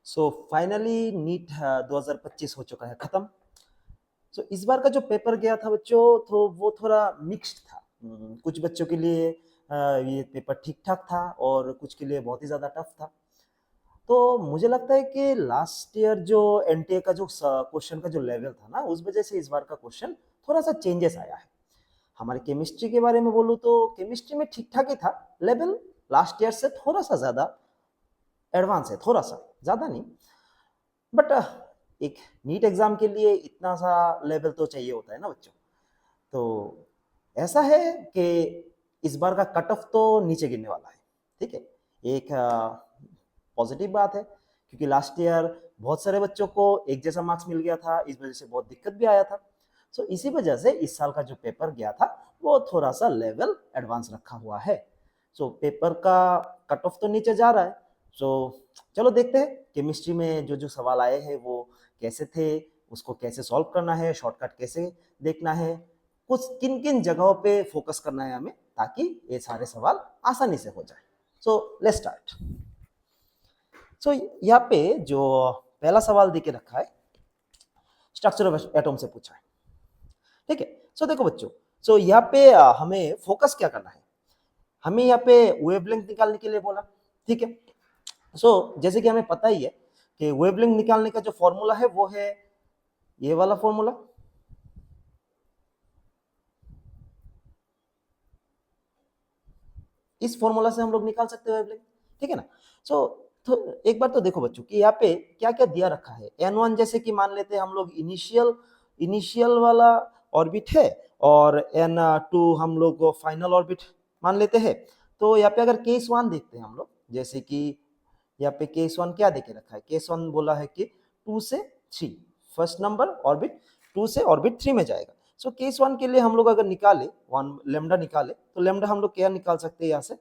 So finally NEET 2025 हो चुका है खत्म। सो इस बार का जो पेपर गया था बच्चों, तो वो थोड़ा मिक्स्ड था। कुछ बच्चों के लिए ये पेपर ठीक ठाक था और कुछ के लिए बहुत ही ज़्यादा टफ था। तो मुझे लगता है कि लास्ट ईयर जो एनटीए का जो क्वेश्चन का जो लेवल था ना, उस वजह से इस बार का क्वेश्चन थोड़ा सा चेंजेस आया है। हमारे केमिस्ट्री के बारे में बोलूँ तो केमिस्ट्री में ठीक ठाक ही था लेवल, लास्ट ईयर से थोड़ा सा ज़्यादा एडवांस है, थोड़ा सा ज़्यादा नहीं। बट एक नीट एग्जाम के लिए इतना सा लेवल तो चाहिए होता है ना बच्चों। तो ऐसा है कि इस बार का कट ऑफ तो नीचे गिरने वाला है। ठीक है, एक पॉजिटिव बात है, क्योंकि लास्ट ईयर बहुत सारे बच्चों को एक जैसा मार्क्स मिल गया था, इस वजह से बहुत दिक्कत भी आया था। सो इसी वजह से इस साल का जो पेपर गया था वो थोड़ा सा लेवल एडवांस रखा हुआ है। सो पेपर का कट ऑफ तो नीचे जा रहा है। सो चलो देखते हैं केमिस्ट्री में जो जो सवाल आए हैं वो कैसे थे, उसको कैसे सॉल्व करना है, शॉर्टकट कैसे देखना है, कुछ किन किन जगहों पे फोकस करना है हमें, ताकि ये सारे सवाल आसानी से हो जाए। So let's start. सो यहाँ पे जो पहला सवाल देके रखा है, स्ट्रक्चर ऑफ एटम से पूछा है। ठीक है, सो देखो बच्चों, सो यहाँ पे हमें फोकस क्या करना है, हमें यहाँ पे वेवलेंथ निकालने के लिए बोला। ठीक है, सो जैसे कि हमें पता ही है कि वेवलेंथ निकालने का जो फॉर्मूला है वो है ये वाला फॉर्मूला। इस फॉर्मूला से हम लोग निकाल सकते हैं वेवलेंथ। ठीक है ना। सो तो एक बार तो देखो बच्चों कि यहाँ पे क्या क्या दिया रखा है। n1 जैसे कि मान लेते हैं हम लोग इनिशियल इनिशियल वाला ऑर्बिट है, और n2 हम लोग फाइनल ऑर्बिट मान लेते हैं। तो यहाँ पे अगर केस वन देखते हैं हम लोग, जैसे कि यहाँ पे केस वन क्या देके रखा है, केस वन बोला है कि 2 से 3, फर्स्ट नंबर ऑर्बिट 2 से ऑर्बिट 3 में जाएगा। सो केस वन के लिए हम लोग अगर निकाले वन लेमडा निकाले, तो लेमडा हम लोग क्या निकाल सकते हैं, यहाँ से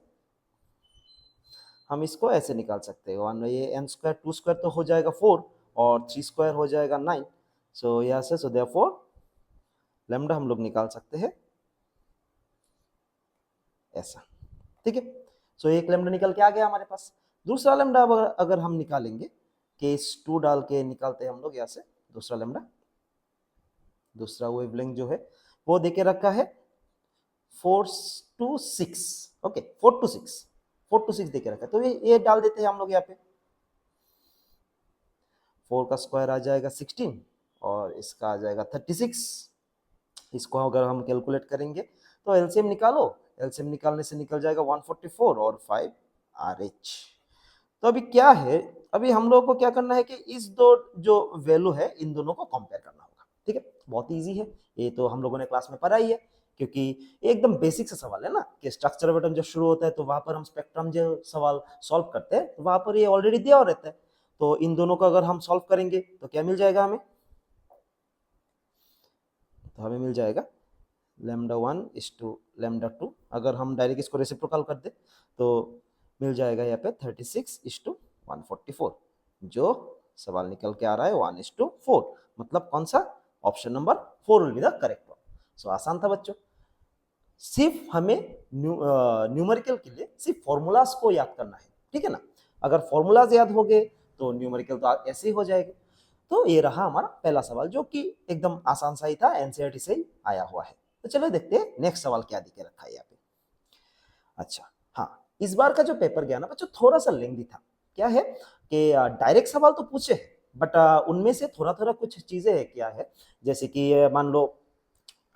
हम इसको ऐसे निकाल सकते हैं, वन ये एन स्क्वायर 2 स्क्वायर तो हो जाएगा 4, और 3 स्क्वायर हो जाएगा 9। सो यहाँ से सो देयरफॉर लेमडा हम लोग निकाल सकते हैं ऐसा। ठीक है, सो एक लेमडा निकल के आ गया हमारे पास। दूसरा लेमडा अगर हम निकालेंगे, केस 2 डाल के निकालते हैं हम लोग यहाँ से दूसरा लेमडा। दूसरा वेवलेंथ जो है वो देके रखा है 4 to 6। ओके, 4 to 6, 4 to 6 देके रखा है, तो ये डाल देते हैं हम लोग यहाँ पे। 4 का स्क्वायर आ जाएगा 16, और इसका आ जाएगा 36। इसको अगर हम कैलकुलेट करेंगे तो एलसीएम निकालो, एलसीएम निकालने से निकल जाएगा 144 और 5 RH। तो अभी क्या है, अभी हम लोगों को क्या करना है कि इस दो जो वैल्यू है इन दोनों को कंपेयर करना होगा। ठीक है, बहुत इजी है, ये तो हम लोगों ने क्लास में पढ़ा ही है, क्योंकि एकदम बेसिक सा सवाल है ना कि स्ट्रक्चर ऑफ एटम जब शुरू होता है तो वहां पर हम स्पेक्ट्रम जो सवाल सॉल्व करते हैं तो वहां पर ये ऑलरेडी दिया हुआ रहता है। तो इन दोनों को अगर हम सॉल्व करेंगे तो क्या मिल जाएगा हमें, तो हमें मिल जाएगा लेमडा 1 इज टू लेमडा 2। अगर हम डायरेक्ट इसको रेसिप्रोकल कर दे तो मिल जाएगा यहाँ पे 36 इज टू 144। जो सवाल निकल के आ रहा है 1:4, मतलब कौन सा, option number 4 will be the correct one. So आसान था बच्चों, सिर्फ हमें न्यूमेरिकल के लिए सिर्फ फॉर्मूलाज को याद करना है। ठीक है ना, अगर फॉर्मूलाज याद हो गए तो न्यूमेरिकल तो ऐसे ही हो जाएगा। तो ये रहा हमारा पहला सवाल, जो कि एकदम आसान सा ही था, एनसीईआरटी से ही आया हुआ है। तो चलो देखते हैं नेक्स्ट सवाल क्या दिखे रखा है यहाँ पे। अच्छा हाँ, इस बार का जो पेपर गया ना बच्चों थोड़ा सा लेंदी था। क्या है कि डायरेक्ट सवाल तो पूछे, बट उनमें से थोड़ा थोड़ा कुछ चीजें है क्या है, जैसे कि मान लो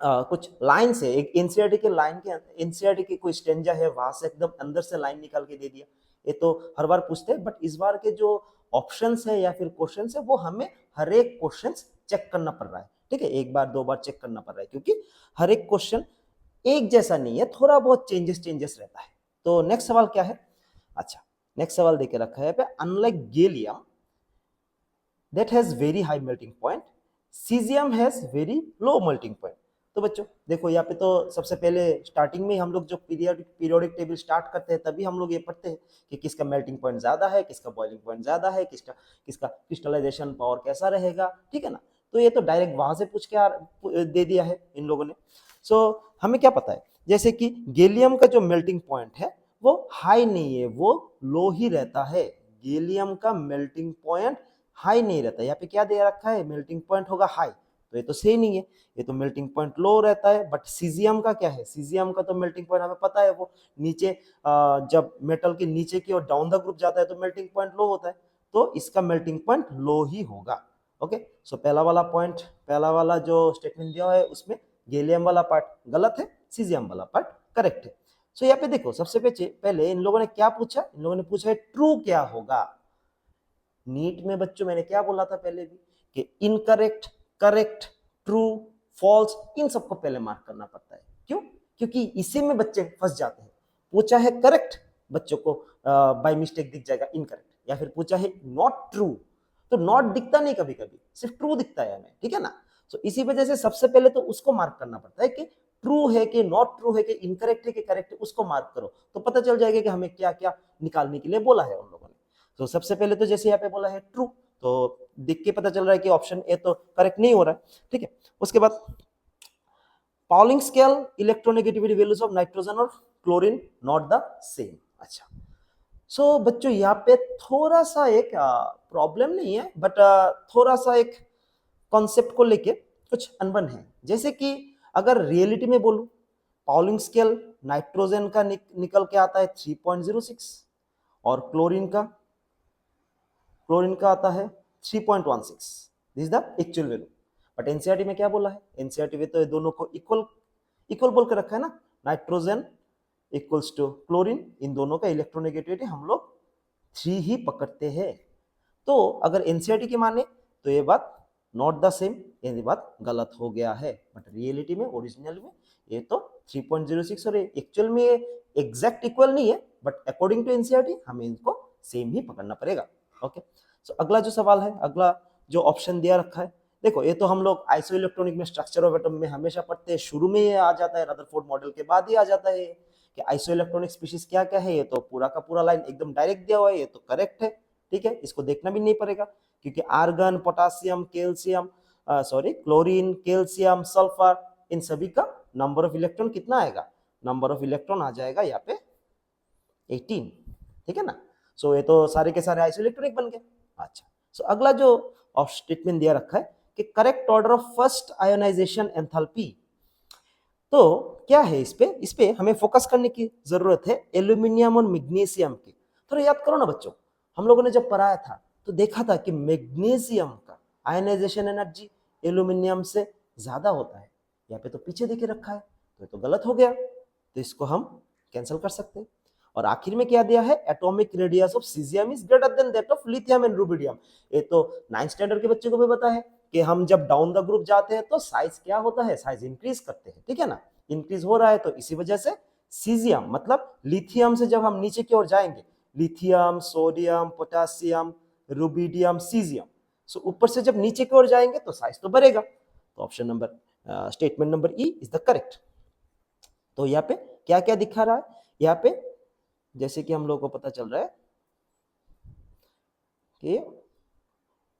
कुछ लाइन से एक एनसीईआरटी के लाइन के एनसीईआरटी की कोई स्टेंजा है वहां से एकदम अंदर से लाइन निकाल के दे दिया। ये तो हर बार पूछते हैं, बट इस बार के जो ऑप्शंस है या फिर क्वेश्चंस है वो हमें हर एक क्वेश्चंस चेक करना पड़ रहा है। ठीक है, एक बार दो बार चेक करना पड़ रहा है, क्योंकि हर एक क्वेश्चन एक जैसा नहीं है, थोड़ा बहुत चेंजेस चेंजेस रहता है। तो नेक्स्ट सवाल क्या है, अच्छा नेक्स्ट सवाल देके रखा है पे, unlike gallium that has very high melting point, cesium has very low melting point। तो बच्चों देखो यहाँ पे तो सबसे पहले स्टार्टिंग में हम लोग जो पीरियोडिक टेबल स्टार्ट करते हैं तभी हम लोग ये पढ़ते हैं कि किसका मेल्टिंग पॉइंट ज्यादा है, किसका बॉइलिंग पॉइंट ज्यादा है, किसका किसका क्रिस्टलाइजेशन पावर कैसा रहेगा। ठीक है ना, तो ये तो डायरेक्ट वहां से पूछ के दे दिया है इन लोगों ने। सो हमें क्या पता है, जैसे कि गैलियम का जो मेल्टिंग पॉइंट है वो हाई नहीं है, वो लो ही रहता है। गैलियम का मेल्टिंग पॉइंट हाई नहीं रहता। यहाँ पे क्या दे रखा है, मेल्टिंग पॉइंट होगा हाई, तो ये तो सही नहीं है, ये तो मेल्टिंग पॉइंट लो रहता है। बट सीजियम का क्या है, सीजियम का तो मेल्टिंग पॉइंट हमें पता है, वो नीचे जब मेटल के नीचे की ओर डाउन द ग्रुप जाता है तो मेल्टिंग पॉइंट लो होता है, तो इसका मेल्टिंग पॉइंट लो ही होगा। ओके, सो पहला वाला पॉइंट, पहला वाला जो स्टेटमेंट दिया है उसमें गैलियम वाला पार्ट गलत है, सीजियम वाला पार्ट करेक्ट है। सो यहाँ पे देखो, सबसे पहले इन लोगों ने क्या पूछा, इन लोगों ने पूछा है ट्रू क्या होगा। नीट में बच्चों मैंने क्या बोला था पहले भी कि इनकरेक्ट, करेक्ट, ट्रू, फॉल्स, इन सबको पहले मार्क करना पड़ता है। क्यों? क्योंकि इसी में बच्चे फंस जाते हैं। पूछा है करेक्ट, बच्चों को बाय मिस्टेक दिख जाएगा इनकरेक्ट, या फिर पूछा है नॉट ट्रू, तो नॉट दिखता नहीं, कभी कभी सिर्फ ट्रू दिखता है हमें, ठीक है ना। तो इसी वजह से सबसे पहले तो उसको मार्क करना पड़ता है कि ट्रू है कि नॉट ट्रू है कि इनकरेक्ट है कि करेक्ट है, उसको मार्क करो तो पता चल जाएगा कि हमें क्या क्या निकालने के लिए बोला है उन लोगों ने। तो सबसे पहले तो जैसे यहाँ पे बोला है ट्रू, तो देख के पता चल रहा है कि ऑप्शन ए तो करेक्ट नहीं हो रहा है, ठीक है। उसके बाद Pauling scale electronegativity values of nitrogen और क्लोरीन नॉट द सेम। अच्छा, सो बच्चों यहाँ पे थोड़ा सा एक प्रॉब्लम नहीं है, बट थोड़ा सा एक कॉन्सेप्ट को लेके कुछ अनबन है। जैसे कि अगर रियलिटी में बोलूं, पाउलिंग स्केल नाइट्रोजन का निकल के आता है 3.06 और क्लोरीन का आता है 3.16। This the actual value. But NCERT में क्या बोला है, एनसीईआरटी में तो दोनों को इक्वल बोल के रखा है ना, नाइट्रोजन इक्वल्स टू क्लोरीन, इन दोनों का इलेक्ट्रोनेगेटिविटी हम लोग 3 ही पकड़ते हैं। तो अगर एनसीईआरटी की माने तो ये बात नॉट द सेम, ये बात गलत हो गया है। बट रियलिटी में, ओरिजिनल में ये तो 3.06 और एक्चुअल में ये एग्जैक्ट इक्वल नहीं है, बट अकॉर्डिंग टू एनसीईआरटी हमें इनको सेम ही पकड़ना पड़ेगा। ओके, सो अगला जो सवाल है, अगला जो ऑप्शन दिया रखा है, देखो ये तो हम लोग आइसो इलेक्ट्रॉनिक में स्ट्रक्चर ऑफ एटम में हमेशा पढ़ते हैं, शुरू में ये आ जाता है, रदरफोर्ड मॉडल के बाद ही आ जाता है कि आइसो इलेक्ट्रॉनिक स्पीशीज क्या क्या है। ये तो पूरा का पूरा लाइन एकदम डायरेक्ट दिया हुआ है, ये तो करेक्ट है, ठीक है, इसको देखना भी नहीं पड़ेगा, क्योंकि argon, potassium, calcium, chlorine, calcium, sulphur, इन सभी का नंबर ऑफ इलेक्ट्रॉन कितना आएगा, नंबर ऑफ इलेक्ट्रॉन आ जाएगा यहाँ पे 18, ठीक है ना। सो ये तो सारे के सारे आइसो इलेक्ट्रॉनिक बन गए। अच्छा, सो अगला जो स्टेटमेंट दिया रखा है कि correct order of first ionization enthalpy, तो क्या है, इस पे हमें फोकस करने की जरूरत है, एल्यूमिनियम और मैग्नीशियम की। थोड़ा याद करो ना बच्चों, हम लोगों ने जब पढ़ाया था तो देखा था कि मैग्नीशियम का आयोनाइजेशन एनर्जी एल्यूमिनियम से ज्यादा होता है। यहाँ पे तो पीछे देके रखा है, तो ये तो गलत हो गया, तो इसको हम कैंसिल कर सकते हैं। और आखिर में क्या दिया है, atomic radius of caesium is greater than that of lithium and rubidium. ये तो 9th स्टैंडर्ड के बच्चे को भी पता है कि हम जब डाउन द ग्रुप जाते हैं तो साइज क्या होता है, साइज इंक्रीज करते हैं, ठीक है ना, इंक्रीज हो रहा है, तो इसी वजह से सीजियम मतलब लिथियम से जब हम नीचे की ओर जाएंगे, lithium, sodium, potassium, rubidium, caesium, so ऊपर से जब नीचे की ओर जाएंगे तो साइज तो बढ़ेगा। तो option number, statement number E is the correct. तो यहाँ पे क्या क्या दिखा रहा है, यहाँ पे जैसे कि हम लोगों को पता चल रहा है कि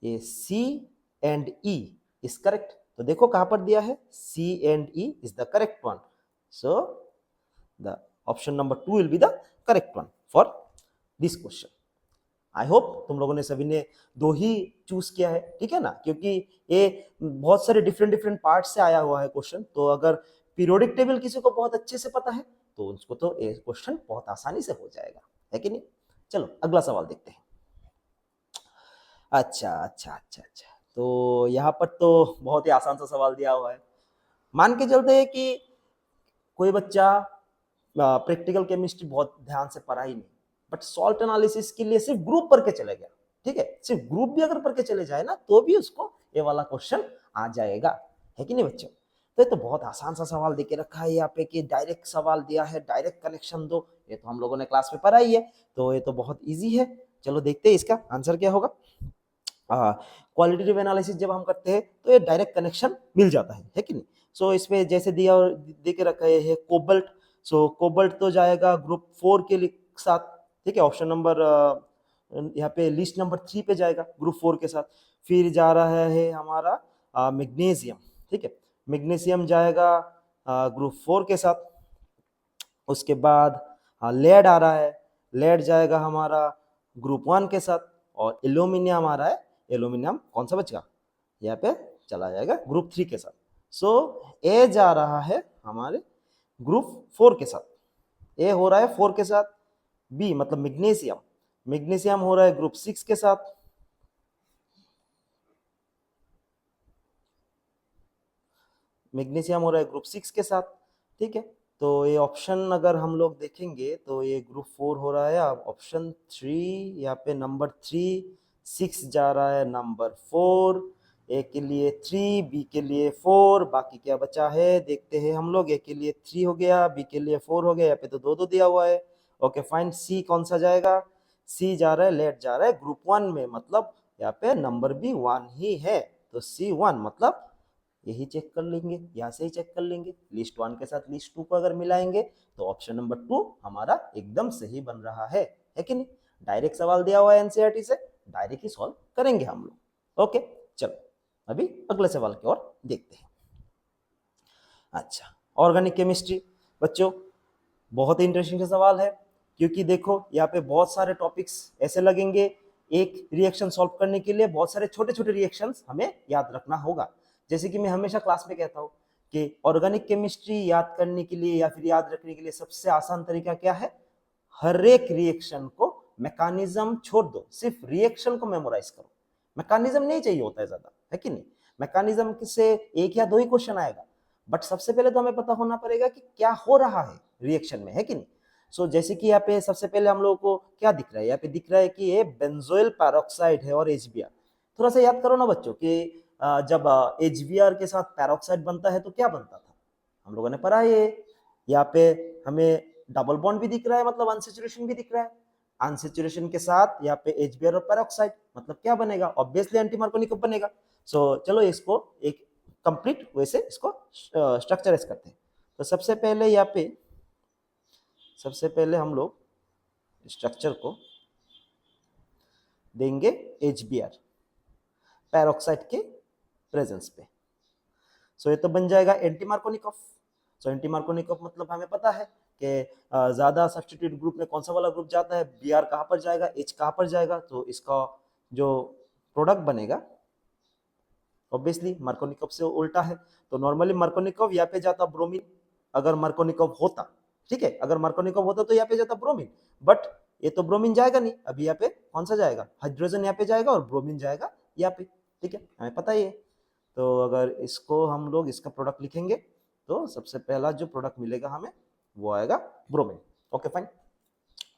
ये C and E is correct. तो देखो कहां पर दिया है, C and E is the correct one, so the option number 2 will be the correct one for this question. I hope तुम लोगों ने सभी ने 2 ही चूज किया है, ठीक है ना, क्योंकि ये बहुत सारे डिफरेंट पार्ट से आया हुआ है क्वेश्चन। तो अगर पीरियोडिक टेबल किसी को बहुत अच्छे से पता है तो उसको तो ये क्वेश्चन बहुत आसानी से हो जाएगा, है कि नहीं। चलो अगला सवाल देखते हैं। अच्छा, तो यहाँ पर तो बहुत ही आसान सा सवाल दिया हुआ है। मान के चलते हैं कि कोई बच्चा प्रैक्टिकल केमिस्ट्री बहुत ध्यान से पढ़ा ही नहीं, बट सॉल्ट एनालिसिस के लिए सिर्फ ग्रुप पढ़ के चले गया, ठीक है, सिर्फ ग्रुप भी अगर पढ़ के चले जाए ना तो भी उसको ये वाला क्वेश्चन आ जाएगा, है कि नहीं बच्चों। तो ये तो बहुत आसान सा सवाल देके रखा है यहाँ पे कि डायरेक्ट सवाल दिया है, डायरेक्ट कनेक्शन दो, ये तो हम लोगों ने क्लास में पढ़ा ही है, तो ये तो बहुत ईजी है। चलो देखते हैं इसका आंसर क्या होगा। क्वालिटेटिव एनालिसिस जब हम करते हैं तो ये डायरेक्ट कनेक्शन मिल जाता है कि नहीं। सो इसमें जैसे दिया दे के रखा है कोबल्ट, सो कोबल्ट तो जाएगा ग्रुप 4 के साथ, ठीक है, ऑप्शन नंबर यहाँ पे लिस्ट नंबर 3 पे जाएगा ग्रुप 4 के साथ। फिर जा रहा है हमारा मैग्नीशियम, ठीक है, मैग्नीशियम जाएगा ग्रुप 4 के साथ। उसके बाद लेड आ रहा है, लेड जाएगा हमारा ग्रुप 1 के साथ, और एल्यूमिनियम आ रहा है, एल्यूमिनियम कौन सा बचेगा, यहाँ पे चला जाएगा ग्रुप 3 के साथ। सो ए जा रहा है हमारे ग्रुप 4 के साथ, ए हो रहा है 4 के साथ। बी मतलब मैग्नीशियम, मैग्नीशियम हो रहा है ग्रुप 6 के साथ। मैग्नीशियम हो रहा है ग्रुप 6 के साथ, ठीक है। तो ये ऑप्शन अगर हम लोग देखेंगे तो ये ग्रुप 4 हो रहा है, अब ऑप्शन 3 यहाँ पे नंबर 3, 6 जा रहा है नंबर 4, ए के लिए 3, बी के लिए 4, बाकी क्या बचा है देखते हैं हम लोग। ए के लिए 3 हो गया, बी के लिए 4 हो गया, यहाँ पे तो दो दो दिया हुआ है। ओके फाइन, सी कौन सा जाएगा, सी जा रहा है, लेट जा रहा है ग्रुप 1 में, मतलब यहाँ पे नंबर भी 1 ही है, तो सी 1 मतलब यही चेक कर लेंगे, यहाँ से ही चेक कर लेंगे। लिस्ट 1 के साथ लिस्ट 2 को अगर मिलाएंगे तो ऑप्शन नंबर 2 हमारा एकदम सही बन रहा है कि नहीं। डायरेक्ट सवाल दिया हुआ है एनसीईआरटी से, डायरेक्ट ही सॉल्व करेंगे हम लोग। ओके चलो अभी अगले सवाल की ओर देखते हैं। अच्छा, ऑर्गेनिक केमिस्ट्री बच्चों, बहुत ही इंटरेस्टिंग सवाल है, क्योंकि देखो यहाँ पे बहुत सारे टॉपिक्स ऐसे लगेंगे, एक रिएक्शन सॉल्व करने के लिए बहुत सारे छोटे छोटे रिएक्शंस हमें याद रखना होगा। जैसे कि मैं हमेशा क्लास में कहता हूँ कि ऑर्गेनिक केमिस्ट्री याद करने के लिए या फिर याद रखने के लिए सबसे आसान तरीका क्या है, हर एक रिएक्शन को मैकेनिज्म छोड़ दो, सिर्फ रिएक्शन को मेमोराइज करो। मैकेनिज्म नहीं चाहिए होता है ज्यादा, है कि नहीं। मैकेनिज्म से एक या दो ही क्वेश्चन आएगा, बट सबसे पहले तो हमें पता होना पड़ेगा कि क्या हो रहा है रिएक्शन में, है कि नहीं। सो जैसे कि यहाँ पे सबसे पहले हम लोगों को क्या दिख रहा है, यहाँ पे दिख रहा है कि ये बेंजोइल पैरोक्साइड है और एचबीआर। थोड़ा सा याद करो ना बच्चों कि जब एचबीआर के साथ पैरोक्साइड बनता है तो क्या बनता था, हम लोगों ने पढ़ा है। यहाँ पे हमें डबल बॉन्ड भी दिख रहा है, मतलब अनसेचुरेशन भी दिख रहा है। अनसेचुरेशन के साथ यहाँ पे एचबीआर और पैरोक्साइड, मतलब क्या बनेगा, ऑब्वियसली एंटीमार्कोनिक बनेगा। सो चलो इसको एक कंप्लीट वैसे इसको स्ट्रक्चराइज करते हैं। तो सबसे पहले यहाँ पे सबसे पहले हम लोग स्ट्रक्चर को देंगे एचबीआर पैरोक्साइड के प्रेजेंस पे। सो ये तो बन जाएगा एंटीमार्कोनिकॉफ। सो एंटीमार्कोनिकॉफ मतलब हमें पता है कि ज्यादा सब्स्टिट्यूट ग्रुप में कौन सा वाला ग्रुप जाता है, बी आर कहाँ पर जाएगा, एच कहाँ पर जाएगा, तो इसका जो प्रोडक्ट बनेगा ऑब्वियसली मार्कोनिकॉफ से उल्टा है। तो नॉर्मली मार्कोनिकॉफ यहाँ पे जाता ब्रोमीन, अगर मार्कोनिकॉफ होता, ठीक है, अगर मार्कोनिकॉफ होता तो यहाँ पे जाता ब्रोमीन, बट ये तो ब्रोमीन जाएगा नहीं, अभी यहाँ पे कौन सा जाएगा, हाइड्रोजन यहाँ पे जाएगा और ब्रोमीन जाएगा यहाँ पे, ठीक है, हमें पता ही है। तो अगर इसको हम लोग इसका प्रोडक्ट लिखेंगे तो सबसे पहला जो प्रोडक्ट मिलेगा हमें वो आएगा ब्रोमीन। ओके फाइन,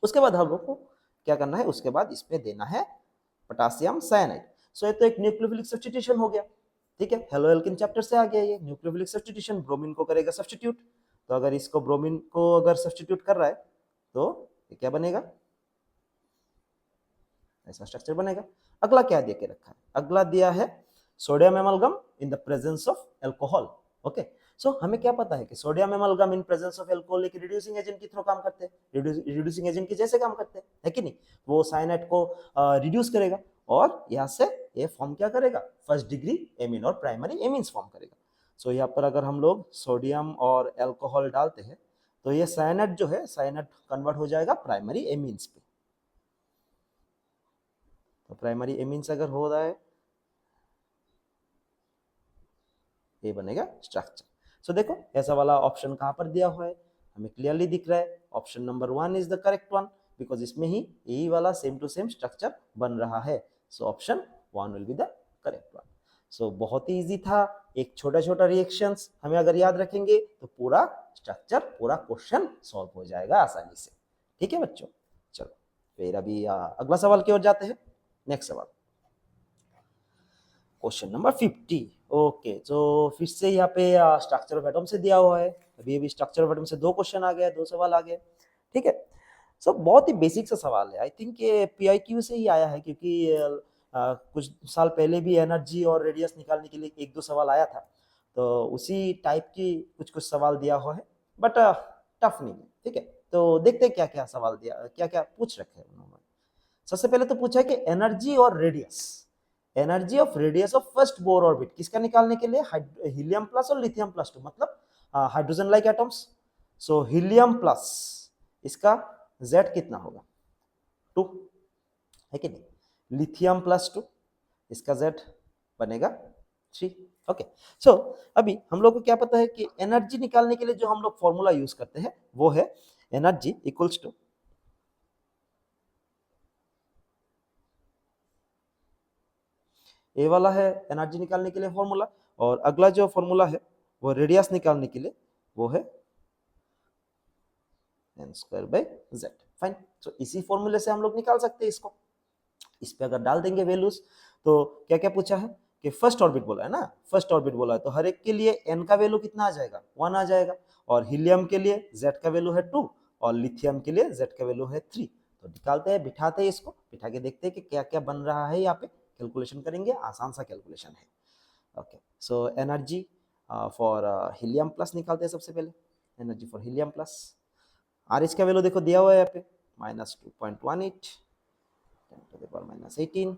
उसके बाद हम लोग को क्या करना है, उसके बाद इस पे देना है पोटासियम साइनाइड। सो ये तो एक न्यूक्लियोफिलिक सब्स्टिट्यूशन हो गया, ठीक है, हेलो एल्किन चैप्टर से आ गया ये न्यूक्लियोफिलिक सब्स्टिट्यूशन, ब्रोमीन को करेगा सब्स्टिट्यूट। तो अगर इसको ब्रोमीन को अगर सब्स्टिट्यूट कर रहा है तो ये क्या बनेगा, ऐसा स्ट्रक्चर बनेगा। अगला क्या दे के रखा है, अगला दिया है sodium amalgam in the presence of alcohol. Okay, so हमें क्या पता है कि sodium amalgam in presence of alcohol एक रिड्यूसिंग एजेंट की थ्रू काम करते हैं, रिड्यूसिंग एजेंट की जैसे काम करते हैं, है कि नहीं। वो साइनाइड को रिड्यूस करेगा और यहाँ से ये फॉर्म क्या करेगा, फर्स्ट डिग्री एमीन और प्राइमरी एमीन्स फॉर्म करेगा। सो यहाँ पर अगर हम लोग सोडियम और अल्कोहल डालते हैं तो ये साइनाइड जो है, साइनाइड कन्वर्ट हो जाएगा प्राइमरी एमीन्स पे। तो प्राइमरी एमीन्स अगर हो रहा है ये बनेगा स्ट्रक्चर। सो देखो ऐसा वाला ऑप्शन कहां पर दिया हुआ है, हमें क्लियरली दिख रहा है, option number 1 is the correct one, because इसमें ही यही वाला सेम टू सेम स्ट्रक्चर बन रहा है। So option 1 will be the correct one. So बहुत ही इजी था, एक छोटा छोटा रिएक्शंस हमें अगर याद रखेंगे तो पूरा स्ट्रक्चर, पूरा क्वेश्चन सॉल्व हो जाएगा आसानी से, ठीक है बच्चों। चलो फिर अभी अगला सवाल की ओर जाते हैं। नेक्स्ट सवाल, क्वेश्चन नंबर 50। ओके, तो फिर से यहाँ पे स्ट्रक्चर ऑफ एटम से दिया हुआ है, अभी स्ट्रक्चर ऑफ एटम से दो क्वेश्चन आ गए, दो सवाल आ गए, ठीक है। सो बहुत ही बेसिक सा सवाल है, आई थिंक ये पीआईक्यू से ही आया है, क्योंकि कुछ साल पहले भी एनर्जी और रेडियस निकालने के लिए एक दो सवाल आया था, तो उसी टाइप की कुछ कुछ सवाल दिया हुआ है, बट टफ नहीं है, ठीक है। तो देखते हैं क्या क्या सवाल दिया, क्या क्या पूछ रखे हैं उन्होंने। सबसे पहले तो पूछा है कि एनर्जी और radius, energy of radius of first Bohr orbit किसका निकालने के लिए, हीलियम प्लस और लिथियम प्लस 2, मतलब हाइड्रोजन लाइक एटम्स। सो हीलियम प्लस, इसका Z कितना होगा, 2, है कि नहीं। लिथियम +2, इसका Z बनेगा 3। ओके, सो अभी हम लोग को क्या पता है कि एनर्जी निकालने के लिए जो हम लोग फॉर्मूला यूज करते हैं वो है एनर्जी इक्वल्स टू, ये वाला है एनर्जी निकालने के लिए फॉर्मूला, और अगला जो फॉर्मूला है वो रेडियस निकालने के लिए वो है n²/z। फाइन, तो इसी फॉर्मूले से हम लोग निकाल सकते हैं इसको। इस पे अगर डाल देंगे वैल्यूज तो क्या क्या पूछा है कि फर्स्ट ऑर्बिट बोला है ना, फर्स्ट ऑर्बिट बोला है तो हर एक के लिए n का वैल्यू कितना आ जाएगा, 1 आ जाएगा, और हीलियम के लिए z का वैल्यू है 2 और लिथियम के लिए z का वैल्यू है 3। तो निकालते हैं, बिठाते हैं, इसको बिठा के देखते हैं कि क्या क्या बन रहा है, यहाँ पे कैलकुलेशन करेंगे, आसान सा कैलकुलेशन है। Okay, so energy for helium plus निकालते हैं सबसे पहले, energy for helium plus. R इसका वैल्यू देखो दिया हुआ है यहाँ पे -2.18 10⁻18,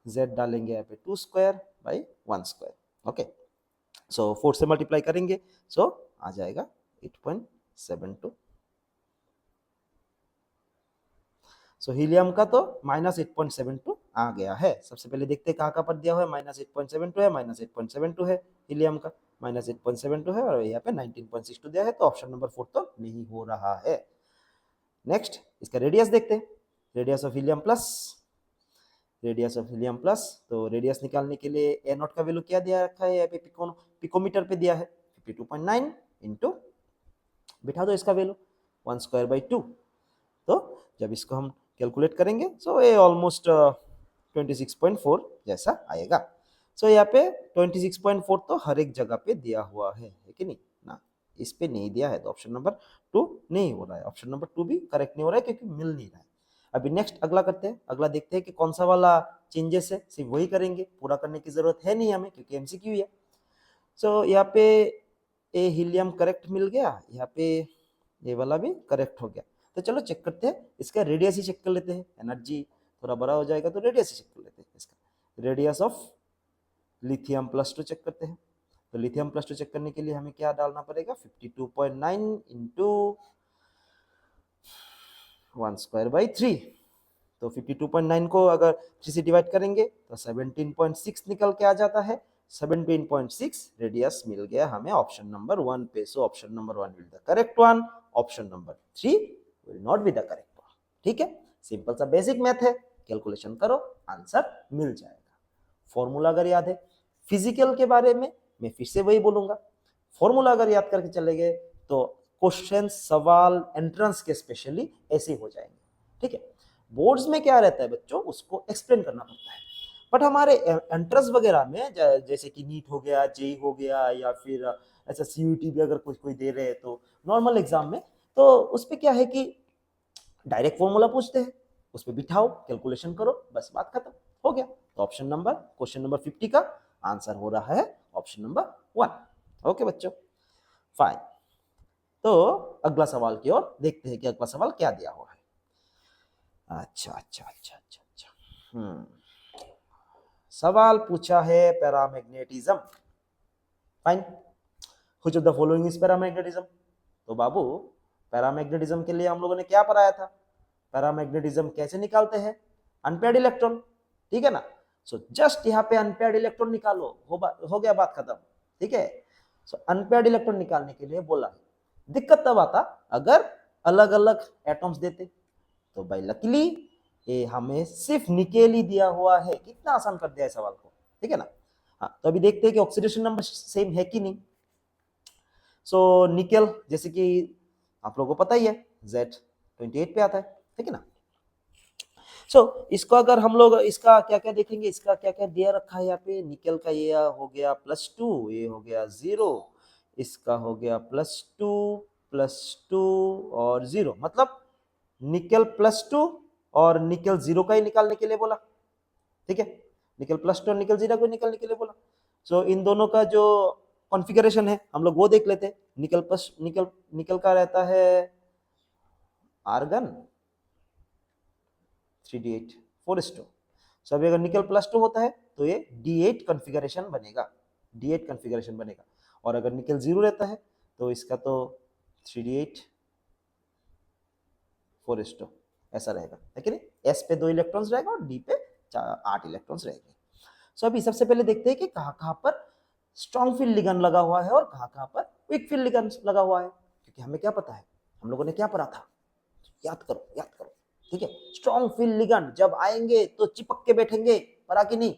z डालेंगे यहाँ पे 2² / 1²। ओके, सो 4 से मल्टीप्लाई करेंगे सो आ जाएगा 8.72। सो हीलियम का तो -8.72 आ गया है। सबसे पहले देखते हैं कहाँ पर दिया हुआ है, -8.72 है, -8.72 है हीलियम का, -8.72 है, और यहाँ पे 19.62 दिया है, तो ऑप्शन नंबर 4 तो नहीं हो रहा है। नेक्स्ट इसका रेडियस देखते हैं, radius of helium plus, radius of helium plus, तो रेडियस निकालने के लिए ए नॉट का वैल्यू क्या दिया रखा है, यहाँ पे पिकोमीटर पे दिया है 52.9 इंटू, बिठा दो इसका वैल्यू 1²/2। तो जब इसको हम कैलकुलेट करेंगे सो ये ऑलमोस्ट 26.4 जैसा आएगा। सो यहाँ पे 26.4 तो हर एक जगह पे दिया हुआ है कि नहीं ना, इस पे नहीं दिया है तो ऑप्शन नंबर 2 नहीं हो रहा है, ऑप्शन नंबर 2 भी करेक्ट नहीं हो रहा है क्योंकि मिल नहीं रहा है। अभी नेक्स्ट अगला करते हैं, अगला देखते हैं कि कौन सा वाला चेंजेस है, सिर्फ वही करेंगे, पूरा करने की जरूरत है नहीं हमें क्योंकि एमसीक्यू है। सो यहाँ पे ए हीलियम करेक्ट मिल गया, यहाँ पे ये वाला भी करेक्ट हो गया। तो चलो चेक करते हैं, इसका रेडियस ही चेक कर लेते हैं, एनर्जी थोड़ा बड़ा हो जाएगा तो रेडियस ही चेक कर लेते हैं। इसका रेडियस ऑफ लिथियम +2 चेक करते हैं, तो लिथियम +2 चेक करने के लिए हमें क्या डालना पड़ेगा, 52.9 इंटू 1²/3। तो 52.9 को अगर 3 से डिवाइड करेंगे तो 17.6 निकल के आ जाता है, 17.6 रेडियस मिल गया हमें ऑप्शन नंबर 1 पे। So option number 1 will the correct one, option number 3 will not be the correct one. ठीक है, सिंपल सा बेसिक मैथ है, कैलकुलेशन करो आंसर मिल जाएगा। फॉर्मूला अगर याद है, फिजिकल के बारे में मैं फिर से वही बोलूंगा, फॉर्मूला अगर याद करके चले गए तो क्वेश्चन सवाल एंट्रेंस के स्पेशली ऐसे हो जाएंगे। ठीक है, बोर्ड्स में क्या रहता है बच्चों, उसको एक्सप्लेन करना पड़ता है, बट हमारे एंट्रेंस वगैरह में जैसे कि नीट हो गया, जेई हो गया, या फिर ऐसा सीयूटी भी अगर कोई दे रहे हैं तो नॉर्मल एग्जाम में, तो उस पर क्या है कि डायरेक्ट फॉर्मूला पूछते हैं, उस पर बिठाओ, कैलकुलेशन करो, बस बात खत्म हो गया। तो ऑप्शन नंबर, क्वेश्चन नंबर 50 का आंसर हो रहा है ऑप्शन नंबर 1। ओके बच्चों, फाइन। तो अगला सवाल की ओर देखते हैं कि अगला सवाल क्या दिया हुआ है। अच्छा अच्छा अच्छा अच्छा अच्छा, सवाल पूछा है paramagnetism. Fine, which of the following is paramagnetism. तो बाबू पैरामैग्नेटिज्म के लिए हम लोगों ने क्या पढ़ाया था, पैरामैग्नेटिज्म कैसे निकालते हैं, अनपेयर्ड इलेक्ट्रॉन, ठीक है ना। सो जस्ट यहाँ पे अनपेयर्ड इलेक्ट्रॉन निकालो, हो गया बात खत्म। ठीक है, सो अनपेयर्ड इलेक्ट्रॉन निकालने के लिए बोला, दिक्कत तब आता अगर अलग अलग एटम्स देते, तो भाई लकीली ये हमें सिर्फ निकेल ही दिया हुआ है, कितना आसान कर दिया है सवाल को। ठीक है ना। हाँ, तो अभी देखते हैं कि ऑक्सीडेशन नंबर सेम है कि नहीं। सो निकेल जैसे कि आप लोगों को पता ही है Z28 पे आता है, ठीक है ना। सो इसको अगर हम लोग इसका क्या क्या देखेंगे, इसका क्या क्या दिया रखा है यहाँ पे, निकेल का ये हो गया +2, ये हो गया 0, इसका हो गया +2 और 0, मतलब निकेल +2 और निकेल 0 का ही निकालने के लिए बोला। ठीक है, निकेल +2 और निकेल 0 को निकालने के लिए बोला। सो इन दोनों का जो कॉन्फ़िगरेशन है हम लोग वो देख लेते हैं। निकेल का रहता है आर्गन 3d8 4s2। सो अभी अगर निकेल +2 होता है तो ये d8 कॉन्फ़िगरेशन बनेगा, d8 कॉन्फ़िगरेशन बनेगा, और अगर निकेल 0 रहता है तो इसका तो 3d8 4s2 ऐसा रहेगा, है कि नहीं? S पे 2 इलेक्ट्रॉन्स रहेगा और D पे 8 इलेक्ट्रॉन्स रहेंगे। सो अभी सबसे पहले देखते हैं कि कहाँ पर स्ट्रॉन्ग फील्ड लिगैंड लगा हुआ है और कहाँ पर वीक फील्ड लिगैंड लगा हुआ है, क्योंकि हमें क्या पता है, हम लोगों ने क्या पढ़ा था, याद करो याद करो, ठीक है? स्ट्रॉन्ग फील्ड लिगैंड जब आएंगे तो चिपक के बैठेंगे, पढ़ा कि नहीं?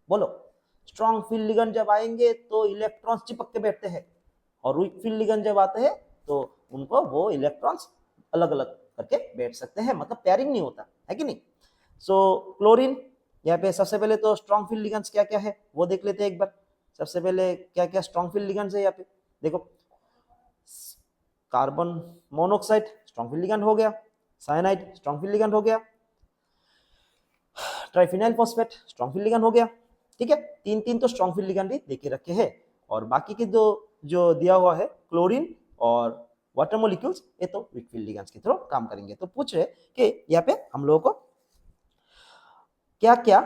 बोलो। स्ट्रॉन्ग फील्ड लिगैंड जब आएंगे तो इलेक्ट्रॉन्स चिपक के बैठते हैं, और वीक फील्ड लिगैंड जब आते हैं तो उनको वो इलेक्ट्रॉन्स अलग अलग करके बैठ सकते हैं, मतलब पेयरिंग नहीं होता, है कि नहीं? सो क्लोरीन, यहाँ पे सबसे पहले तो स्ट्रॉन्ग फील्ड लिगैंड्स क्या क्या है वो देख लेते हैं एक बार। सबसे पहले क्या क्या स्ट्रॉन्ग फील्ड लिगैंड्स है यहाँ पे, देखो। Carbon monoxide strong field ligand हो गया, साइनाइड स्ट्रॉन्ग फील्ड लिगैंड हो गया, triphenyl phosphate strong field ligand हो गया, ठीक है? तीन तीन तो स्ट्रॉन्ग फील्ड लिगैंड ही देके रखे हैं, और बाकी के जो दिया हुआ है क्लोरीन और वाटर मॉलिक्यूल्स, ये तो वीक फील्ड लिगैंड्स की तरह काम करेंगे। तो पूछ रहे कि यहाँ पे हम लोगों को क्या क्या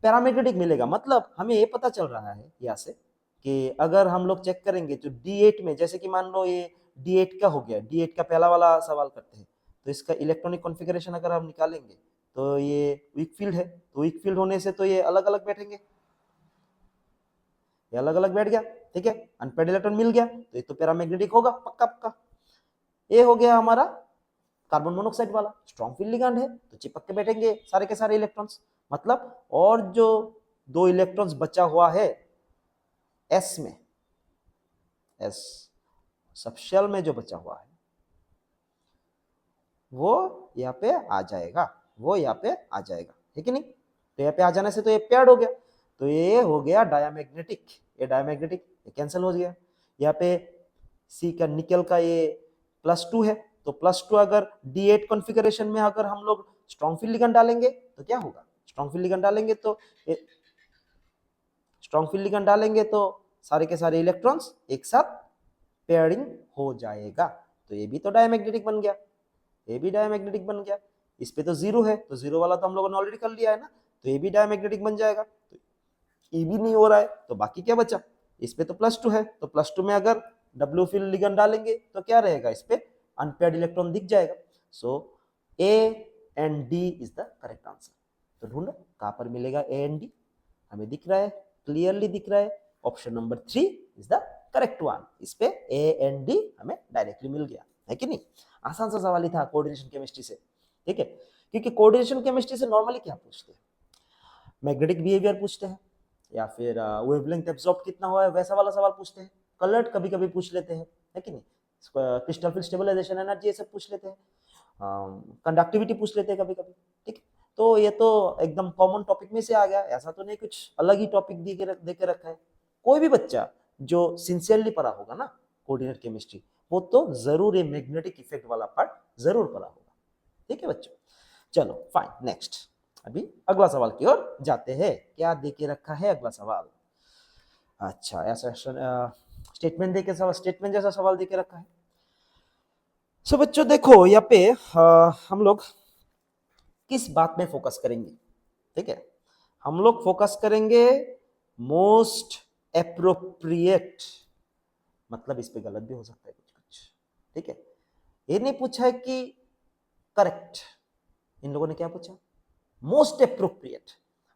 पैरामैग्नेटिक मिलेगा, मतलब हमें ये पता चल रहा है यहाँ से कि अगर हम लोग चेक करेंगे तो D8 में, जैसे कि मान लो ये D8 का हो गया, D8 का पहला वाला सवाल करते हैं, तो इसका इलेक्ट्रॉनिक कॉन्फ़िगरेशन अगर हम निकालेंगे तो ये वीक फील्ड है, तो वीक फील्ड होने से तो ये अलग अलग बैठेंगे, ये अलग अलग बैठ गया, ठीक है? अनपेयर्ड इलेक्ट्रॉन मिल गया तो ये तो पैरामैग्नेटिक होगा पक्का पक्का। ये हो गया हमारा कार्बन मोनोऑक्साइड वाला, स्ट्रॉन्ग फील्ड लिगैंड है तो चिपक के बैठेंगे सारे के सारे इलेक्ट्रॉन्स, मतलब। और जो 2 इलेक्ट्रॉन्स बचा हुआ है S में, S सबशेल में जो बचा हुआ है वो यहाँ पे आ जाएगा, वो यहाँ पे आ जाएगा, है कि नहीं? तो यहाँ पे आ जाने से तो ये पेयर्ड हो गया, तो ये हो गया डायमैग्नेटिक, ये डायमैग्नेटिक, ये कैंसिल हो गया। यहाँ पे C का निकल का ये +2 है, तो +2 अगर D8 कॉन्फ़िगरेशन में अगर हम लोग स्ट्रॉन्ग फील्ड लिगैंड डालेंगे तो क्या होगा, स्ट्रॉन्ग फील्ड लिगैंड डालेंगे तो स्ट्रॉन्ग फील्ड लिगैंड डालेंगे तो सारे के सारे इलेक्ट्रॉन्स एक साथ पेयरिंग हो जाएगा, तो ये भी तो डायमैग्नेटिक बन गया, ये भी डायमैग्नेटिक बन गया। इस पे तो 0 है, तो 0 वाला तो हम लोगों ने ऑलरेडी कर लिया है ना, तो ये भी डायमैग्नेटिक बन जाएगा। तो ये भी नहीं हो रहा है तो बाकी क्या बचा, इस पे तो +2 है, तो +2 में अगर W फील्ड लिगैंड डालेंगे तो क्या रहेगा, इस पे अनपेयर्ड इलेक्ट्रॉन दिख जाएगा। सो A and D is the correct answer. तो ढूंढो कहां पर मिलेगा A एंड D, हमें दिख रहा है, क्लियरली दिख रहा है, option number 3 is the correct one. इस पे A एंड D हमें डायरेक्टली मिल गया, है कि नहीं? आसान सा सवाल ही था कोऑर्डिनेशन केमिस्ट्री से, ठीक है? क्योंकि कोऑर्डिनेशन केमिस्ट्री से नॉर्मली क्या पूछते हैं, मैग्नेटिक बिहेवियर पूछते हैं, या फिर वेवलेंथ एब्जॉर्ब कितना हुआ है वैसा वाला सवाल पूछते हैं, कलर्ड कभी कभी पूछ लेते हैं, है कि नहीं? क्रिस्टल फील्ड स्टेबलाइजेशन एनर्जी ये सब पूछ लेते हैं, कंडक्टिविटी पूछ लेते हैं कभी कभी, ठीक है? तो ये तो एकदम कॉमन टॉपिक में से आ गया, ऐसा तो नहीं कुछ अलग ही टॉपिक दे के रखा है। कोई भी बच्चा जो सिंसियरली पढ़ा होगा ना कोऑर्डिनेट केमिस्ट्री, वो तो जरूर ये मैग्नेटिक इफेक्ट वाला पार्ट जरूर पढ़ा होगा, ठीक है बच्चों? चलो फाइन, नेक्स्ट अभी अगला सवाल की ओर जाते हैं। क्या दे के रखा है अगला सवाल? अच्छा, ऐसा स्टेटमेंट देके सवाल, स्टेटमेंट जैसा सवाल देके रखा है। सो बच्चों देखो यहाँ पे हम लोग किस बात में फोकस करेंगे, ठीक है? हम लोग फोकस करेंगे मोस्ट एप्रोप्रिएट, मतलब इस पे गलत भी हो सकता है कुछ कुछ, ठीक है? ये नहीं पूछा है कि करेक्ट, इन लोगों ने क्या पूछा, मोस्ट एप्रोप्रिएट,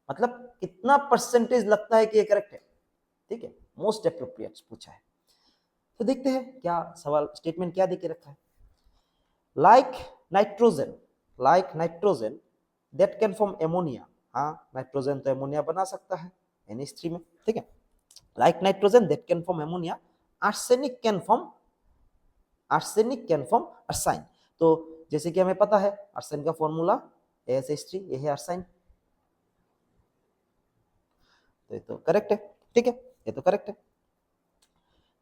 मतलब कितना परसेंटेज लगता है कि ये करेक्ट है, ठीक है? मोस्ट एप्रोप्रिएट पूछा है। तो देखते हैं क्या सवाल, स्टेटमेंट क्या देके रखा है। Like nitrogen that can form ammonia, हाँ नाइट्रोजन तो एमोनिया बना सकता है NH3 में, ठीक है? Like nitrogen that can form ammonia, arsenic can form arsine. तो जैसे कि हमें पता है अर्साइन का फॉर्मूला ASH3, ये है अर्साइन, तो ये तो करेक्ट है, ठीक है? ये तो करेक्ट है।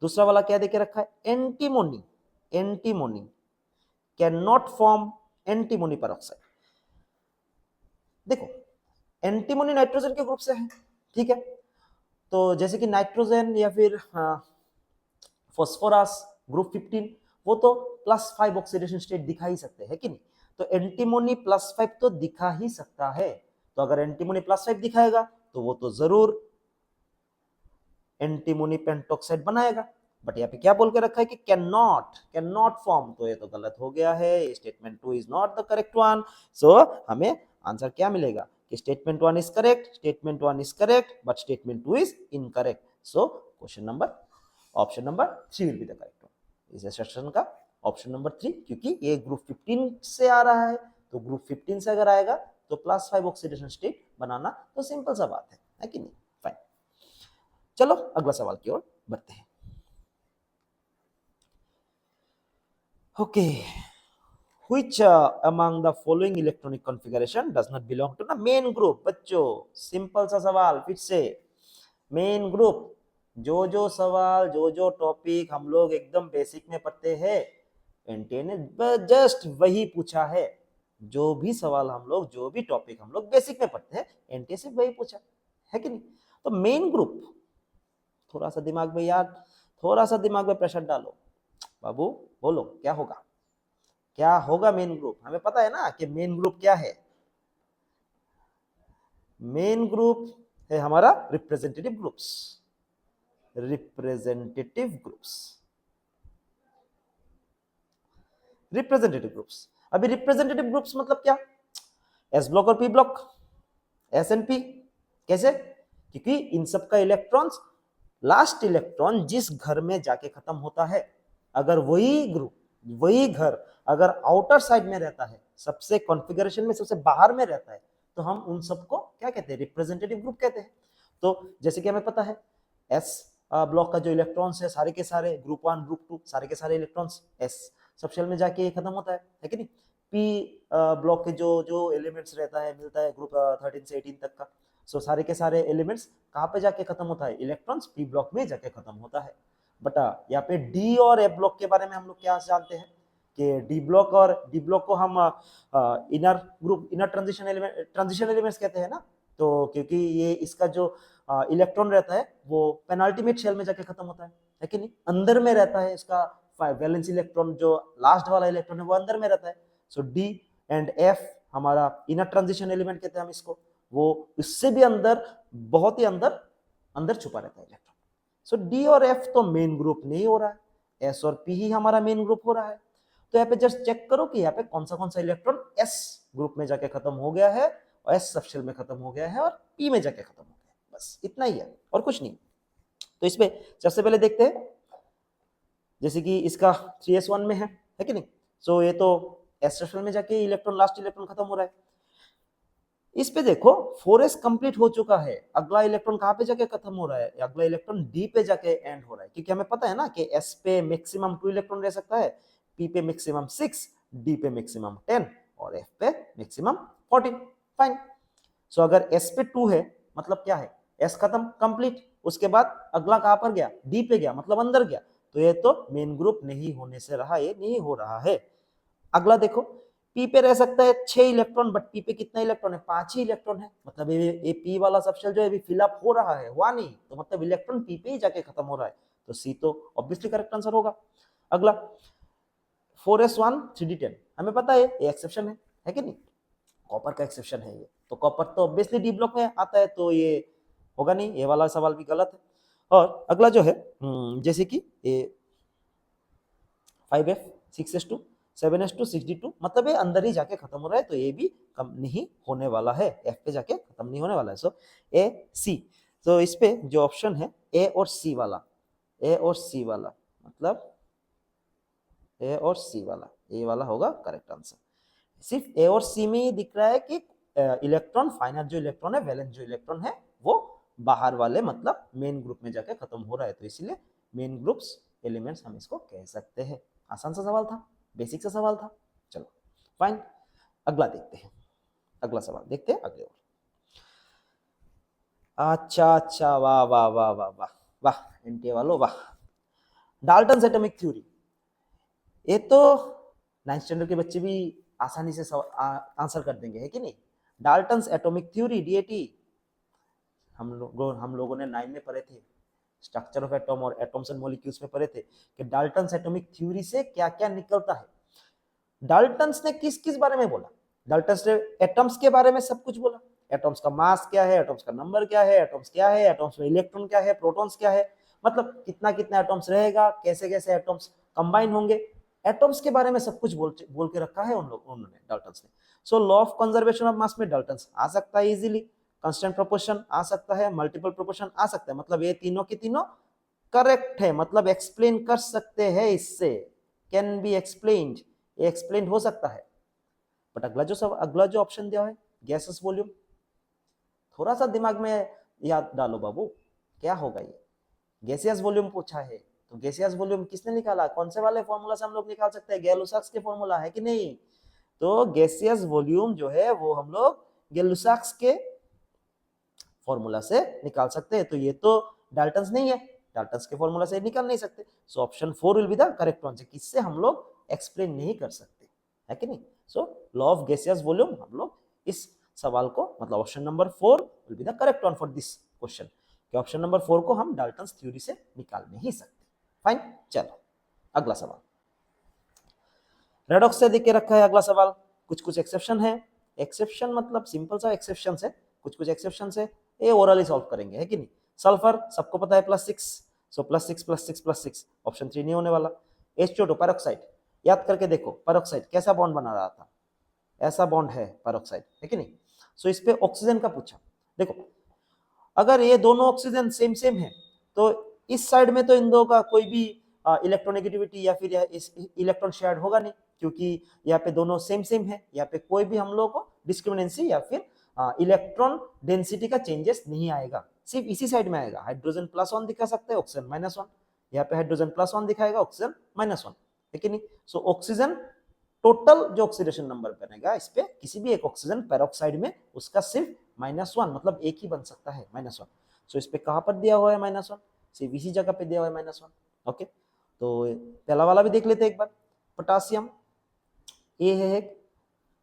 दूसरा वाला क्या देके रखा है, antimony can not form antimony peroxide. देखो एंटीमोनी नाइट्रोजन के ग्रुप से है, ठीक है? तो जैसे कि नाइट्रोजन या फिर फॉस्फोरस ग्रुप 15, वो तो +5 ऑक्सीडेशन स्टेट दिखा ही सकते हैं कि नहीं? तो एंटीमोनी +5 तो दिखा ही सकता है, तो अगर एंटीमोनी +5 दिखाएगा तो वो तो जरूर एंटीमोनी पेंटॉक्साइड बनाएगा। बट यहाँ पे क्या बोल के रखा है कि कैन नॉट फॉर्म, तो ये तो गलत हो गया है, statement 2 is not the correct one. So हमें आंसर क्या मिलेगा कि statement 1 is correct, statement 1 is correct but statement 2 is incorrect. So question number option number 3 will be the correct one. इस सेक्शन का ऑप्शन नंबर 3, क्योंकि ये group 15 से आ रहा है, तो ग्रुप 15 से अगर आएगा तो +5 ऑक्सीडेशन स्टेट बनाना तो सिंपल सा बात है कि नहीं। फाइन, चलो अगला सवाल की ओर बढ़ते हैं। Okay, which among the following electronic configuration does not belong to the main group? बच्चों सिंपल सा सवाल फिर से, मेन ग्रुप, जो सवाल जो टॉपिक हम लोग एकदम बेसिक में पढ़ते हैं, एनटीए ने जस्ट वही पूछा है। जो भी सवाल हम लोग, जो भी टॉपिक हम लोग बेसिक में पढ़ते हैं, एनटीए से वही पूछा है कि नहीं। तो मेन ग्रुप, थोड़ा सा दिमाग में याद, थोड़ा सा दिमाग में प्रेशर डालो बाबू, बोलो क्या होगा, क्या होगा मेन ग्रुप। हमें पता है ना कि मेन ग्रुप क्या है। मेन ग्रुप है हमारा representative groups, representative groups, representative groups. अभी रिप्रेजेंटेटिव ग्रुप्स मतलब क्या, एस ब्लॉक और P block, S and P. कैसे, क्योंकि इन सब का इलेक्ट्रॉन्स, लास्ट इलेक्ट्रॉन जिस घर में जाके खत्म होता है, अगर वही ग्रुप, वही घर अगर आउटर साइड में रहता है, सबसे कॉन्फ़िगरेशन में सबसे बाहर में रहता है, तो हम उन सबको क्या कहते हैं, रिप्रेजेंटेटिव ग्रुप कहते हैं। तो जैसे कि हमें पता है एस ब्लॉक का जो इलेक्ट्रॉन्स है सारे के सारे, ग्रुप 1 ग्रुप 2 सारे के सारे इलेक्ट्रॉन्स एस सब शेल में जाके खत्म होता है कि नहीं। पी ब्लॉक के जो एलिमेंट्स रहता है, मिलता है ग्रुप 13 से 18 तक का, सो सारे के सारे एलिमेंट्स कहाँ पे जाके खत्म होता है, इलेक्ट्रॉन्स पी ब्लॉक में जाके खत्म होता है। बट यहाँ पे डी और एफ ब्लॉक के बारे में हम लोग क्या जानते हैं कि डी ब्लॉक और डी ब्लॉक को हम inner group, inner transition elements कहते हैं ना। तो क्योंकि ये इसका जो इलेक्ट्रॉन रहता है वो पेनाल्टीमेट शेल में जाके खत्म होता है कि नहीं, अंदर में रहता है इसका वैलेंस इलेक्ट्रॉन, जो लास्ट वाला इलेक्ट्रॉन है वो अंदर में रहता है। सो डी एंड एफ हमारा इनर ट्रांजिशन एलिमेंट कहते हैं हम इसको, वो इससे भी अंदर, बहुत ही अंदर अंदर छुपा रहता है इलेक्ट्रॉन। सो डी और एफ तो मेन ग्रुप नहीं हो रहा है, एस और पी ही हमारा मेन ग्रुप हो रहा है। तो यहाँ पे जस्ट चेक करो कि यहाँ पे कौन सा इलेक्ट्रॉन एस ग्रुप में जाके खत्म हो गया है और एस सबशेल में खत्म हो गया है और पी में जाके खत्म हो गया है, बस इतना ही है और कुछ नहीं। तो इसमें सबसे पहले देखते हैं, जैसे कि इसका 3s1 में है कि नहीं। सो ये तो एस सबशेल में जाके इलेक्ट्रॉन, लास्ट इलेक्ट्रॉन खत्म हो रहा है। इस पे देखो 4s कंप्लीट हो चुका है, अगला इलेक्ट्रॉन कहाँ पे जाके खत्म हो रहा है, अगला इलेक्ट्रॉन डी पे जाके एंड हो रहा है, क्योंकि हमें पता है ना कि एस पे मैक्सिमम 2 इलेक्ट्रॉन रह सकता है, पी पे मैक्सिमम 6, डी पे मैक्सिमम 10 और एफ पे मैक्सिमम 14। फाइन, सो अगर एस पे 2 है मतलब क्या है, एस खत्म कंप्लीट, उसके बाद अगला कहां पर गया, डी पे गया, मतलब अंदर गया, तो ये तो मेन ग्रुप नहीं होने से रहा, ये नहीं हो रहा है। अगला देखो, पी पे रह सकता है 6 इलेक्ट्रॉन, बट पी पे कितना इलेक्ट्रॉन है, 5 ही इलेक्ट्रॉन है, मतलब ये पी वाला सबशेल जो है अभी फिलअप हो रहा है, हुआ नहीं, तो मतलब इलेक्ट्रॉन पी पे ही जाके खत्म हो रहा है, तो सी तो ऑब्वियसली करेक्ट आंसर होगा। अगला 4s1 3d10, हमें पता है ये एक्सेप्शन है कि नहीं, कॉपर का एक्सेप्शन है ये, तो कॉपर तो ऑब्वियसली डी ब्लॉक में आता है, तो ये होगा नहीं, ये वाला सवाल भी गलत है। और अगला जो है जैसे कि ये 5f 6s2 7s2 6d2, मतलब ये अंदर ही जाके खत्म हो रहा है, तो ये भी कम नहीं होने वाला है, एफ पे जाके खत्म नहीं होने वाला है। सो ए सी, तो इस पे जो ऑप्शन है ए और सी वाला, ए और सी वाला, मतलब ए और सी वाला, ये वाला होगा करेक्ट आंसर। सिर्फ ए और सी में ही दिख रहा है कि इलेक्ट्रॉन, फाइनल जो इलेक्ट्रॉन है, वैलेंस जो इलेक्ट्रॉन है, वो बाहर वाले मतलब मेन ग्रुप में जाके खत्म हो रहा है, तो इसलिए मेन ग्रुप्स एलिमेंट्स हम इसको कह सकते हैं। आसान सा सवाल था, बेसिक सा सवाल था। चलो फाइन, अगला देखते हैं, अगला सवाल देखते हैं अगले और। अच्छा, वाह वाह वाह वाह वाह वाह, एनटीए वालों वाह। डाल्टन्स एटॉमिक थ्योरी, ये तो 9th स्टैंडर्ड के बच्चे भी आसानी से आंसर कर देंगे, है कि नहीं। डाल्टन्स एटॉमिक थ्योरी, डीएटी, हम लोगों ने 9 में पढ़े थे, स्ट्रक्चर ऑफ एटॉम और एटॉम्स एंड मॉलिक्यूल्स में पढ़े थे कि डाल्टन्स एटॉमिक थ्योरी से क्या क्या निकलता है। डाल्टन्स ने किस किस बारे में बोला, डाल्टन्स ने एटम्स के बारे में सब कुछ बोला, एटम्स का मास क्या है, एटम्स का नंबर क्या है, एटम्स क्या है, एटम्स में इलेक्ट्रॉन क्या है, प्रोटॉन्स क्या है, मतलब कितना कितना एटॉम्स रहेगा, कैसे कैसे एटॉम्स कंबाइन होंगे, एटॉम्स के बारे में सब कुछ बोल के रखा है उन्होंने डाल्टन्स ने। So law of conservation of mass में डाल्टन्स आ सकता है इजीली, कांस्टेंट प्रोपोर्शन आ सकता है, मल्टीपल प्रोपोर्शन आ सकता है, मतलब ये तीनों के तीनों करेक्ट है, मतलब एक्सप्लेन कर सकते हैं इससे, कैन बी एक्सप्लेन्ड, ये एक्सप्लेन हो सकता है। बट अगला जो ऑप्शन दिया है गैसेस वॉल्यूम, थोड़ा सा दिमाग में याद डालो बाबू, क्या होगा ये, गैसियस वॉल्यूम पूछा है, तो गैसियस वॉल्यूम किसने निकाला, कौन से वाले फॉर्मूला से हम लोग निकाल सकते हैं, गैलुसाक्स के फॉर्मूला है कि नहीं, तो गैसियस वॉल्यूम जो है वो हम लोग गैलुसाक्स के फॉर्मूला से निकाल सकते हैं, तो ये तो डाल्टन्स नहीं है, डाल्टन्स के फॉर्मूला से निकाल नहीं सकते, so option 4 will be the correct answer, किससे हम लोग एक्सप्लेन नहीं कर सकते, है कि नहीं। So law of gaseous volume हम लोग इस सवाल को, मतलब option number 4 will be the correct one for this question, कि ऑप्शन नंबर 4 को हम डाल्टन्स थ्योरी से निकाल नहीं सकते। फाइन, चलो अगला सवाल, रेडॉक्स से देख के रखा है अगला सवाल, कुछ कुछ एक्सेप्शन है, एक्सेप्शन मतलब सिंपल सा एक्सेप्शन है, कुछ कुछ एक्सेप्शन है, ये ओरली सॉल्व करेंगे, है कि नहीं। सल्फर सबको पता है +6, सो +6 +6 +6, ऑप्शन 3 नहीं होने वाला। H2O पैरोक्साइड, याद करके देखो पैरोक्साइड कैसा बॉन्ड बना रहा था, ऐसा बॉन्ड है पैरोक्साइड, है कि नहीं। सो इस पे ऑक्सीजन का पूछा, देखो अगर ये दोनों ऑक्सीजन सेम सेम है तो इस साइड में तो इन दो का कोई भी इलेक्ट्रोनेगेटिविटी या फिर इलेक्ट्रॉन शेयर्ड होगा नहीं, क्योंकि यहाँ पे दोनों सेम सेम है, यहाँ पे कोई भी हम लोग को डिस्क्रिमिनेंसी या फिर इलेक्ट्रॉन डेंसिटी का चेंजेस नहीं आएगा, सिर्फ इसी साइड में आएगा, हाइड्रोजन +1 दिखा सकते हैं, ऑक्सीजन -1, यहाँ पे हाइड्रोजन +1 दिखाएगा, ऑक्सीजन -1, है कि नहीं। सो ऑक्सीजन टोटल जो ऑक्सीडेशन नंबर बनेगा इस पे किसी भी एक ऑक्सीजन पैरोक्साइड में उसका सिर्फ -1, मतलब एक ही बन सकता है -1। सो इस पे कहां पर दिया हुआ है -1, सिर्फ इसी जगह पे दिया हुआ है -1। ओके, तो पहला वाला भी देख लेते हैं एक बार, पोटासियम, ये है एक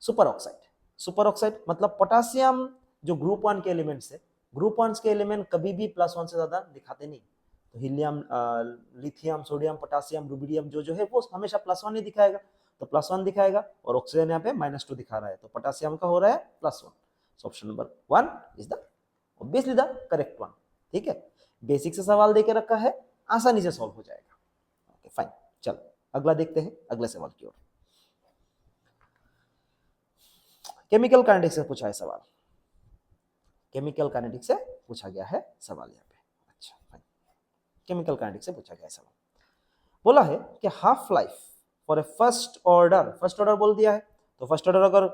सुपर ऑक्साइड, सुपर ऑक्साइड मतलब पोटासियम जो ग्रुप 1 के एलिमेंट्स है, ग्रुप 1 के एलिमेंट कभी भी +1 से ज्यादा दिखाते नहीं, तो helium, lithium, sodium, potassium, rubidium जो है वो हमेशा +1 ही दिखाएगा, तो +1 दिखाएगा, और ऑक्सीजन यहाँ पे -2 दिखा रहा है, तो पोटासियम का हो रहा है +1, so option number 1 is the obviously the correct one. ठीक है, बेसिक से सवाल देके रखा है, आसानी से सॉल्व हो जाएगा। ओके फाइन, चलो अगला देखते हैं, अगले सवाल की ओर। केमिकल काइनेटिक्स से पूछा है सवाल, केमिकल काइनेटिक्स से पूछा गया है सवाल यहाँ पे। अच्छा फाइन, केमिकल काइनेटिक्स से पूछा गया है सवाल, बोला है कि half life for a first order बोल दिया है, तो फर्स्ट ऑर्डर अगर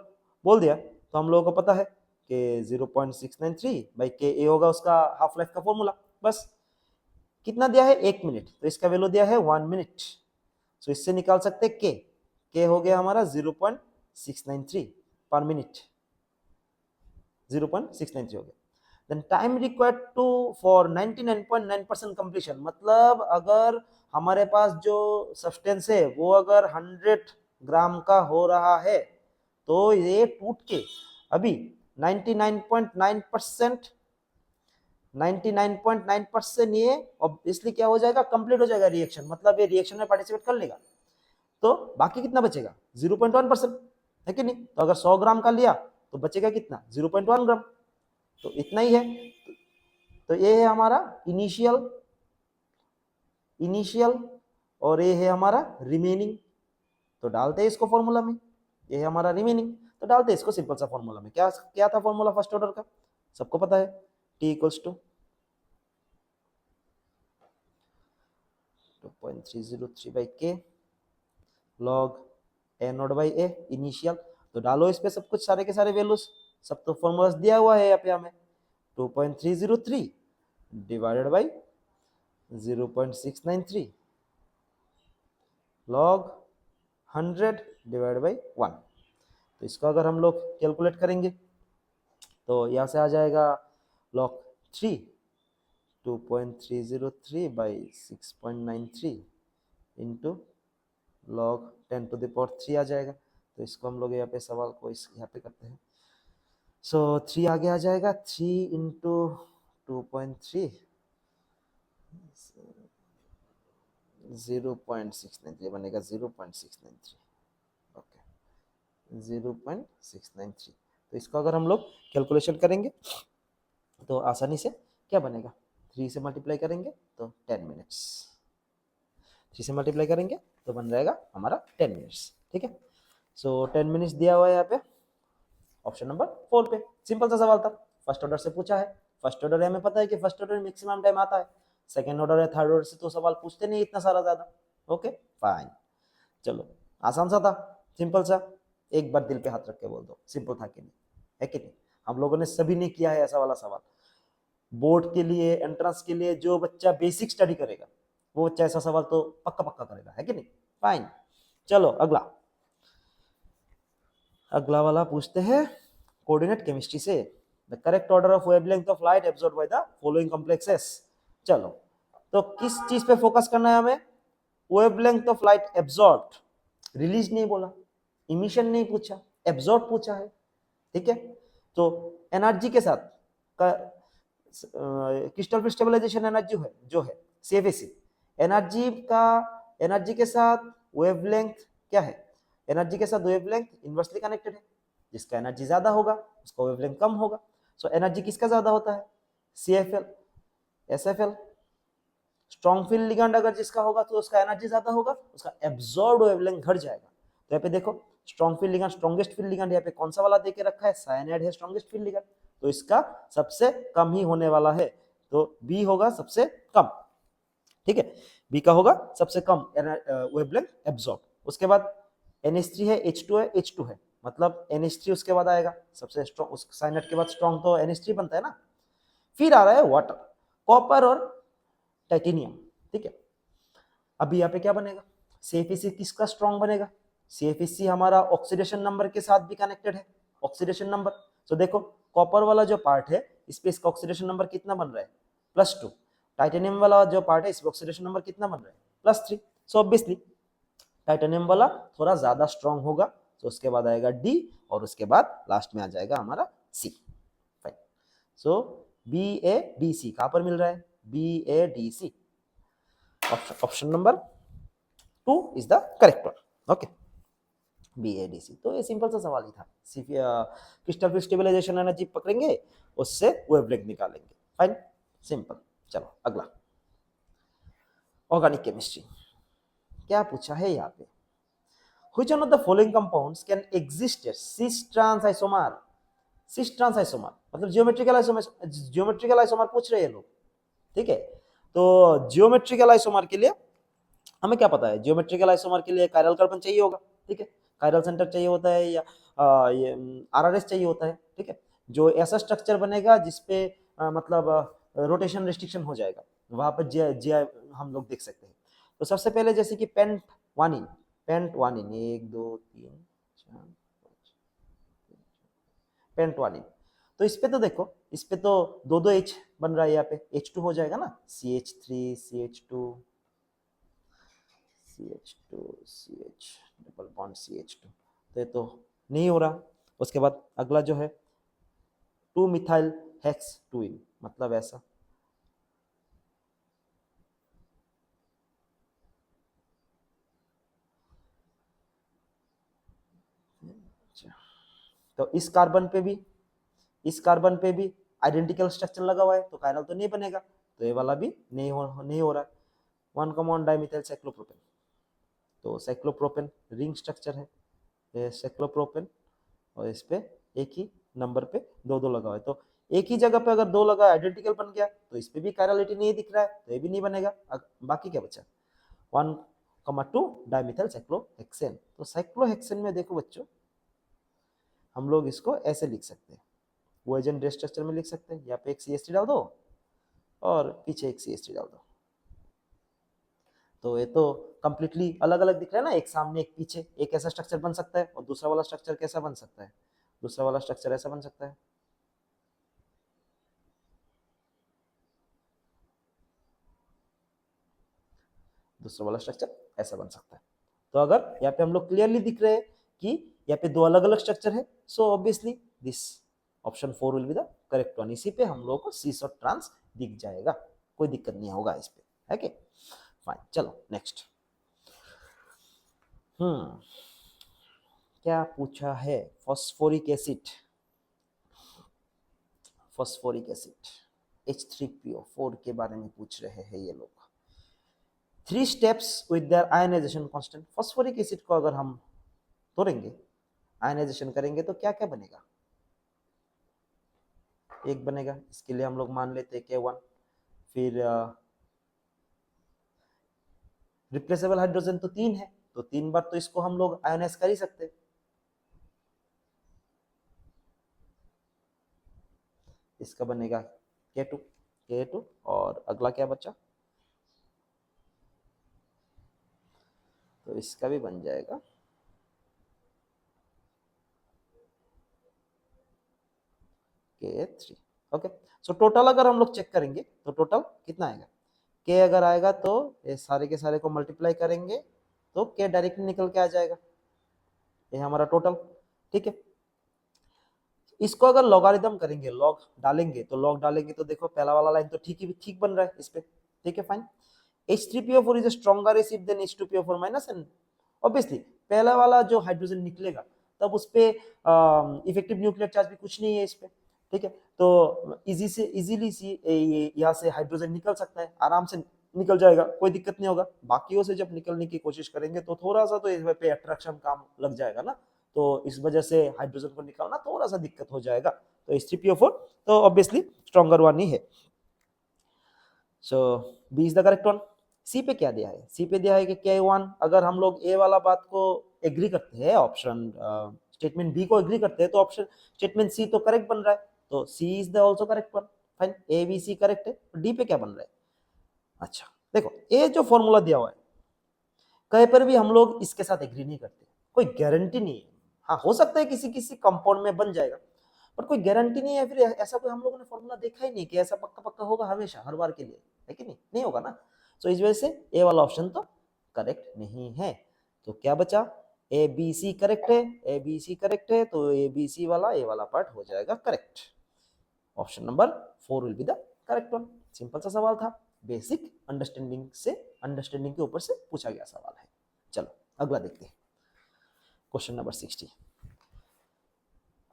बोल दिया तो हम लोगों को पता है कि 0.693/K ये होगा उसका हाफ लाइफ का फॉर्मूला, बस कितना दिया है 1 मिनट, तो इसका वैल्यू दिया है 1 मिनट, सो इससे निकाल सकते हैं के हो गया हमारा 0.693 पर मिनट, 0.693 हो गया। Then time required to for 99.9% completion, मतलब अगर हमारे पास जो सब्सटेंस है वो अगर 100 ग्राम का हो रहा है तो ये टूट के अभी 99.9% 99.9% ये ऑब्वियसली क्या हो जाएगा, कंप्लीट हो जाएगा रिएक्शन, मतलब ये रिएक्शन में पार्टिसिपेट कर लेगा, तो बाकी कितना बचेगा 0.1%, है कि नहीं। तो अगर 100 ग्राम का लिया तो बचेगा कितना 0.1 ग्राम, तो इतना ही है। तो ये है हमारा इनिशियल और ये है हमारा रिमेनिंग, तो डालते हैं इसको फॉर्मूला में, ये है हमारा रिमेनिंग, तो डालते हैं इसको सिंपल सा फॉर्मूला में, क्या क्या था फॉर्मूला फर्स्ट ऑर्डर का, सबको पता है, T = 2.303/K log A0/A initial, तो डालो इस पे सब कुछ सारे के सारे वैल्यूज, सब तो फॉर्मूलास दिया हुआ है यहाँ पे हमें, 2.303 divided by 0.693 log 100 divided by 1, तो इसको अगर हम लोग कैलकुलेट करेंगे तो यहाँ से आ जाएगा log 3 2.303/6.93 इंटू log 10⁻³ आ जाएगा, तो इसको हम लोग यहाँ पे सवाल को यहाँ पे करते हैं, सो 3 आगे आ जाएगा, 3 इंटू 2.3 0.693 बनेगा 0.693, ओके 0.693, तो इसको अगर हम लोग कैलकुलेशन करेंगे तो आसानी से क्या बनेगा 3 से मल्टीप्लाई करेंगे तो 10 मिनट्स, 3 से मल्टीप्लाई करेंगे तो बन जाएगा हमारा 10 मिनट्स। ठीक है, सो 10 मिनट्स दिया हुआ है यहाँ पे ऑप्शन नंबर 4 पे। सिंपल सा सवाल था, फर्स्ट ऑर्डर से पूछा है। फर्स्ट ऑर्डर हमें पता है कि फर्स्ट ऑर्डर में मैक्सिमम टाइम आता है, सेकंड ऑर्डर है थर्ड ऑर्डर से तो सवाल पूछते नहीं इतना सारा ज्यादा। ओके फाइन, चलो आसान सा था, सिंपल सा, एक बार दिल पे हाथ रख के बोल दो सिंपल था कि नहीं, है कि नहीं। हम लोगों ने सभी ने किया है ऐसा वाला सवाल, बोर्ड के लिए एंट्रेंस के लिए जो बच्चा बेसिक स्टडी करेगा वो बच्चा ऐसा सवाल तो पक्का पक्का करेगा, है कि नहीं। फाइन, चलो अगला, अगला वाला पूछते हैं कोऑर्डिनेट केमिस्ट्री से। The correct order of wavelength of light absorbed by the following complexes. चलो तो किस चीज पे फोकस करना है हमें, wavelength of light absorbed, release नहीं बोला, इमिशन नहीं पूछा, एब्जॉर्ब पूछा है। ठीक है, तो एनर्जी के साथ क्रिस्टल स्टेबलाइजेशन एनर्जी है जो है सीएफएसी, एनर्जी का, एनर्जी के साथ वेवलेंथ क्या है, एनर्जी के साथ वेवलेंथ इनवर्सली कनेक्टेड है, जिसका एनर्जी ज्यादा होगा उसका वेवलेंथ कम होगा। सो एनर्जी किसका ज्यादा होता है, CFL SFL, strong field ligand अगर जिसका होगा तो उसका एनर्जी ज्यादा होगा, उसका एब्जॉर्ब्ड वेवलेंथ घट जाएगा। तो यहाँ पे देखो strong field ligand, strongest field ligand यहाँ पे कौन सा वाला देके रखा है, साइनाइड है स्ट्रॉन्गेस्ट फील्ड लिगेंड, तो इसका सबसे कम ही होने वाला है, तो बी होगा सबसे कम। ठीक है, बी का होगा सबसे कम वेवलेंथ एब्जॉर्ब। उसके बाद NH3 है, H2 है, H2 है, मतलब NH3 उसके बाद आएगा सबसे स्ट्रॉन्ग, उस साइनाइड के बाद स्ट्रॉन्ग तो NH3 बनता है ना। फिर आ रहा है वाटर, कॉपर और टाइटेनियम। ठीक है, अभी यहाँ पे क्या बनेगा, CFEC किसका स्ट्रॉन्ग बनेगा, CFEC हमारा ऑक्सीडेशन नंबर के साथ भी कनेक्टेड है, ऑक्सीडेशन नंबर। तो देखो कॉपर वाला जो पार्ट है इस पे इसका ऑक्सीडेशन नंबर कितना बन रहा है, +2, टाइटेनियम वाला जो पार्ट है इसका ऑक्सीडेशन नंबर कितना बन रहा है, +3। सो ऑब्वियसली टाइटेनियम वाला थोड़ा ज्यादा स्ट्रॉन्ग होगा, तो उसके बाद आएगा डी और उसके बाद लास्ट में आ जाएगा हमारा सी। फाइन, सो BADC कहां पर मिल रहा है, BADC, option number 2 is the correct one. Okay, BADC, तो ये सिंपल सा सवाल ही था, क्रिस्टल स्टेबलाइजेशन एनर्जी पकड़ेंगे उससे वेवलेंथ निकालेंगे। Fine, simple. चलो अगला, ऑर्गेनिक केमिस्ट्री, क्या पूछा है यहाँ पे, Which one of the following compounds can exist as cis trans isomer? cis trans isomer मतलब जियोमेट्रिकल आइसोमर, जियोमेट्रिकल आइसोमर पूछ रहे हैं लोग। ठीक है, तो जियोमेट्रिकल आइसोमर के लिए हमें क्या पता है, जियोमेट्रिकल आइसोमर के लिए कायरल कार्बन चाहिए होगा। ठीक है, कायरल सेंटर चाहिए होता है या ये RRS चाहिए होता है। ठीक है, जो ऐसा स्ट्रक्चर बनेगा जिसपे मतलब रोटेशन रिस्ट्रिक्शन हो जाएगा, वहां पर जी हम लोग देख सकते हैं। तो सबसे पहले जैसे कि पेंट वानिन, पेंट वानिन 1 2 3 4 पेंट वानिन, तो इस पे तो देखो, इस पे तो दो दो H बन रहा है, यहाँ पे H2 हो जाएगा ना, CH3 CH2 CH2 CH double bond CH2, तो ये तो नहीं हो रहा। उसके बाद अगला जो है 2 मिथाइल हेक्स 2 मतलब ऐसा, तो इस कार्बन पे भी, इस कार्बन पे भी आइडेंटिकल स्ट्रक्चर लगा हुआ है, तो कायरल तो नहीं बनेगा, तो ये वाला भी नहीं हो रहा है। 1 कॉमन डाइमिथाइल साइक्लोप्रोपेन, तो साइक्लोप्रोपेन रिंग स्ट्रक्चर है, ये साइक्लोप्रोपेन, और इस पे एक ही नंबर पे दो दो लगा हुआ है, तो एक ही जगह पे अगर दो लगा आइडेंटिकल बन गया, तो इस पे भी कायरलिटी नहीं दिख रहा है, तो ये भी नहीं बनेगा। बाकी क्या बचा, 1,2 डाइमिथाइल साइक्लोहेक्सेन, तो साइक्लोहेक्सेन में देखो बच्चों, हम लोग इसको ऐसे लिख सकते हैं, वोएजन ड्रेस स्ट्रक्चर में लिख सकते हैं, यहाँ पे एक CH3 डाल दो और पीछे एक CH3 डाल दो, तो ये तो कंप्लीटली अलग अलग दिख रहा है ना, एक सामने एक पीछे, एक ऐसा स्ट्रक्चर बन सकता है और दूसरा वाला स्ट्रक्चर कैसा बन सकता है, दूसरा वाला स्ट्रक्चर ऐसा बन सकता है। दूसरा वाला स्ट्रक्चर ऐसा बन सकता है। तो अगर यहाँ पे हम लोग क्लियरली दिख रहे हैं कि यहाँ पे दो अलग अलग स्ट्रक्चर है, सो obviously this option 4 will be the correct one. इसी पे हम लोगों को सीस और ट्रांस दिख जाएगा, कोई दिक्कत नहीं होगा इस पे, है कि फाइन। चलो नेक्स्ट, क्या पूछा है, phosphoric acid, phosphoric acid, H3PO4 के बारे में पूछ रहे हैं ये लोग। 3 steps with their ionization constant. Phosphoric acid को अगर हम तोड़ेंगे, आयनाइजेशन करेंगे तो क्या क्या बनेगा? एक बनेगा, इसके लिए हम लोग मान लेते हैं K1। फिर रिप्लेसेबल हाइड्रोजन तो 3 है, तो 3 बार तो इसको हम लोग आयोनाइज कर ही सकते हैं। इसका बनेगा K2 और अगला क्या बचा? तो इसका भी बन जाएगा K3। ओके, सो टोटल अगर हम लोग चेक करेंगे तो टोटल कितना आएगा? K अगर आएगा तो ये सारे के सारे को मल्टीप्लाई करेंगे तो K डायरेक्टली निकल के आ जाएगा, ये हमारा टोटल। ठीक है, इसको अगर लॉगरिथम करेंगे, लॉग डालेंगे तो देखो पहला वाला लाइन तो ठीक बन रहा है इस पे। ठीक है, fine. H3PO4 is stronger acid than H2PO4 minus, and obviously पहला वाला जो हाइड्रोजन निकलेगा तब उस पे इफेक्टिव न्यूक्लियर चार्ज भी कुछ नहीं है इस पे। ठीक है, तो इजीली यहाँ से हाइड्रोजन निकल सकता है, आराम से निकल जाएगा, कोई दिक्कत नहीं होगा। बाकियों से जब निकलने की कोशिश करेंगे तो थोड़ा सा तो इस पे अट्रैक्शन काम लग जाएगा ना, तो इस वजह से हाइड्रोजन को निकालना थोड़ा सा दिक्कत हो जाएगा। तो H3PO4 तो ऑब्वियसली स्ट्रॉन्गर वन ही है। So B is the correct one. C पे क्या दिया है? सी पे दिया है कि K1। अगर हम लोग ए वाला बात को एग्री करते हैं, ऑप्शन स्टेटमेंट बी को एग्री करते हैं, तो ऑप्शन स्टेटमेंट सी तो करेक्ट बन रहा है, तो C is the also correct one. Fine, A B C correct है। डी पे क्या बन रहा है? अच्छा देखो, ये जो फॉर्मूला दिया हुआ है कहीं पर भी हम लोग इसके साथ एग्री नहीं करते, कोई गारंटी नहीं है। हाँ, हो सकता है किसी किसी कंपाउंड में बन जाएगा, पर कोई गारंटी नहीं है। फिर ऐसा कोई हम लोगों ने फॉर्मूला देखा ही नहीं कि ऐसा पक्का पक्का होगा हमेशा हर बार के लिए, है कि नहीं? नहीं होगा ना। तो इस वजह से ए वाला ऑप्शन तो करेक्ट नहीं है। तो क्या बचा? ए बी सी करेक्ट है, ए बी सी करेक्ट है, तो ए बी सी वाला ए वाला पार्ट हो जाएगा correct. Option number 4 will be the correct one. Simple सा सवाल था, बेसिक अंडरस्टैंडिंग के ऊपर से पूछा गया सवाल है। चलो अगला देखते हैं, question number 60।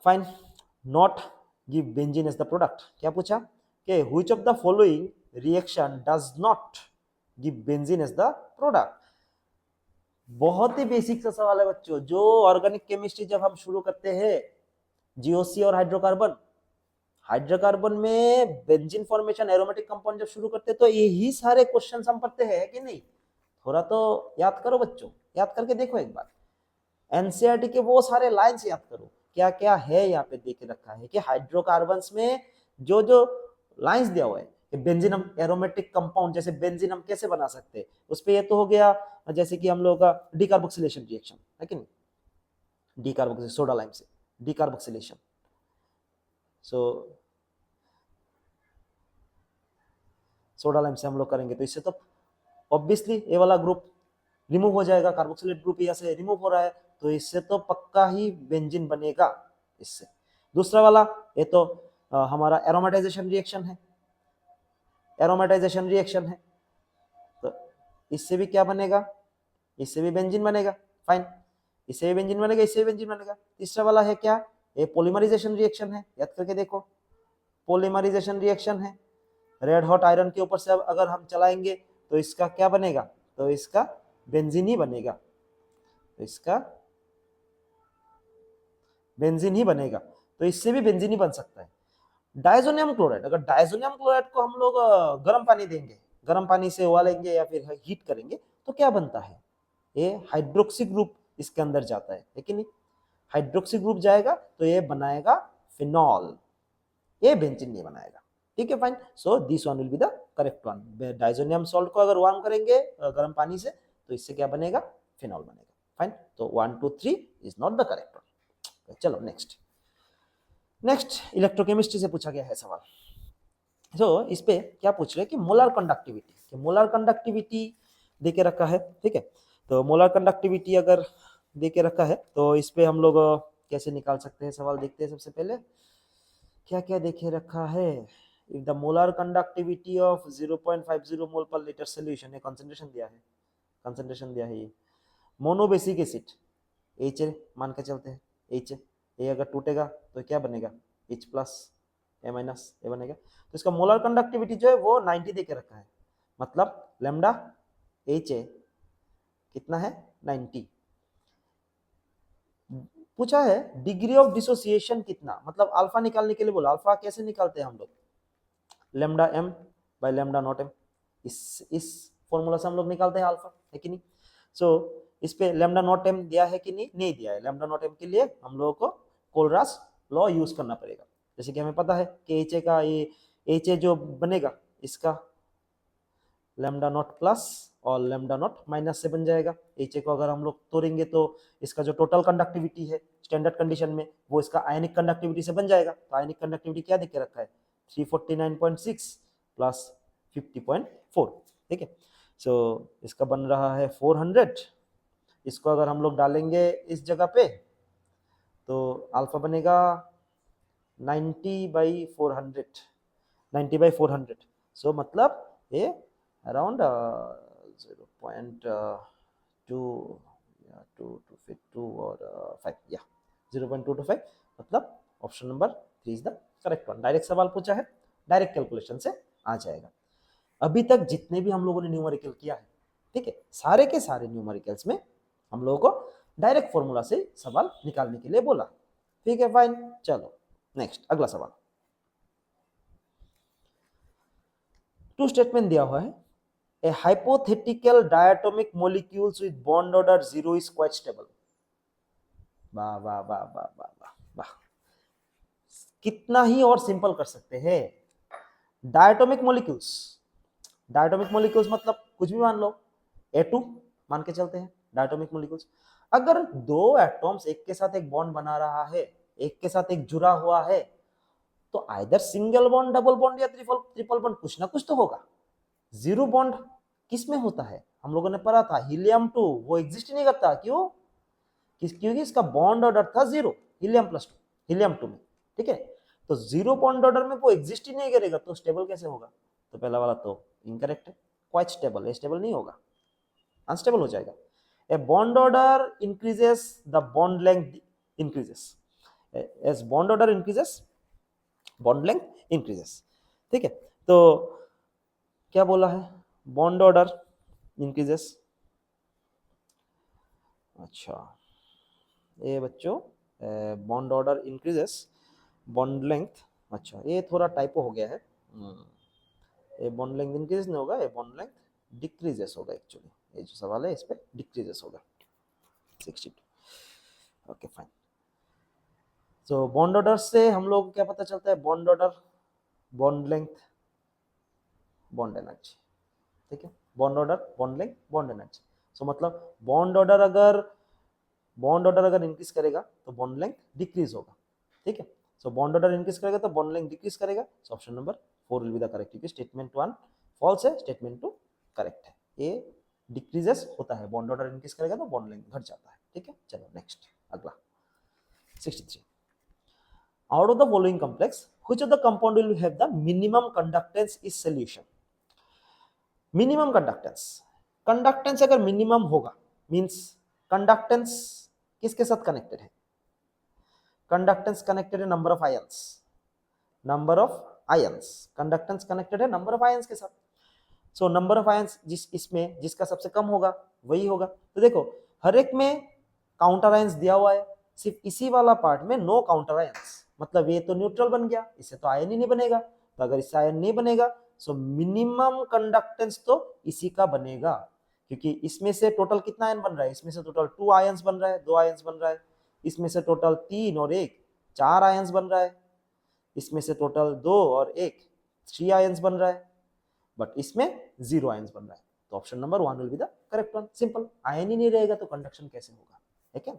Fine, not give benzene as the product. क्या पूछा कि which of the following reaction does not give benzene as the product. बहुत ही बेसिक सा सवाल है बच्चों। जो ऑर्गेनिक केमिस्ट्री जब हम शुरू करते हैं, जीओसी और हाइड्रोकार्बन में बेंजीन फॉर्मेशन, एरोमेटिक कंपाउंड जब शुरू करते हैं तो यही सारे क्वेश्चन हम पढ़ते हैं कि नहीं? थोड़ा तो याद करो बच्चों, याद करके देखो एक बार, एनसीईआरटी के वो सारे लाइंस याद करो, क्या क्या है यहाँ पे देख रखा है कि हाइड्रोकार्बन्स में जो जो लाइंस दिया हुआ है कि बेंजीन हम एरोमेटिक कंपाउंड, जैसे बेंजीन हम कैसे बना सकते हैं, उस पे ये तो हो गया जैसे कि हम लोग का डीकार्बोक्सिलेशन रिएक्शन है कि नहीं, डीकार्बोक्सिलेशन सोडा लाइम से डीकार्बोक्सिलेशन। सो सोडा लाइम से हम लोग करेंगे तो इससे तो ऑब्वियसली ये वाला ग्रुप रिमूव हो जाएगा, कार्बोक्सिलेट ग्रुप यहाँ से रिमूव हो रहा है, तो इससे तो पक्का ही बेंजीन बनेगा इससे। दूसरा वाला ये तो हमारा एरोमेटाइजेशन रिएक्शन है, तो इससे भी क्या बनेगा? इससे भी बेंजीन बनेगा। फाइन, इससे भी बेंजीन बनेगा, इससे भी बेंजीन बनेगा। तीसरा वाला है क्या? ये पॉलीमराइजेशन रिएक्शन है, याद करके देखो, पॉलीमराइजेशन रिएक्शन है। रेड हॉट आयरन के ऊपर से अगर हम चलाएंगे तो इसका क्या बनेगा? तो इसका बेंजीन ही बनेगा, तो इसका बेंजीन ही बनेगा, तो इससे भी बेंजीन ही बन सकता है। डायजोनियम क्लोराइड, अगर डायजोनियम क्लोराइड को हम लोग गर्म पानी देंगे, गर्म पानी से उबालेंगे या फिर हीट करेंगे तो क्या बनता है? ये हाइड्रोक्सी ग्रुप इसके अंदर जाता है, लेकिन हाइड्रोक्सी ग्रुप जाएगा तो ये बनाएगा फिनॉल, ये बेंजीन नहीं बनाएगा। ठीक है, fine. So this one will be the correct one. Diazonium salt को अगर वार्म करेंगे गर्म पानी से तो इससे क्या बनेगा? फिनॉल बनेगा। फाइन, तो 1 2 3 is not the correct one. चलो नेक्स्ट इलेक्ट्रोकेमिस्ट्री से पूछा गया है सवाल। तो इस पे क्या पूछ रहे हैं कि मोलर कंडक्टिविटी दे के रखा है। ठीक है, तो मोलर कंडक्टिविटी अगर दे के रखा है तो इस पे हम लोग कैसे निकाल सकते हैं? सवाल देखते हैं। सबसे पहले क्या क्या देखे रखा है? If the molar conductivity of 0.50 mole per litre solution है, कंसंट्रेशन दिया है ये मोनोबेसिक एसिड H मान के चलते हैं, H ये अगर टूटेगा तो क्या बनेगा? H प्लस, ए माइनस ए बनेगा। तो इसका मोलर कंडक्टिविटी जो है वो 90 दे के रखा है, मतलब लैम्डा एच ए कितना है 90। पूछा है डिग्री ऑफ डिसोसिएशन कितना, मतलब अल्फा निकालने के लिए बोला। अल्फा कैसे निकालते हैं हम लोग, lambda m by lambda naught m, इस फॉर्मूला से हम लोग निकालते हैं अल्फा, है कि नहीं। सो इस पे लैम्डा नॉट एम दिया है कि नहीं, नहीं दिया है। लैम्डा नॉट एम के लिए हम लोगों को कोलरास लॉ यूज करना पड़ेगा। जैसे कि हमें पता है कि एच ए का ये एच ए जो बनेगा इसका लैम्डा नॉट प्लस और लैम्डा नॉट माइनस से बन जाएगा। एच ए को अगर हम लोग तोड़ेंगे तो इसका जो टोटल कंडक्टिविटी है स्टैंडर्ड कंडीशन में वो इसका आयनिक कंडक्टिविटी से बन जाएगा। तो आयनिक कंडक्टिविटी क्या देख के रखा है 349.6 प्लस 50.4, ठीक है। सो इसका बन रहा है 400। इसको अगर हम लोग डालेंगे इस जगह पे तो अल्फा बनेगा 90/400, 90/400। सो मतलब ये अराउंड 0.2 और 5 या 0.225, मतलब option number 3 is the correct one. Direct सवाल पूछा है, डायरेक्ट कैलकुलेशन से आ जाएगा। अभी तक जितने भी हम लोगों ने न्यूमेरिकल किया है, ठीक है, सारे के सारे न्यूमेरिकल्स में हम लोगों को डायरेक्ट फॉर्मूला से सवाल निकालने के लिए बोला, ठीक है फाइन। चलो नेक्स्ट अगला सवाल। टू स्टेटमेंट दिया हुआ है, a hypothetical diatomic molecules with bond order 0 is quite stable। वाह वाह वाह वाह वाह वाह वाह, कितना ही और सिंपल कर सकते हैं। डायटोमिक मॉलिक्यूल्स, डायटोमिक मॉलिक्यूल्स मतलब कुछ भी मान लो, A2 मान के चलते हैं डायटोमिक मॉलिक्यूल्स। अगर दो एटॉम्स एक के साथ एक बॉन्ड बना रहा है, एक के साथ एक जुड़ा हुआ है, तो either single bond, double bond या ट्रिपल बॉन्ड, कुछ ना कुछ तो होगा। जीरो बॉन्ड किस में होता है, हम लोगों ने पढ़ा था हीलियम 2, वो एग्जिस्ट नहीं करता। क्यों, क्योंकि इसका बॉन्ड ऑर्डर था 0, हीलियम +2, हीलियम 2 में, ठीक है। तो 0 बॉन्ड ऑर्डर में वो एग्जिस्ट ही नहीं करेगा, तो स्टेबल कैसे होगा। तो पहला वाला तो इनकरेक्ट है, क्वाइट स्टेबल, स्टेबल नहीं होगा, अनस्टेबल हो जाएगा। A bond order increases the bond length increases, as bond order increases bond length increases, ठीक है। तो क्या बोला है, बॉन्ड ऑर्डर इंक्रीजेस। अच्छा ये बच्चों bond order increases bond length, अच्छा ये थोड़ा टाइपो हो गया है। ये बॉन्ड लेंथ इंक्रीज नहीं होगा, ये बॉन्ड लेंथ डिक्रीजेस होगा। एक्चुअली ये जो सवाल है इस पे डिक्रीजेस होगा 62। Okay fine. तो बॉन्ड ऑर्डर से हम लोग क्या पता चलता है, bond order, bond length, bond energy, ठीक है। Bond order, bond length, bond energy. So मतलब बॉन्ड ऑर्डर अगर इंक्रीज करेगा तो बॉन्ड लेंथ डिक्रीज होगा, ठीक है। सो बॉन्ड ऑर्डर इंक्रीज करेगा तो बॉन्ड लेंथ डिक्रीज करेगा। So option number 4 will be the correct, क्योंकि स्टेटमेंट 1 फॉल्स है, स्टेटमेंट 2 करेक्ट है। ये डिक्रीजेस होता है, बॉन्ड ऑर्डर इंक्रीज करेगा तो बॉन्ड लेंथ घट जाता है, ठीक है। चलो नेक्स्ट अगला 63। Out of the following complex, which of the compound will have the minimum conductance is solution? Minimum conductance, conductance अगर मिनिमम होगा मींस कंडक्टेंस किसके साथ कनेक्टेड है, कंडक्टेंस कनेक्टेड है number of ions, number of ions, conductance connected है number of ions के साथ। So number of ions इसमें जिसका सबसे कम होगा वही होगा। तो देखो हर एक में काउंटर आयंस दिया हुआ है, सिर्फ इसी वाला पार्ट में नो काउंटर आयंस, मतलब ये तो न्यूट्रल बन गया, इससे तो आयन ही नहीं बनेगा। तो अगर इससे आयन नहीं बनेगा सो मिनिमम कंडक्टेंस तो इसी का बनेगा, क्योंकि इसमें से टोटल कितना आयन बन रहा है, इसमें से टोटल 2 आयंस बन रहा है, 2 आयंस बन रहा है, इसमें से टोटल 3 और 1 4 आयंस बन रहा है, इसमें से टोटल 2 और 1 3 आयंस बन रहा है, बट इसमें 0 आयंस बन रहा है। तो option number 1 will be the correct one. Simple, ion ही नहीं रहेगा तो कंडक्शन कैसे होगा, है क्या।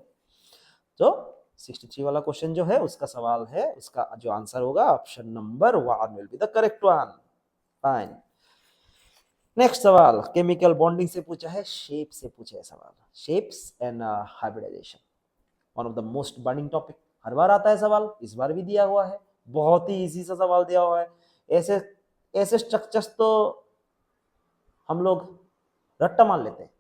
तो 63 वाला क्वेश्चन जो है उसका सवाल है, उसका जो आंसर होगा option number 1 will be the correct one. Fine. Next सवाल केमिकल बॉन्डिंग से पूछा है, शेप से पूछा है सवाल, shapes and hybridisation, one of the most burning topic. हर बार आता है सवाल, इस बार भी दिया हुआ है, बहुत ही इजी सा सवाल दिया हुआ है। ऐसे ऐसे स्ट्रक्चर्स तो हम लोग रट्टा मान लेते हैं,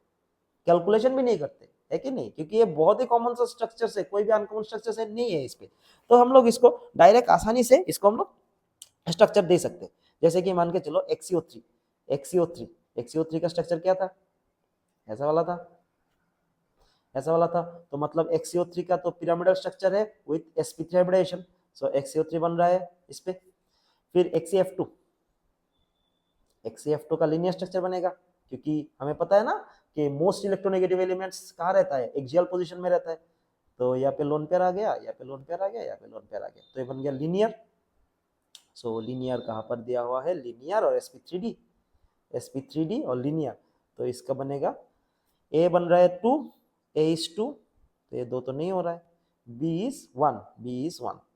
कैलकुलेशन भी नहीं करते, है कि नहीं, क्योंकि ये बहुत ही कॉमन सा स्ट्रक्चर है, कोई भी अनकॉमन स्ट्रक्चर है नहीं है इस पे। तो हम लोग इसको डायरेक्ट आसानी से इसको हम लोग स्ट्रक्चर दे सकते हैं। जैसे कि मान के चलो XCO3, XCO3 का स्ट्रक्चर क्या था, ऐसा वाला था, ऐसा वाला था। तो मतलब XCO3 का तो पिरामिडल स्ट्रक्चर है with sp3 hybridization, so XCO3 बन रहा है इस पे। फिर XCF2 का लीनियर स्ट्रक्चर बनेगा, क्योंकि हमें पता है ना कि मोस्ट इलेक्ट्रोनेगेटिव एलिमेंट्स कहाँ रहता है, एक्सियल पोजीशन में रहता है। तो यहाँ पे लोन पेयर आ गया, यहाँ पे लोन पेयर आ गया, यहाँ पे लोन पेयर आ गया, तो ये बन गया लीनियर। सो लीनियर कहाँ पर दिया हुआ है, लीनियर और sp3d और लीनियर, तो इसका बनेगा a बन रहा है 2, a is 2, तो ये 2 तो नहीं हो रहा है, b is 1,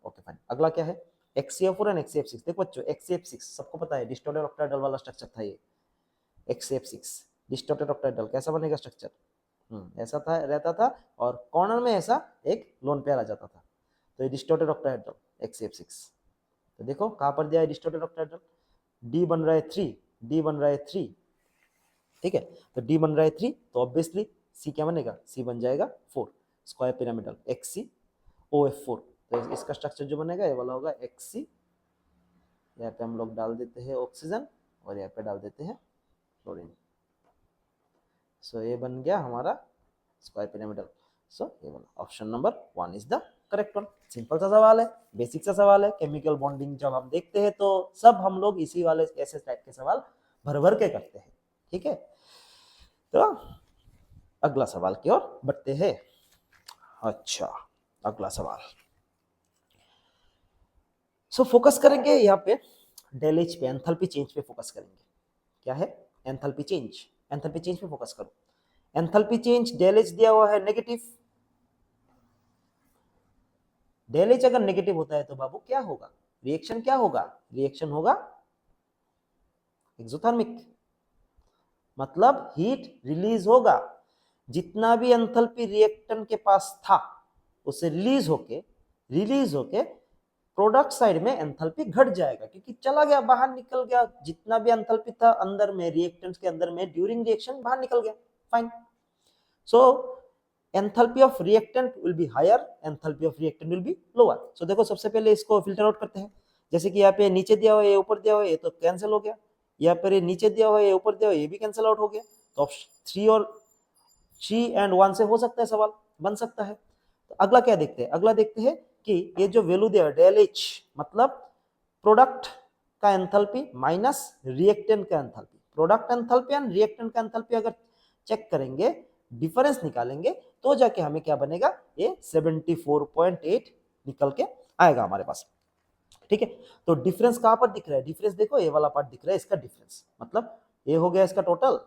ओके फाइन। अगला क्या है, XCF4 एंड XCF6। देखो बच्चों XCF6 सबको पता है डिस्टॉर्टेड ऑक्टाहेड्रल वाला स्ट्रक्चर था ये। XCF6 डिस्टॉर्टेड ऑक्टाहेड्रल कैसा बनेगा स्ट्रक्चर, ऐसा था, रहता था, और कॉर्नर में ऐसा एक लोन पेयर आ जाता था, तो ये डिस्टॉर्टेड ऑक्टाहेड्रल XCF6। तो देखो कहां पर दिया है डिस्टॉर्टेड ऑक्टाहेड्रल, D बन रहा है 3, D बन रहा है 3, ठीक है। तो D बन रहा है 3, तो ऑब्वियसली C क्या बनेगा, C बन जाएगा 4, स्क्वायर पिरामिडल XCOF4। तो इसका स्ट्रक्चर जो बनेगा ये वाला होगा XC, यहाँ पे हम लोग डाल देते हैं ऑक्सीजन और यहाँ पे डाल देते हैं क्लोरीन। सो ये बन गया हमारा स्क्वायर पिरामिडल। सो ये वाला option number 1 is the correct one. Simple सा सवाल है, बेसिक सा सवाल है। केमिकल बॉन्डिंग जब हम देखते हैं तो सब हम लोग इसी वाले ऐसे टाइप के सवाल भर भर के करते हैं, ठीक है। तो अगला सवाल की ओर बढ़ते हैं। अच्छा, अगला सवाल, सो फोकस करेंगे यहाँ पे डेल एच पे, एंथैल्पी चेंज पे फोकस करेंगे। क्या है, एंथैल्पी चेंज, एंथैल्पी चेंज पे फोकस करो। एंथैल्पी चेंज डेल एच दिया हुआ है नेगेटिव, डेल एच अगर नेगेटिव होता है तो बाबू क्या होगा, रिएक्शन क्या होगा, रिएक्शन होगा एक्सोथर्मिक, मतलब हीट रिलीज होगा। जितना भी एंथैल्पी रिएक्टेंट के पास था उसे रिलीज होके प्रोडक्ट साइड में एंथैल्पी घट जाएगा, क्योंकि चला गया, बाहर निकल गया। जितना भी एंथैल्पी था अंदर में, रिएक्टेंट्स के अंदर में, ड्यूरिंग रिएक्शन बाहर निकल गया, fine. So enthalpy of reactant will be higher, enthalpy of reactant will be lower. So देखो सबसे पहले इसको फिल्टर आउट करते हैं। जैसे कि यहाँ पे नीचे दिया हुआ है, ऊपर दिया हुआ है, ये तो कैंसिल हो गया। यहाँ पर नीचे दिया हुआ है, ऊपर दिया हुआ है, ये भी कैंसिल आउट हो गया। तो ऑप्शन 3 और 3 एंड 1 से हो सकता है सवाल बन सकता है। तो अगला क्या देखते हैं, अगला देखते हैं कि ये जो वैल्यू दिया है डेल एच, मतलब प्रोडक्ट का एंथैल्पी माइनस रिएक्टेंट का enthalpy, product enthalpy and reactant का एंथैल्पी अगर चेक करेंगे, डिफरेंस निकालेंगे, तो जाके हमें क्या बनेगा, ये 74.8 निकल के आएगा हमारे पास, ठीक है। तो डिफरेंस कहां पर दिख रहा है, डिफरेंस देखो ये वाला पार्ट दिख रहा है, इसका डिफरेंस मतलब ये हो गया इसका टोटल,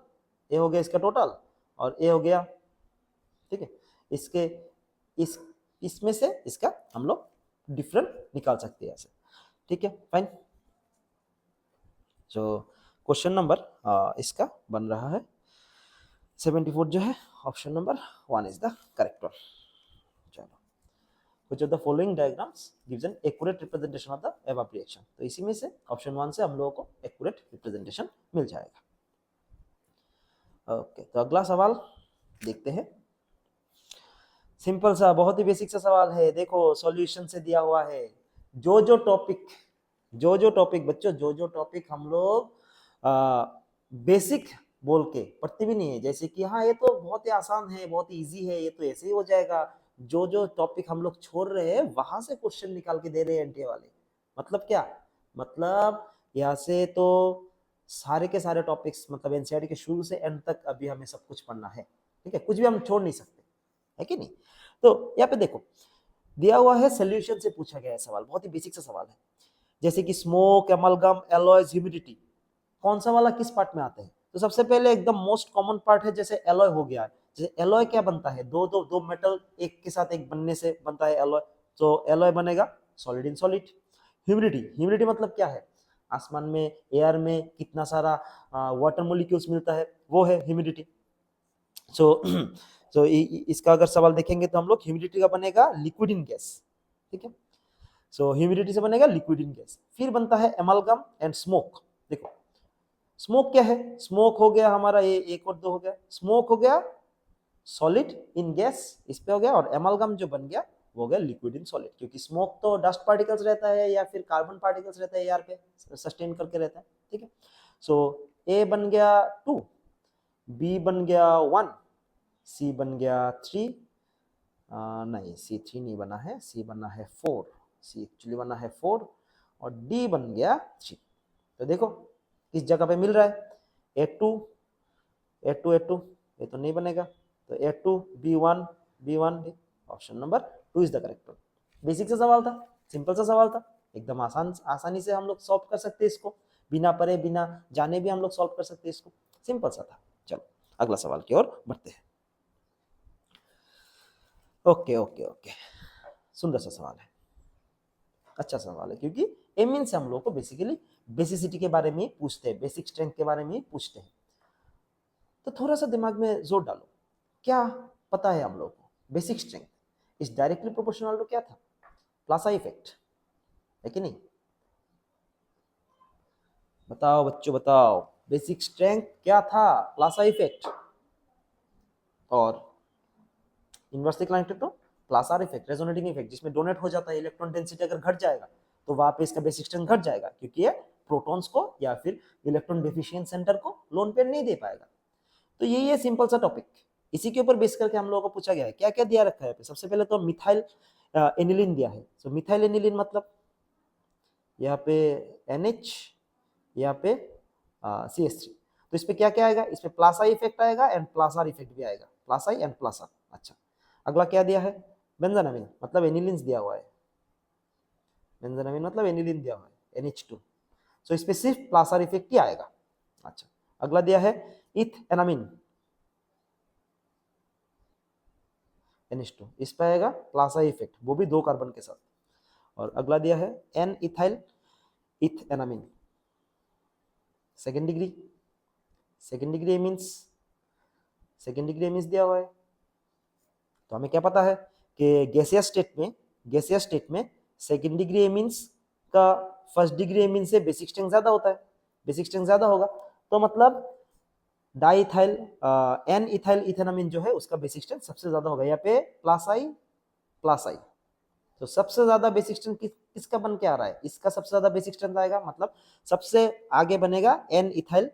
ये हो गया इसका टोटल, और ये हो गया, ठीक है। इसके इसमें से इसका हम लोग डिफरेंट निकाल सकते हैं ऐसे, ठीक है, फाइन। जो क्वेश्चन नंबर इसका बन रहा है 74 जो है, option number 1 is the correct one. चलो, which of the following diagrams gives an accurate representation of the above reaction। तो इसी में से ऑप्शन 1 से हम लोगों को accurate representation मिल जाएगा। ओके, तो अगला सवाल देखते हैं। सिंपल सा, बहुत ही बेसिक सा सवाल है। देखो सॉल्यूशन से दिया हुआ है, जो जो टॉपिक बच्चों, जो टॉपिक हम लोग बेसिक बोल के पढ़ते भी नहीं है, जैसे कि हाँ ये तो बहुत ही आसान है, बहुत ही इजी है, ये तो ऐसे ही हो जाएगा, जो टॉपिक हम लोग छोड़ रहे हैं वहां से क्वेश्चन निकाल के दे रहे हैं एनटीए वाले। मतलब क्या, मतलब यहाँ से तो सारे के सारे टॉपिक्स, मतलब एनसीईआरटी के शुरू से एंड तक अभी हमें सब कुछ पढ़ना है, ठीक है, कुछ भी हम छोड़ नहीं सकते, है कि नहीं। तो यहाँ पे देखो दिया हुआ है, सोल्यूशन से पूछा गया है सवाल, बहुत ही बेसिक सा सवाल है। जैसे कि स्मोक, एमलगम, एलॉयज, ह्यूमिडिटी, कौन सा वाला किस पार्ट में आते हैं। तो सबसे पहले एकदम मोस्ट कॉमन पार्ट है, जैसे एलॉय हो गया। जैसे एलॉय क्या बनता है, दो मेटल एक के साथ एक बनने से बनता है एलॉय, तो एलॉय बनेगा सॉलिड इन सॉलिड। ह्यूमिडिटी मतलब क्या है, आसमान में, एयर में कितना सारा वाटर मॉलिक्यूल्स मिलता है, वो है ह्यूमिडिटी। सो इसका अगर सवाल देखेंगे तो हम लोग ह्यूमिडिटी का बनेगा लिक्विड इन गैस, ठीक है। सो ह्यूमिडिटी से बनेगा लिक्विड इन गैस। फिर बनता है एमलगम एंड स्मोक। देखो स्मोक क्या है, स्मोक हो गया हमारा ये 1 और 2 हो गया, स्मोक हो गया सॉलिड इन गैस, इस पे हो गया, और एमलगम जो बन गया वो हो गया लिक्विड इन सॉलिड, क्योंकि स्मोक तो डस्ट पार्टिकल्स रहता है या फिर कार्बन पार्टिकल्स रहता है एयर पे सस्टेन करके रहता है, ठीक है। सो ए बन गया 2, बी बन गया 1, सी बन गया 3, नहीं सी 3 नहीं बना है, सी बना है 4, सी एक्चुअली बना है 4, और डी बन गया 3। तो देखो किस जगह पे मिल रहा है, A2 A2 A2, ये तो नहीं बनेगा, तो A2 B1 B1, option number 2 is the correct one. Basic सा सवाल था, सिंपल सा सवाल था, एकदम आसानी से हम लोग सॉल्व कर सकते हैं इसको, बिना पढ़े बिना जाने भी हम लोग सॉल्व कर सकते हैं इसको, सिंपल सा था। चलो अगला सवाल की ओर बढ़ते हैं। ओके ओके ओके, सुंदर सा सवाल है, अच्छा सवाल है, क्योंकि एमिन से हम लोग को बेसिकली बेसिसिटी के बारे में पूछते हैं, बेसिक स्ट्रेंथ के बारे में पूछते हैं। तो थोड़ा सा दिमाग में जोर डालो, क्या पता है हम लोग को basic strength is directly proportional to क्या था, प्लासा इफेक्ट, है कि नहीं? बताओ बच्चों बताओ, बेसिक स्ट्रेंथ क्या था, प्लासा इफेक्ट, और इनवर्सली कनेक्टेड टू प्लासार इफेक्ट, रेजोनेटिंग इफेक्ट, जिसमें डोनेट हो जाता है, इलेक्ट्रॉन डेंसिटी अगर घट जाएगा तो वहां पे इसका बेसिक स्ट्रेंथ घट जाएगा, क्योंकि ये प्रोटॉन्स को या फिर इलेक्ट्रॉन डेफिशिएंट सेंटर को लोन पेयर नहीं दे पाएगा। तो यही है सिंपल सा टॉपिक, इसी के ऊपर बेस करके हम लोगों को पूछा गया है। क्या क्या दिया रखा है, सबसे पहले तो मिथाइल एनिलीन दिया है। सो मिथाइल एनिलीन मतलब यहाँ पे NH, यहाँ पे CH3, तो इस पे क्या क्या आएगा, इस पे प्लासा इफेक्ट आएगा एंड प्लासार इफेक्ट भी आएगा, प्लासाई एंड प्लासा। अच्छा, अगला क्या दिया है, बेंजानामिन मतलब एनिलीन दिया हुआ है, बेंजानामिन मतलब एनिलीन दिया हुआ है NH2, सो इस पे सिर्फ प्लासार इफेक्ट ही आएगा। अच्छा, अगला दिया है इथेनामिन NH2, इस पे आएगा प्लासा इफेक्ट, वो भी 2 कार्बन के साथ। और अगला दिया है N ethyl ethanamine, second degree amines, second degree amines दिया हुआ है। तो हमें क्या पता है कि गैसियस स्टेट में सेकेंड डिग्री एमिन्स का फर्स्ट डिग्री एमिन से बेसिक स्ट्रेंथ ज्यादा होता है, बेसिक स्ट्रेंथ ज्यादा होगा, तो मतलब डाइथाइल एन इथाइल इथेनामिन जो है उसका बेसिक स्ट्रेंथ सबसे ज्यादा होगा, यहाँ पे प्लासाई। तो सबसे ज्यादा बेसिक स्ट्रेंथ किसका बन के आ रहा है, इसका सबसे ज्यादा बेसिक स्ट्रेंथ आएगा, मतलब सबसे आगे बनेगा एन इथाइल,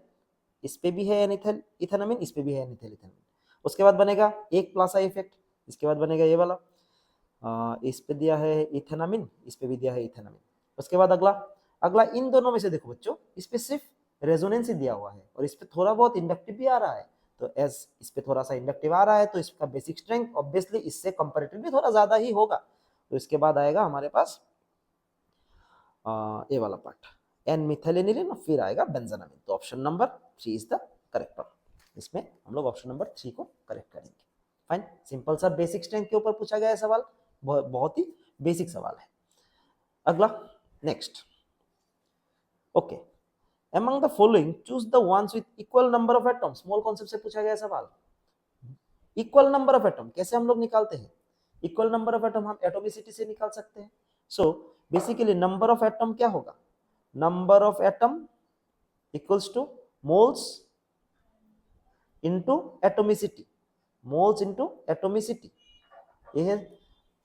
इस पे भी है एन इथाइल इथेनामिन, इस पे भी है एन इथाइल इथेनामिन, उसके बाद बनेगा एक प्लासा इफेक्ट, इसके बाद बनेगा ये वाला, इस पे दिया है इथेनामिन, इस पे भी दिया है इथेनामिन। उसके बाद अगला इन दोनों में से देखो बच्चों, इस पे सिर्फ रेजोनेंस ही दिया हुआ है और इस पे थोड़ा बहुत इंडक्टिव भी आ रहा है, तो एज इस पे थोड़ा सा इंडक्टिव आ रहा है तो इसका बेसिक स्ट्रेंथ ऑब्वियसली इससे कंपैरेटिवली थोड़ा ज्यादा ही होगा। तो इसके बाद आएगा हमारे पास ये वाला पार्ट एन मिथाइलेनिलीन, और फिर आएगा बेंजानामिन। तो option number 3 is the correct one, इसमें हम लोग ऑप्शन नंबर 3 को करेक्ट करेंगे। फाइन, सिंपल सा बेसिक स्ट्रेंथ के ऊपर पूछा गया है सवाल, बहुत ही बेसिक सवाल है। अगला next, okay, among the following choose the ones with equal number of atoms, small concept से पूछा गया सवाल। इक्वल नंबर ऑफ एटम कैसे हम लोग निकालते हैं, इक्वल नंबर ऑफ एटम हम एटोमिसिटी से निकाल सकते हैं। So basically number of atom क्या होगा, number of atom equals two moles into atomicity, moles into atomicity, ये है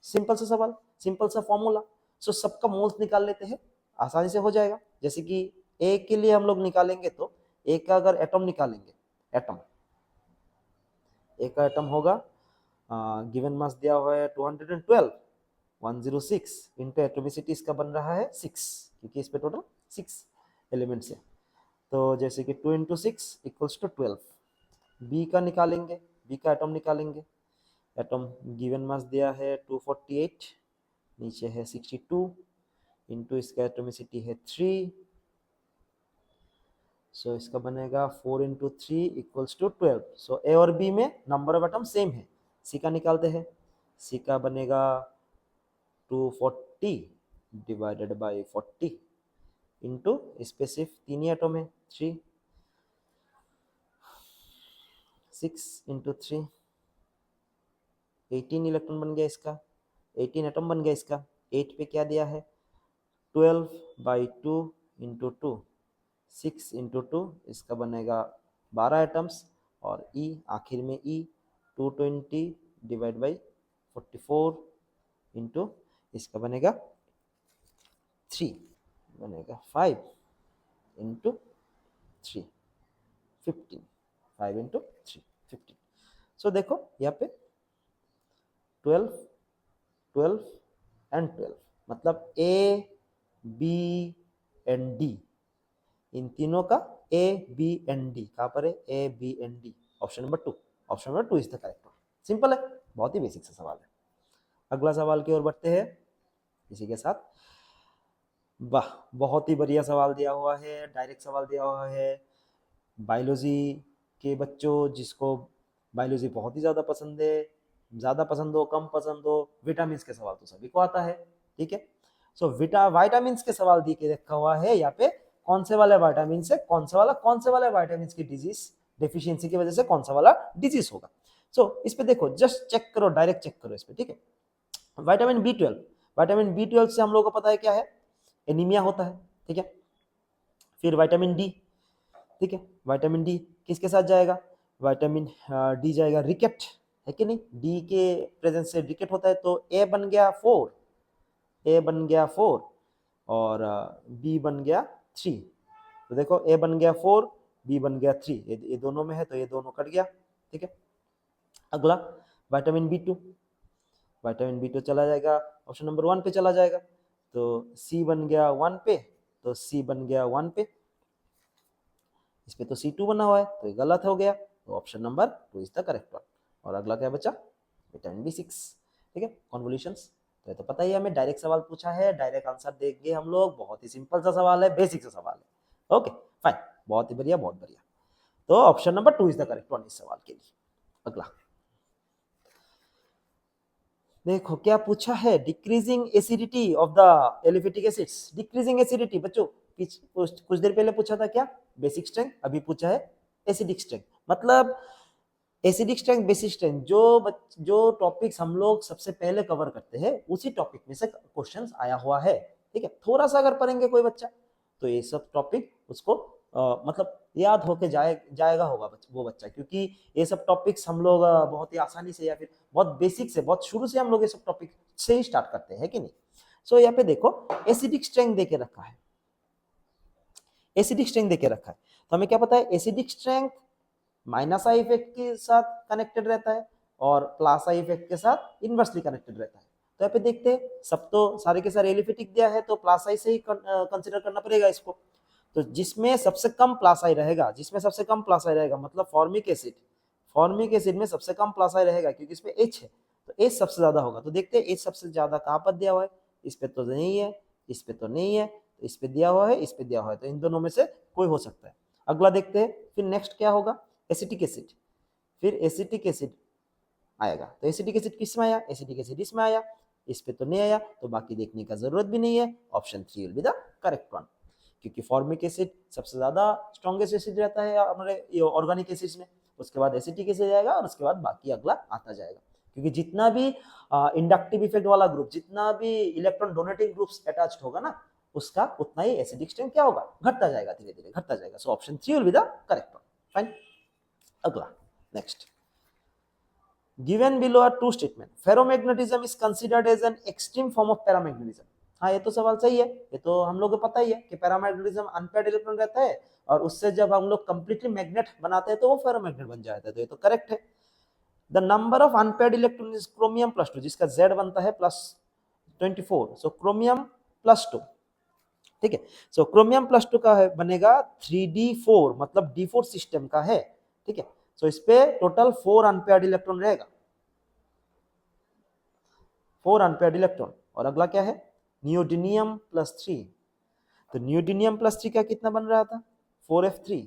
सिंपल सा सवाल, सिंपल सा फॉर्मूला। सो सबका मोल्स निकाल लेते हैं, आसानी से हो जाएगा। जैसे कि ए के लिए हम लोग निकालेंगे तो ए का अगर एटम निकालेंगे, एटम ए का एटम होगा, गिवन मास दिया हुआ है 212, 106 इनटू एटोमिसिटी इसका बन रहा है 6, क्योंकि इस पे टोटल 6 एलिमेंट्स है। तो जैसे कि 2 इंटू 6 इक्वल्स टू 12। बी का निकालेंगे, बी का एटम निकालेंगे, एटम गिवन मास दिया है 248, नीचे है 62 इंटू इसका एटोमिसिटी है 3, सो इसका बनेगा 4 इंटू 3 इक्वल्स टू 12। सो ए और बी में नंबर ऑफ एटम सेम है। सी का निकालते हैं, सी का बनेगा 240 डिवाइडेड बाई 40 इंटू, इस पे सिर्फ 3 ही एटम है 3, 6 इंटू 3 18 इलेक्ट्रॉन बन गया इसका, 18 एटम बन गया इसका। 8 पे क्या दिया है 12 बाई 2 इंटू 2, 6 इंटू 2 इसका बनेगा 12 एटम्स, और ई आखिर में ई 220 डिवाइड बाई 44 इंटू इसका बनेगा 3, बनेगा 5 इंटू 3, 15, 5 इंटू 3, 15। सो देखो यहाँ पे 12, 12 एंड 12, मतलब ए बी एंड डी, इन तीनों का ए बी एंड डी कहाँ पर है, A B and D, option number 2, option number 2 is the correct one. Simple है, बहुत ही बेसिक सा सवाल है। अगला सवाल की ओर बढ़ते हैं इसी के साथ। वाह, बहुत ही बढ़िया सवाल दिया हुआ है, डायरेक्ट सवाल दिया हुआ है। बायोलॉजी के बच्चों, जिसको बायोलॉजी बहुत ही ज़्यादा पसंद है, ज़्यादा पसंद हो कम पसंद हो, विटामिन्स के सवाल तो सभी को आता है, ठीक है। सो विटामिन्स के सवाल दी के रखा हुआ है यहाँ पे, कौन से वाले विटामिन से कौन से वाले विटामिन की डिजीज डेफिशिएंसी की वजह से कौन सा वाला डिजीज होगा। सो इस पे देखो, जस्ट चेक करो, डायरेक्ट चेक करो इस पे, ठीक है। विटामिन B12, विटामिन B12 से हम लोगों को पता है क्या है, एनीमिया होता है, ठीक है। फिर विटामिन डी, ठीक है, विटामिन डी किसके साथ जाएगा, विटामिन डी जाएगा रिकेट, है कि नहीं, डी के प्रेजेंस से रिकेट होता है, तो ए बन गया 4, ए बन गया 4 और बी बन गया 3। तो देखो ए बन गया 4, बी बन गया 3, ये दोनों में है तो ये दोनों कट गया, ठीक है। अगला विटामिन B2, विटामिन B2 चला जाएगा ऑप्शन नंबर 1 पे चला जाएगा, तो सी बन गया 1 पे, तो सी बन गया 1 पे, इस पे तो C2 बना हुआ है तो ये गलत हो गया, तो option number 2 is the correct one. और अगला क्या बचा, विटामिन B6, ठीक है। कॉन्वोल्यूशंस तो ये तो पता ही है, हमें डायरेक्ट सवाल पूछा है, डायरेक्ट आंसर देंगे हम लोग, बहुत ही सिंपल सा सवाल है, बेसिक सा सवाल है, ओके फाइन, बहुत ही बढ़िया, बहुत बढ़िया। तो option number 2 is the correct one इस सवाल के लिए। अगला देखो क्या पूछा है, decreasing acidity of the aliphatic acids. Decreasing acidity बच्चों कुछ देर पहले पूछा था क्या, बेसिक स्ट्रेंथ, अभी पूछा है एसिडिक स्ट्रेंथ। मतलब एसिडिक स्ट्रेंथ, बेसिक स्ट्रेंथ, जो टॉपिक्स हम लोग सबसे पहले कवर करते हैं उसी टॉपिक में से क्वेश्चंस आया हुआ है, ठीक है। थोड़ा सा अगर पढ़ेंगे कोई बच्चा तो ये सब टॉपिक उसको मतलब याद होके जाएगा होगा वो बच्चा, क्योंकि ये सब टॉपिक्स हम लोग बहुत ही आसानी से या फिर बहुत बेसिक से, बहुत शुरू से हम लोग ये सब टॉपिक से ही स्टार्ट करते हैं कि नहीं। सो यहाँ पे देखो एसिडिक स्ट्रेंथ देके रखा है, एसिडिक स्ट्रेंथ देके रखा है, तो हमें क्या पता है, acidic strength minus I effect के साथ कनेक्टेड रहता है और प्लस आई इफेक्ट के साथ इनवर्सली कनेक्टेड रहता है। तो यहाँ पे देखते हैं, सब तो सारे के सारे एलिफेटिक दिया है तो प्लस आई से ही कंसिडर करना पड़ेगा इसको। तो जिसमें सबसे कम प्लस आई रहेगा, जिसमें सबसे कम प्लस आई रहेगा, मतलब फॉर्मिक एसिड, फॉर्मिक एसिड में सबसे कम प्लस आई रहेगा क्योंकि इसमें H है, तो H सबसे ज्यादा होगा। तो देखते हैं H सबसे ज्यादा कहाँ पर दिया हुआ है, इस पे तो नहीं है, इस पे तो नहीं है, तो इस पे दिया हुआ है, इस पे दिया हुआ है, तो इन दोनों में से कोई हो सकता है। अगला देखते हैं, फिर नेक्स्ट क्या होगा, एसिटिक एसिड, फिर एसिटिक एसिड आएगा, तो एसिटिक एसिड किस में आया, एसिटिक एसिड इसमें आया, इस पे तो नहीं आया, तो बाकी देखने का जरूरत भी नहीं है, option 3 will be the correct one. क्योंकि फॉर्मिक एसिड सबसे ज्यादा स्ट्रॉन्गेस्ट एसिड रहता है हमारे ऑर्गेनिक एसिड्स में, उसके बाद एसिटिक एसिड आएगा और उसके बाद बाकी अगला आता जाएगा। क्योंकि जितना भी इंडक्टिव इफेक्ट वाला ग्रुप, जितना भी इलेक्ट्रॉन डोनेटिंग ग्रुप्स अटैच्ड होगा ना, उसका उतना ही एसिडिक स्ट्रेंथ क्या होगा, घटता जाएगा, धीरे धीरे घटता जाएगा। So option 3 will be the correct one, fine. अगला next, given below are two statement, ferromagnetism is considered as an extreme form of paramagnetism. हाँ ये तो सवाल सही है, ये तो हम लोग को पता ही है कि पैरामैग्नेटिज्म अनपेयर्ड इलेक्ट्रॉन रहता है और उससे जब हम लोग कंप्लीटली मैग्नेट बनाते हैं तो वो फेरोमैग्नेट बन जाता है, तो ये तो करेक्ट है। The number of unpaired electron is chromium +2, जिसका Z बनता है +24, सो क्रोमियम +2, ठीक है। सो क्रोमियम +2 का है बनेगा 3d4, मतलब d4 सिस्टम का है, ठीक है। सो इस पे टोटल 4 अनपेयर्ड इलेक्ट्रॉन रहेगा, 4 अनपेयर्ड इलेक्ट्रॉन। और अगला क्या है, नियोडिनियम +3, तो नियोडिनियम +3 का कितना बन रहा था, 4f3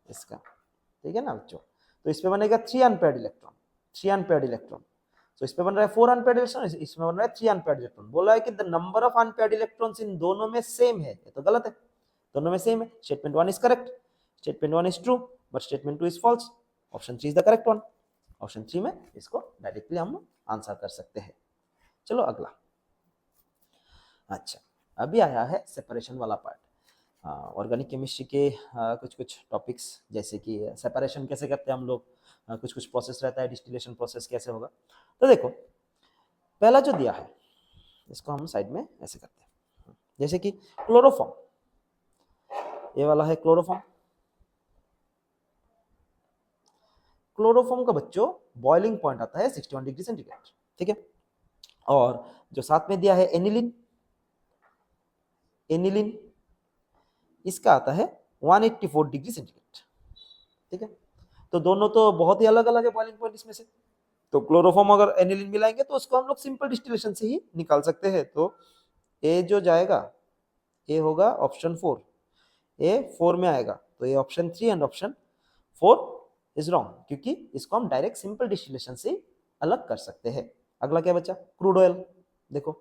इसका, ठीक है ना बच्चों। तो इस पे बनेगा 3 अनपेयर्ड इलेक्ट्रॉन, 3 अनपेयर्ड इलेक्ट्रॉन। तो इस पे बन रहा है 4 अनपेयर्ड इलेक्ट्रॉन, इसमें बन रहा है 3 अनपेयर्ड इलेक्ट्रॉन। बोला है कि the number of unpaired electrons in दोनों में सेम है, ये तो गलत है, दोनों में सेम है। Statement 1 is correct, statement 1 is true, but statement 2 is false, option 3 is the correct one. Option 3 में इसको डायरेक्टली हम आंसर कर सकते हैं। चलो अगला, अच्छा अभी आया है सेपरेशन वाला पार्ट। ऑर्गेनिक केमिस्ट्री के कुछ कुछ टॉपिक्स, जैसे कि सेपरेशन कैसे करते हैं हम लोग, कुछ कुछ प्रोसेस रहता है, डिस्टिलेशन प्रोसेस कैसे होगा। तो देखो पहला जो दिया है इसको हम साइड में ऐसे करते हैं। जैसे कि क्लोरोफॉर्म, ये वाला है क्लोरोफॉर्म। क्लोरोफॉर्म का बच्चों बॉइलिंग पॉइंट आता है 61 डिग्री सेंटीग्रेड, ठीक है। और जो साथ में दिया है एनिलिन, एनिलिन इसका आता है 184 डिग्री सेंटीग्रेड, ठीक है। तो दोनों तो बहुत ही अलग अलग है बॉइलिंग पॉइंट इसमें से। तो क्लोरोफॉर्म अगर एनिलिन मिलाएंगे तो उसको हम लोग सिंपल डिस्टिलेशन से ही निकाल सकते हैं। तो ए जो जाएगा, ए होगा ऑप्शन 4, ए 4 में आएगा, तो ये option 3 and option 4 is wrong, क्योंकि इसको हम डायरेक्ट सिंपल डिस्टिलेशन से अलग कर सकते हैं। अगला क्या बचा, क्रूड ऑयल। देखो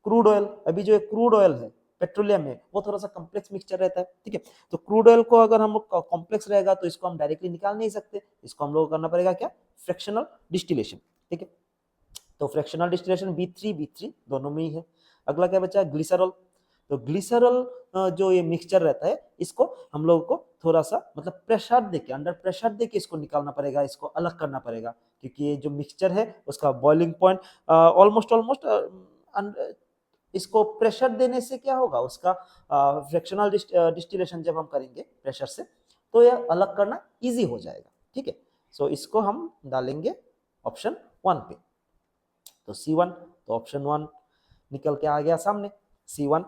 क्रूड ऑयल, अभी जो क्रूड ऑयल है पेट्रोलियम में, वो थोड़ा सा कॉम्प्लेक्स मिक्सचर रहता है, ठीक है। तो क्रूड ऑयल को अगर हम कॉम्प्लेक्स रहेगा तो इसको हम डायरेक्टली निकाल नहीं सकते, इसको हम लोग करना पड़ेगा क्या, फ्रैक्शनल डिस्टिलेशन, ठीक है। तो फ्रैक्शनल डिस्टिलेशन B3 दोनों में ही है। अगला क्या बचा, ग्लिसरॉल। तो ग्लिसरॉल जो ये मिक्सचर रहता है, इसको हम लोगों को थोड़ा सा मतलब प्रेशर देके, अंडर प्रेशर देके इसको निकालना पड़ेगा, इसको अलग करना पड़ेगा, क्योंकि ये जो मिक्सचर है उसका बॉइलिंग पॉइंट ऑलमोस्ट इसको प्रेशर देने से क्या होगा, उसका फ्रैक्शनल डिस्टिलेशन जब हम करेंगे प्रेशर से, तो यह अलग करना इजी हो जाएगा, ठीक है। सो इसको हम डालेंगे ऑप्शन 1 पे। तो C1, तो ऑप्शन 1 निकल के आ गया सामने, C1।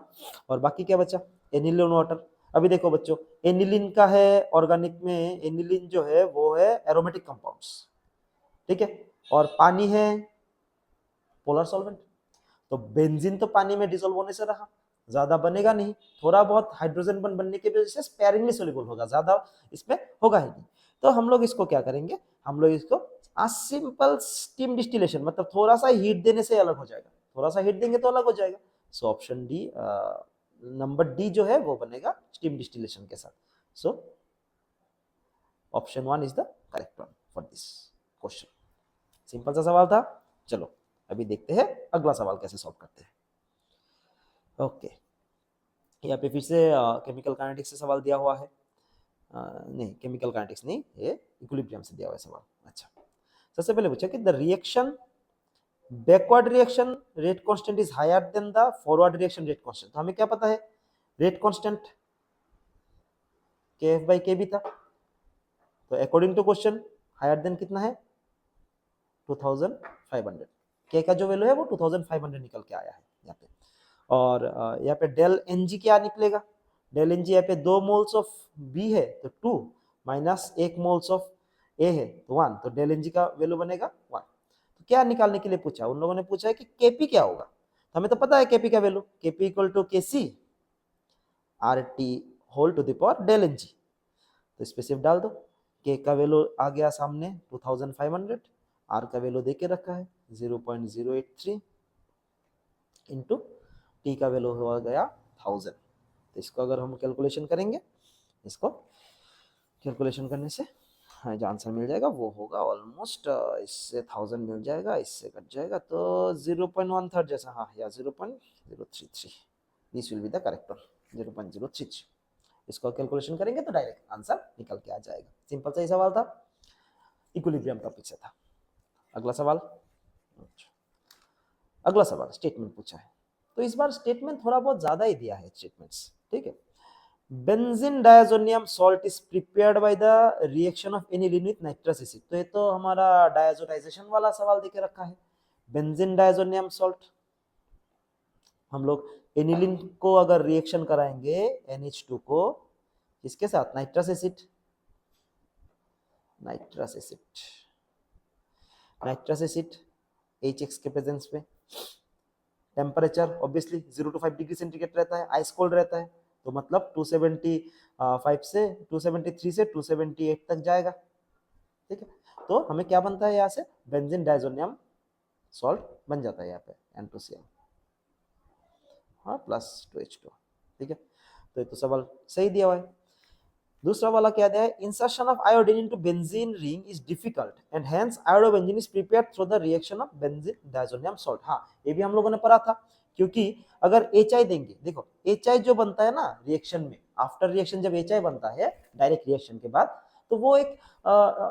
और बाकी क्या बचा, एनिलिन वाटर। अभी देखो बच्चों, एनिलिन का है ऑर्गेनिक में, एनिलिन जो है वो है एरोमेटिक कंपाउंड्स, ठीक है। और पानी है पोलर सॉल्वेंट। तो बेंजीन तो पानी में डिसॉल्व होने से रहा, ज्यादा बनेगा नहीं, थोड़ा बहुत हाइड्रोजन बन बनने की वजह से स्पेयरिंगली सोल्यूबल होगा, ज्यादा इसमें होगा ही नहीं। तो हम लोग इसको क्या करेंगे, हम लोग इसको सिंपल स्टीम डिस्टिलेशन, मतलब थोड़ा सा हीट देने से अलग हो जाएगा, थोड़ा सा हीट देंगे तो अलग हो जाएगा। So option D, number D जो है वो बनेगा स्टीम डिस्टिलेशन के साथ। सो option 1 is the correct one for this question. Simple सा सवाल था। चलो अभी देखते हैं अगला सवाल कैसे सॉल्व करते हैं। ओके, यहाँ पे फिर से केमिकल काइनेटिक्स से सवाल दिया हुआ है। नहीं, केमिकल काइनेटिक्स नहीं, ये इक्विलिब्रियम से दिया हुआ है सवाल। अच्छा, सबसे पहले पूछा कि the reaction backward reaction rate constant is higher than the forward reaction rate constant. तो हमें क्या पता है, rate constant kf by kb था। तो according to question higher than कितना है, 2500। के का जो वैल्यू है वो 2500 निकल के आया है यहाँ पे। और यहाँ पे डेल एन जी क्या निकलेगा, डेल एन जी यहाँ पे 2 मोल्स ऑफ बी है तो 2 माइनस 1 मोल्स ऑफ ए है तो 1, तो डेल एन जी का वैल्यू बनेगा 1। तो क्या निकालने के लिए पूछा, उन लोगों ने पूछा है कि केपी क्या होगा। तो हमें तो पता है केपी का value, KP equal to K C R T whole to the power del N G. तो इस पे सिर्फ डाल दो, के का वैल्यू आ गया सामने 2500, आर का वैल्यू देके रखा है 0.083 इंटू टी का वैल्यू हो गया 1000। तो इसको अगर हम कैलकुलेशन करेंगे, इसको कैलकुलेशन करने से हाँ जो आंसर मिल जाएगा वो होगा ऑलमोस्ट, इससे 1000 मिल जाएगा, इससे कट जाएगा तो 0.13 जैसा, हाँ या 0.033, this will be the correct one, 0.033। इसको कैलकुलेशन करेंगे तो डायरेक्ट आंसर निकल के आ जाएगा। सिंपल सा ही सवाल था, इक्विलिब्रियम टॉपिक से था। अगला सवाल, अगला सवाल स्टेटमेंट पूछा है। तो इस बार स्टेटमेंट थोड़ा बहुत ज्यादा ही दिया है स्टेटमेंट्स, ठीक है। Benzene diazonium salt is prepared by the reaction of aniline with nitrous acid. तो ये तो हमारा डायजोनाइजेशन वाला सवाल देके रखा है। बेंजीन डायजोनियम सॉल्ट, हम लोग एनिलीन को अगर रिएक्शन कराएंगे NH2 को इसके साथ nitrous acid, nitrous acid, nitrous acid HX के प्रेजेंस में temperature obviously 0 to 5 degree centigrade रहता है, आइस कोल्ड रहता है, तो मतलब 275 से 273 से 278 तक जाएगा, ठीक है। तो हमें क्या बनता है यहाँ से, बेंजीन डायजोनियम सॉल्ट बन जाता है यहाँ पे N2Cl, हाँ प्लस 2H2, ठीक है। तो ये तो सवाल सही दिया हुआ है। दूसरा वाला क्या दिया है, insertion of iodine into benzene ring is difficult and hence iodobenzene is prepared through the reaction of benzene diazonium salt. हाँ ये भी हम लोगों ने पढ़ा था, क्योंकि अगर HI देंगे, देखो HI जो बनता है ना रिएक्शन में, आफ्टर रिएक्शन जब HI बनता है डायरेक्ट रिएक्शन के बाद, तो वो एक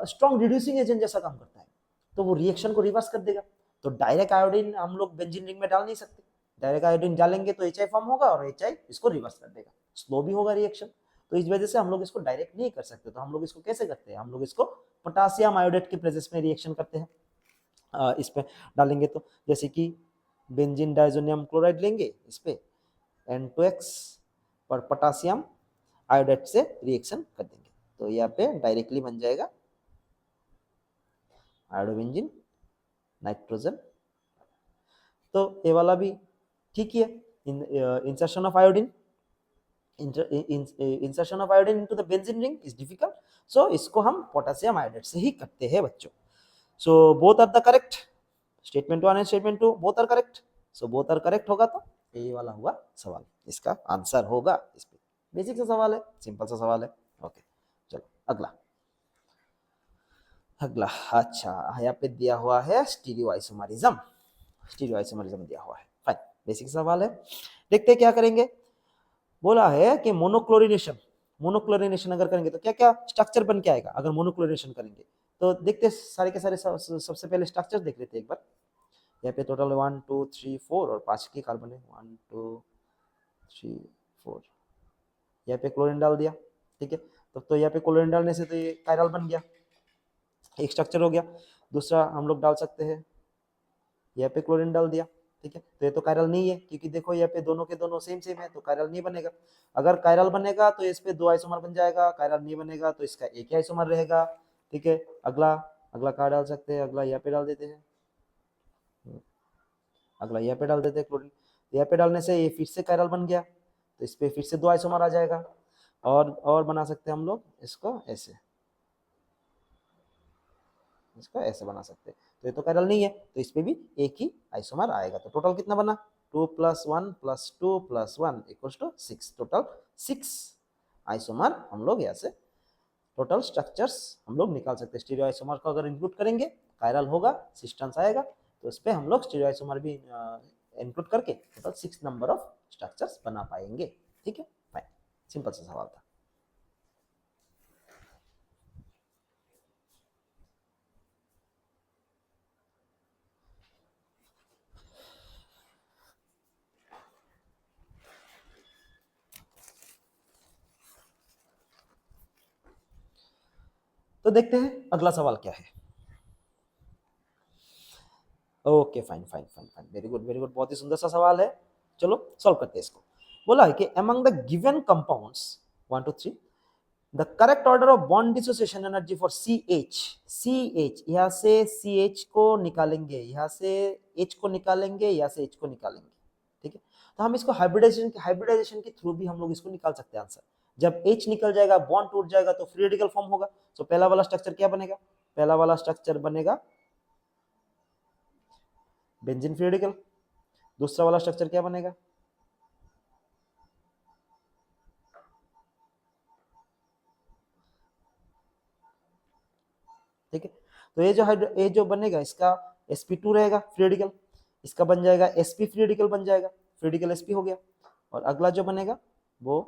स्ट्रॉन्ग रिड्यूसिंग एजेंट जैसा काम करता है, तो वो रिएक्शन को रिवर्स कर देगा। तो डायरेक्ट आयोडीन हम लोग बेंजीन रिंग में डाल नहीं सकते, डायरेक्ट आयोडीन डालेंगे तो HI फॉर्म होगा और HI इसको रिवर्स कर देगा, स्लो भी होगा रिएक्शन। तो इस वजह से हम लोग इसको डायरेक्ट नहीं कर सकते, तो हम लोग इसको कैसे करते हैं, हम लोग इसको पोटासियम आयोडेट के प्रेजेंस में रिएक्शन करते हैं। इस पे डालेंगे तो जैसे कि बेंजीन डाइजोनियम क्लोराइड लेंगे, इस पे N2X पर पोटासियम आयोडेट से रिएक्शन कर देंगे, तो यहाँ पे डायरेक्टली बन जाएगा आयोडोबेंजीन नाइट्रोजन। तो ये वाला भी ठीक ही है, insertion of iodine, insertion of iodine into the benzene ring is difficult, so इसको हम पोटेशियम आयोडेट से ही करते हैं बच्चों। So both are the correct, statement 1 and statement 2 both are correct. So both are correct होगा तो ये वाला हुआ सवाल, इसका आंसर होगा इस पे। बेसिक सा सवाल है, सिंपल सा सवाल है। ओके चलो अगला। अगला अच्छा यहाँ पे दिया हुआ है स्टीरियोआइसोमरिज्म, स्टीरियोआइसोमरिज्म दिया हुआ है, फाइन, बेसिक सवाल है। देखते हैं क्या करेंगे। बोला है कि मोनोक्लोरिनेशन, मोनोक्लोरिनेशन अगर करेंगे तो क्या क्या स्ट्रक्चर बन के आएगा अगर मोनोक्लोरिनेशन करेंगे। तो देखते सारे के सारे सबसे पहले स्ट्रक्चर देख लेते हैं एक बार। यहाँ पे टोटल 1 2 3 4 और 5 की कार्बन है, 1 2 3 4। यहाँ पे क्लोरीन डाल दिया, ठीक है। तो यहाँ पे क्लोरीन डालने से तो ये कायरल बन गया, एक स्ट्रक्चर हो गया। दूसरा हम लोग डाल सकते हैं, यहाँ पे क्लोरीन डाल दिया, ठीक है। तो ये तो कायरल नहीं है क्योंकि देखो यहाँ पे दोनों के दोनों सेम सेम है, तो कायरल नहीं बनेगा। अगर कायरल बनेगा तो इस पे 2 आइसोमर बन जाएगा, कायरल नहीं बनेगा तो इसका एक ही आइसोमर रहेगा, ठीक है। अगला अगला कहाँ डाल सकते हैं, अगला यहाँ पे डाल देते हैं, अगला यहाँ पे डाल देते हैं क्लोरीन। यहाँ पे डालने से ये फिर से कायरल बन गया, तो इस पे फिर से 2 आइसोमर आ जाएगा। और बना सकते हैं हम लोग इसको ऐसे, इसको ऐसे बना सकते हैं। तो ये तो कायरल नहीं है, तो इस पे भी एक ही आइसोमर आएगा। तो टोटल कितना बना, 2 + 1 + 2 + 1 = 6, टोटल 6 आइसोमर हम लोग यहाँ से टोटल स्ट्रक्चर्स हम लोग निकाल सकते हैं। स्टीरियो आइसोमर को अगर इंक्लूड करेंगे कायरल होगा, सिस्टेंस आएगा, तो इस पे हम लोग स्टीरियो आइसोमर भी इंक्लूड करके टोटल 6 नंबर ऑफ स्ट्रक्चर्स बना पाएंगे, ठीक है। फाइन, सिंपल सा सवाल था। तो देखते हैं अगला सवाल क्या है। Okay fine fine fine fine, very good very good, बहुत ही सुंदर सा सवाल है। चलो सॉल्व करते हैं इसको। बोला है कि among the given compounds 1 2 3 the correct order of bond dissociation energy for CH, CH यहाँ से CH को निकालेंगे, यहाँ से H को निकालेंगे, यहाँ से H को निकालेंगे, ठीक है। तो हम इसको हाइब्रिडाइजेशन के थ्रू भी हम लोग इसको निकाल सकते हैं आंसर। जब H निकल जाएगा, बॉन्ड टूट जाएगा तो फ्री रेडिकल फॉर्म होगा। तो पहला वाला स्ट्रक्चर क्या बनेगा, पहला वाला स्ट्रक्चर बनेगा बेंजीन फ्री रेडिकल। दूसरा वाला स्ट्रक्चर क्या बनेगा, ठीक है। तो ये जो बनेगा इसका sp2 रहेगा फ्री रेडिकल, इसका बन जाएगा sp फ्री रेडिकल बन जाएगा, फ्री रेडिकल sp हो गया। और अगला जो बनेगा वो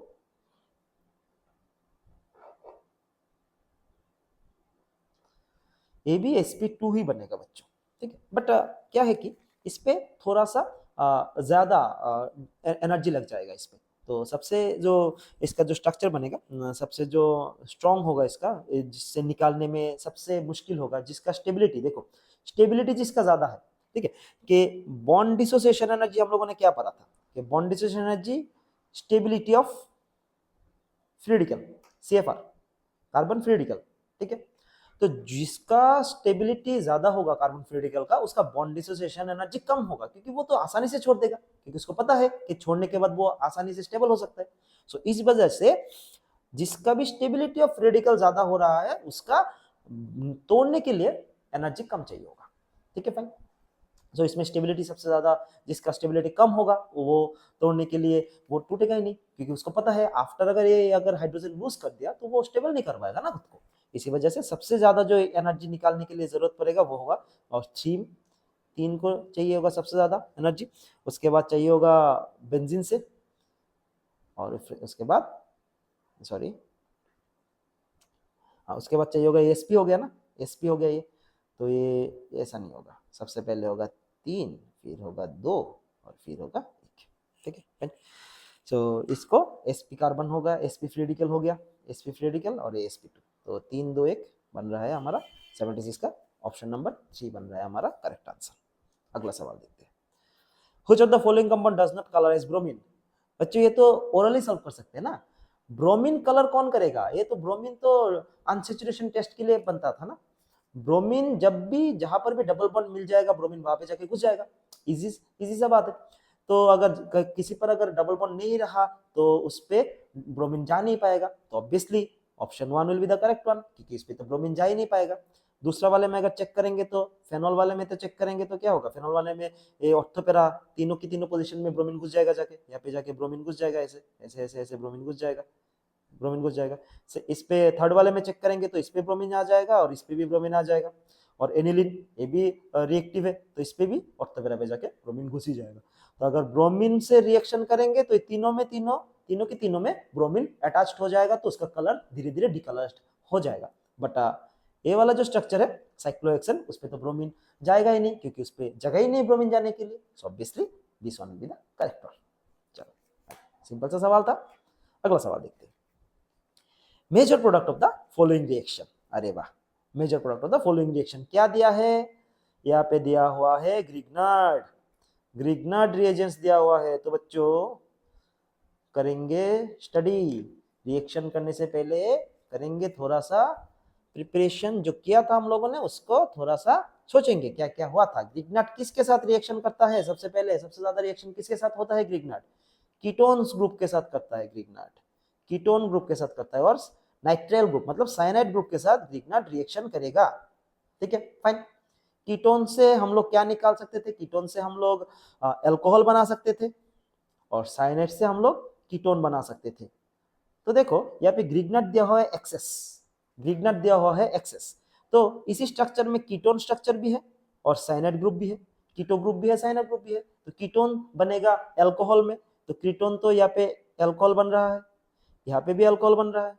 ये भी sp2 ही बनेगा बच्चों, ठीक है। बट क्या है कि इस पे थोड़ा सा ज्यादा एनर्जी लग जाएगा इस पे। तो सबसे जो इसका जो स्ट्रक्चर बनेगा, सबसे जो स्ट्रांग होगा इसका, जिससे निकालने में सबसे मुश्किल होगा, जिसका स्टेबिलिटी देखो, स्टेबिलिटी जिसका ज्यादा है, ठीक है। कि बॉन्ड डिसोसिएशन एनर्जी हम लोगों ने क्या पढ़ा था कि bond dissociation energy stability of free radical CFR, carbon free radical, ठीक है। तो जिसका स्टेबिलिटी ज्यादा होगा कार्बन फ्री रेडिकल का, उसका बॉन्ड डिसोसिएशन एनर्जी कम होगा, क्योंकि वो तो आसानी से छोड़ देगा, क्योंकि उसको पता है कि छोड़ने के बाद वो आसानी से स्टेबल हो सकता है। सो इस वजह से जिसका भी स्टेबिलिटी ऑफ रेडिकल ज्यादा हो रहा है, उसका तोड़ने के लिए एनर्जी कम चाहिए होगा, ठीक है फाइन। तो इसमें स्टेबिलिटी सबसे ज्यादा, जिसका स्टेबिलिटी कम होगा वो तोड़ने के लिए वो टूटेगा ही नहीं, क्योंकि उसको पता है आफ्टर अगर हाइड्रोजन लूज कर दिया तो वो स्टेबल नहीं कर पाएगा ना खुद को। इसी वजह से सबसे ज्यादा जो एनर्जी निकालने के लिए जरूरत पड़ेगा वो होगा, और 3 को चाहिए होगा सबसे ज्यादा एनर्जी। उसके बाद चाहिए होगा बेंजीन से, और उसके बाद सॉरी उसके बाद चाहिए होगा sp हो गया ना, sp हो गया ये। तो ये ऐसा नहीं होगा, सबसे पहले होगा 3, फिर होगा 2 और फिर होगा ठीक है। तो इसको sp कार्बन होगा, sp फ्री रेडिकल हो गया, sp फ्री रेडिकल और ये sp2, तो 3 2 1 बन रहा है हमारा 76 का ऑप्शन नंबर 3 बन रहा है हमारा करेक्ट आंसर। अगला सवाल देखते हैं। Which of the following compound does not colourise bromine. बच्चों ये तो ओरली सॉल्व कर सकते हैं ना, ब्रोमीन कलर कौन करेगा, ये तो ब्रोमीन तो अनसैचुरेशन टेस्ट के लिए बनता था ना। ब्रोमीन जब भी जहां पर भी डबल बॉन्ड मिल जाएगा ब्रोमीन वहां पे जाके घुस जाएगा, इजी इजी सा बात है। तो अगर किसी पर अगर डबल बॉन्ड नहीं रहा तो उस पे ब्रोमीन जा नहीं पाएगा, तो obviously option 1 will be the correct one, क्योंकि इस पे तो ब्रोमीन जा ही नहीं पाएगा। दूसरा वाले में अगर चेक करेंगे तो फेनॉल वाले में तो चेक करेंगे तो क्या होगा, फेनॉल वाले में ये ऑर्थोपेरा तीनों की तीनों पोजीशन में ब्रोमीन घुस जाएगा, जाके यहाँ पे जाके ब्रोमीन घुस जाएगा, ऐसे ऐसे ऐसे ऐसे ब्रोमीन घुस जाएगा, ब्रोमीन घुस जाएगा। इस पे थर्ड वाले में चेक करेंगे तो इस पे ब्रोमीन आ जाएगा और इस पे भी ब्रोमीन आ जाएगा। और एनिलीन ये भी रिएक्टिव है, तो इस पे भी ऑर्थोपेरा पे जाके ब्रोमीन घुस ही जाएगा। तो अगर ब्रोमीन से रिएक्शन करेंगे तो तीनों में तीनों के तीनों में ब्रोमीन अटैच्ड हो जाएगा, तो उसका कलर धीरे धीरे डिकलर्ड हो जाएगा। बट ये वाला जो स्ट्रक्चर है साइक्लोहेक्सेन, उस पे तो ब्रोमीन जाएगा ही नहीं, क्योंकि उस पे जगह ही नहीं ब्रोमीन जाने के लिए। So obviously this one will be the correct one. चलो सिंपल सा सवाल था। अगला सवाल देखते हैं। Major product of the following reaction. अरे वाह, major product of the following reaction क्या दिया है, यहाँ पे दिया हुआ है ग्रिग्नार्ड, ग्रिग्नार्ड रिएजेंट्स दिया हुआ है। तो बच्चों करेंगे स्टडी, रिएक्शन करने से पहले करेंगे थोड़ा सा प्रिपरेशन, जो किया था हम लोगों ने उसको थोड़ा सा सोचेंगे क्या क्या हुआ था। ग्रिग्नार्ड किसके साथ रिएक्शन करता है, सबसे पहले सबसे ज्यादा रिएक्शन किसके साथ होता है, ग्रिग्नार्ड कीटोन्स ग्रुप के साथ करता है, ग्रिग्नार्ड कीटोन ग्रुप के साथ करता है, और नाइट्राइल ग्रुप मतलब साइनाइड ग्रुप के साथ ग्रिग्नार्ड रिएक्शन करेगा। ठीक है फाइन। कीटोन से हम लोग क्या निकाल सकते थे, कीटोन से हम लोग अल्कोहल बना सकते थे, और साइनाइड से हम लोग कीटोन बना सकते थे। तो देखो यहाँ पे ग्रिग्नार्ड दिया हुआ है एक्सेस, ग्रिग्नार्ड दिया हुआ है एक्सेस, तो इसी स्ट्रक्चर में कीटोन स्ट्रक्चर भी है और साइनाइड ग्रुप भी है, कीटो ग्रुप भी है, साइनाइड ग्रुप भी है। तो कीटोन बनेगा अल्कोहल में, तो कीटोन तो यहाँ पे अल्कोहल बन रहा है, यहाँ पे भी अल्कोहल बन रहा है,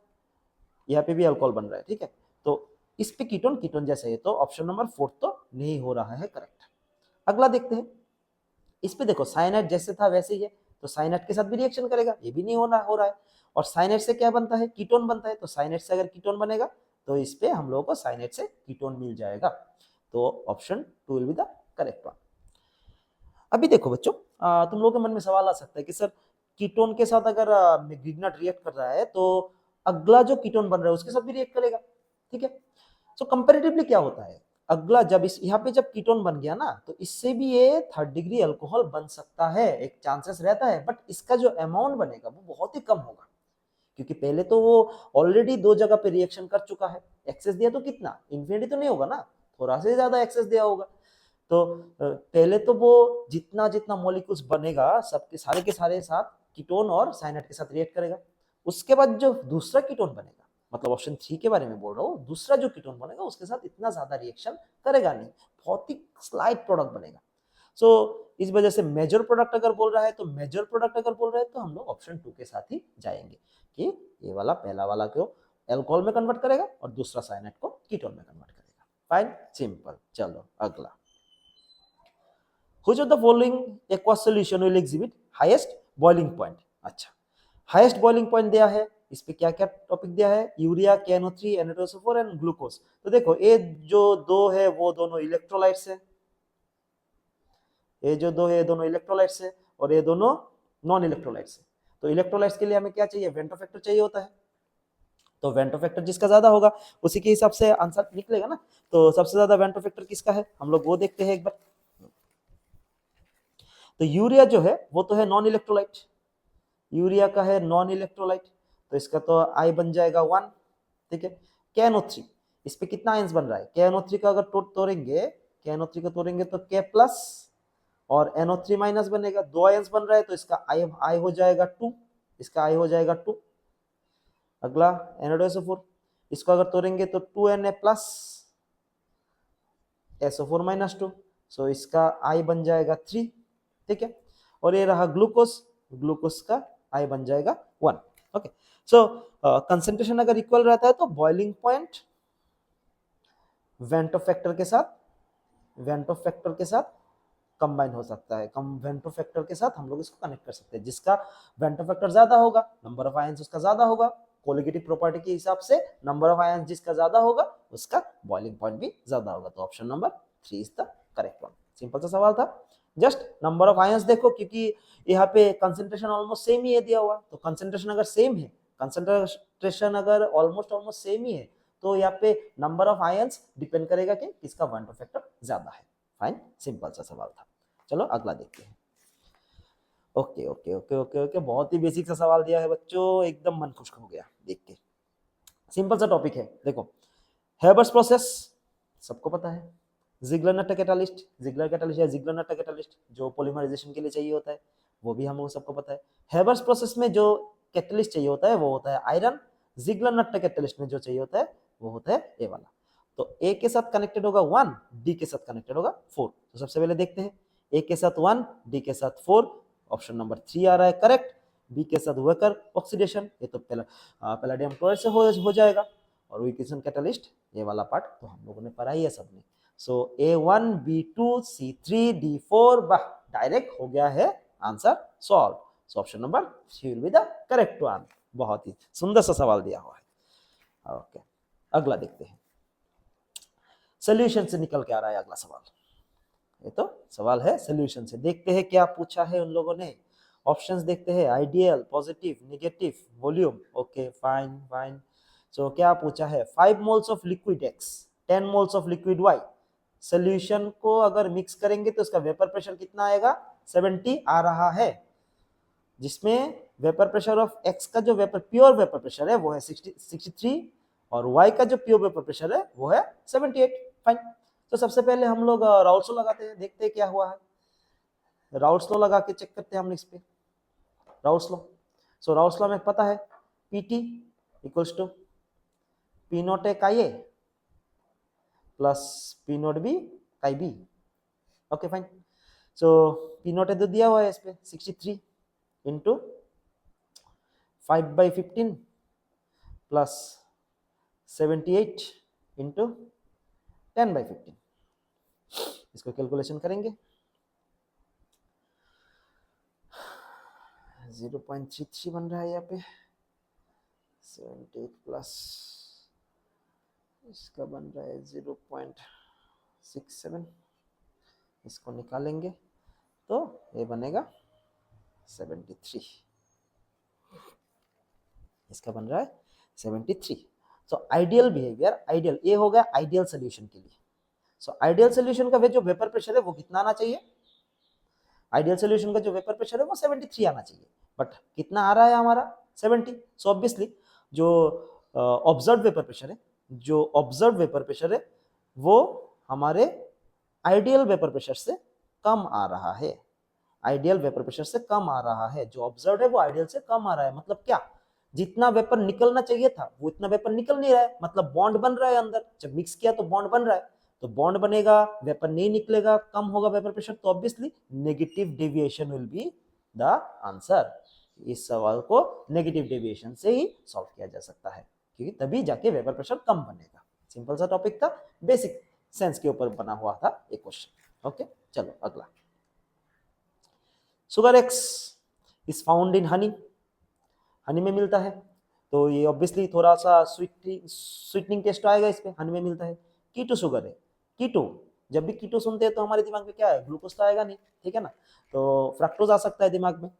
यहाँ पे भी अल्कोहल बन रहा है। ठीक है, तो इस पे कीटोन कीटोन जैसा है, तो ऑप्शन नंबर 4 तो नहीं हो रहा है करेक्ट। अगला देखते हैं। इस पे देखो साइनाइड जैसे था वैसे ही है, तो साइनाइड के साथ भी रिएक्शन करेगा, ये भी नहीं हो रहा है। और साइनाइड से क्या बनता है, कीटोन बनता है, तो साइनाइड से अगर कीटोन बनेगा तो इस पे हम लोगों को साइनाइड से कीटोन मिल जाएगा। तो option 2 will be the correct one. अभी देखो बच्चों, तुम लोगों के मन में सवाल आ सकता है कि सर कीटोन के साथ अगर ग्रिग्नार्ड रिएक्ट कर रहा है तो अगला जो कीटोन बन रहा है उसके साथ भी रिएक्ट करेगा। ठीक है, सो कंपैरेटिवली क्या होता है, अगला जब इस यहाँ पे जब कीटोन बन गया ना, तो इससे भी ये 3rd डिग्री अल्कोहल बन सकता है, एक चांसेस रहता है, बट इसका जो अमाउंट बनेगा वो बहुत ही कम होगा, क्योंकि पहले तो वो ऑलरेडी 2 जगह पे रिएक्शन कर चुका है। एक्सेस दिया तो कितना, इन्फिनिटी तो नहीं होगा ना, थोड़ा से ज्यादा एक्सेस दिया होगा। तो पहले तो वो जितना जितना मॉलिक्यूल्स बनेगा सबके सारे के सारे साथ कीटोन और साइनाइड के साथ रिएक्ट करेगा। उसके बाद जो दूसरा कीटोन बनेगा, मतलब ऑप्शन 3 के बारे में बोल रहा हूँ, दूसरा जो कीटोन बनेगा उसके साथ इतना ज्यादा रिएक्शन करेगा नहीं, बहुत ही स्लाइट प्रोडक्ट बनेगा। सो इस वजह से मेजर प्रोडक्ट अगर बोल रहा है तो मेजर प्रोडक्ट अगर बोल रहा है तो हम लोग ऑप्शन 2 के साथ ही जाएंगे, कि ये वाला पहला वाला को अल्कोहल में कन्वर्ट करेगा और दूसरा साइनाइड को कीटोन में कन्वर्ट करेगा। Fine, simple. चलो अगला। Which of the following aqueous solution will exhibit highest boiling point? अच्छा, हाईएस्ट बॉइलिंग पॉइंट दिया है, इस पे क्या क्या टॉपिक दिया है, urea, KNO3, Na2SO4 and glucose. तो देखो ये जो दो है वो दोनों इलेक्ट्रोलाइट्स है, ये जो दो है दोनों इलेक्ट्रोलाइट्स है, और ये दोनों नॉन इलेक्ट्रोलाइट्स है। तो इलेक्ट्रोलाइट्स के लिए हमें क्या चाहिए, वेंटो फैक्टर चाहिए होता है, तो वेंटो फैक्टर जिसका ज्यादा होगा उसी के हिसाब से आंसर निकलेगा ना। तो सबसे ज्यादा वेंटो फैक्टर किसका है, हम लोग वो देखते हैं एक बार। तो यूरिया जो है वो तो है नॉन इलेक्ट्रोलाइट, यूरिया का है नॉन इलेक्ट्रोलाइट, तो इसका तो आई बन जाएगा 1। ठीक है, KNO3, इस पे कितना आयंस बन रहा है, KNO3 का अगर तोड़ेंगे, KNO3 को तोड़ेंगे तो K प्लस और NO3 माइनस बनेगा, 2 आयंस बन रहा है, तो इसका आई हो जाएगा 2, इसका आई हो जाएगा 2। अगला Na2SO4, इसको अगर तोड़ेंगे तो 2Na प्लस SO4 माइनस 2, सो इसका आई बन जाएगा 3। ठीक है, और ये रहा ग्लूकोज, ग्लूकोज का आई बन जाएगा 1। ओके, सो कंसंट्रेशन अगर इक्वल रहता है तो बॉइलिंग पॉइंट वेंटो फैक्टर के साथ कंबाइन हो सकता है, कम वेंटो फैक्टर के साथ हम लोग इसको कनेक्ट कर सकते हैं। जिसका वेंटो फैक्टर ज्यादा होगा, नंबर ऑफ आयंस उसका ज्यादा होगा, कोलिगेटिव प्रॉपर्टी के हिसाब से नंबर ऑफ आयंस जिसका ज्यादा होगा उसका बॉइलिंग पॉइंट भी ज्यादा होगा। तो option number 3 is the correct one. Simple सा सवाल था, जस्ट नंबर ऑफ आयंस देखो, क्योंकि यहाँ पे कंसेंट्रेशन ऑलमोस्ट सेम ही है दिया हुआ, तो कंसेंट्रेशन अगर सेम है, कंसेंट्रेशन अगर ऑलमोस्ट ऑलमोस्ट सेम ही है, तो यहाँ पे नंबर ऑफ आयंस डिपेंड करेगा कि किसका वेंटो फैक्टर ज्यादा है। फाइन, सिंपल सा सवाल था। चलो अगला देखते हैं। Okay okay okay okay okay, बहुत ही बेसिक सा सवाल दिया है बच्चों, एकदम मन खुश हो गया देख के। सिंपल सा टॉपिक है, देखो हेबर्स प्रोसेस सबको पता है, Ziggler nut catalyst, Ziggler catalyst या जिगलर नट्ट कैटालिस्ट जो पॉलीमराइजेशन के लिए चाहिए होता है, वो भी हम लोग सबको पता है। हेबर्स प्रोसेस में जो कैटलिस्ट चाहिए होता है वो होता है आयरन, जिगलर नट्ट कैटालिस्ट में जो चाहिए होता है वो होता है ए वाला। तो ए के साथ कनेक्टेड होगा 1, डी के साथ कनेक्टेड होगा 4। तो सबसे पहले देखते हैं, ए के साथ 1, डी के साथ 4, ऑप्शन नंबर 3 आ रहा है करेक्ट। बी के साथ वेकर ऑक्सीडेशन, ये तो पैलेडियम क्लोराइड से हो जाएगा। और विकिसन कैटलिस्ट ये वाला पार्ट तो हम लोगों ने पढ़ा ही है सबने। सो A1 B2 C3 D4, वाह डायरेक्ट हो गया है answer solve. So option number 3 will be the correct one. बहुत ही सुंदर सा सवाल दिया हुआ है। ओके, अगला देखते हैं, सोल्यूशन से निकल के आ रहा है अगला सवाल। ये तो सवाल है सोल्यूशन से, देखते हैं क्या पूछा है उन लोगों ने। ऑप्शंस देखते हैं, ideal, positive, negative, volume. Okay fine fine. So क्या पूछा है, 5 moles of liquid X, 10 moles of liquid Y। Solution को अगर मिक्स करेंगे तो उसका वेपर प्रेशर कितना आएगा, 70 आ रहा है, जिसमें वेपर प्रेशर ऑफ X का जो प्योर वेपर प्रेशर है वो है 63 और Y का जो प्योर वेपर प्रेशर है वो है 78। फाइन। तो सबसे पहले हम लोग राउल्ट्स लॉ लगाते हैं, देखते हैं क्या हुआ है। राउल्ट्स लॉ लगा के चेक करते हैं हम इस पे, Raoult's law. So Raoult's law में पता है PT equals to P naught A chi A plus P naught B chi B। Okay fine. So P naught A तो दिया हुआ है इस पे 63 इंटू 5/15 प्लस 78 इंटू 10/15। इसको कैलकुलेशन करेंगे, 0.33 बन रहा है यहाँ पे, 78 प्लस इसका बन रहा है 0.67, इसको निकालेंगे तो ये बनेगा 73, इसका बन रहा है 73। सो आइडियल बिहेवियर, आइडियल ये हो गया आइडियल सोल्यूशन के लिए। सो आइडियल सोल्यूशन का जो वेपर प्रेशर है वो कितना आना चाहिए, आइडियल सोल्यूशन का जो वेपर प्रेशर है वो 73 आना चाहिए, बट कितना आ रहा है हमारा 70। सो ऑब्वियसली जो ऑब्जर्व वेपर प्रेशर है, जो ऑब्जर्व वेपर प्रेशर है वो हमारे आइडियल वेपर प्रेशर से कम आ रहा है, आइडियल वेपर प्रेशर से कम आ रहा है। जो ऑब्जर्व है वो आइडियल से कम आ रहा है, मतलब क्या, जितना वेपर निकलना चाहिए था वो इतना वेपर निकल नहीं रहा है, मतलब बॉन्ड बन रहा है अंदर, जब मिक्स किया तो बॉन्ड बन रहा है, तो बॉन्ड बनेगा, वेपर नहीं निकलेगा, कम होगा वेपर प्रेशर, तो obviously negative deviation will be the answer. इस सवाल को नेगेटिव डेविएशन से ही सॉल्व किया जा सकता है, क्योंकि तभी जाके वेपर प्रेशर कम बनेगा। सिंपल सा टॉपिक था, बेसिक सेंस के ऊपर बना हुआ था एक क्वेश्चन। ओके चलो अगला, sugar x is found in Honey, Honey में मिलता है, तो ये ऑब्वियसली थोड़ा सा स्वीटनिंग टेस्ट आएगा इस पे, हनी में मिलता है। कीटो शुगर है, कीटो, जब भी कीटो सुनते हैं तो हमारे दिमाग में क्या है, ग्लूकोज तो आएगा नहीं, ठीक है ना, तो फ्रक्टोज आ सकता है दिमाग में।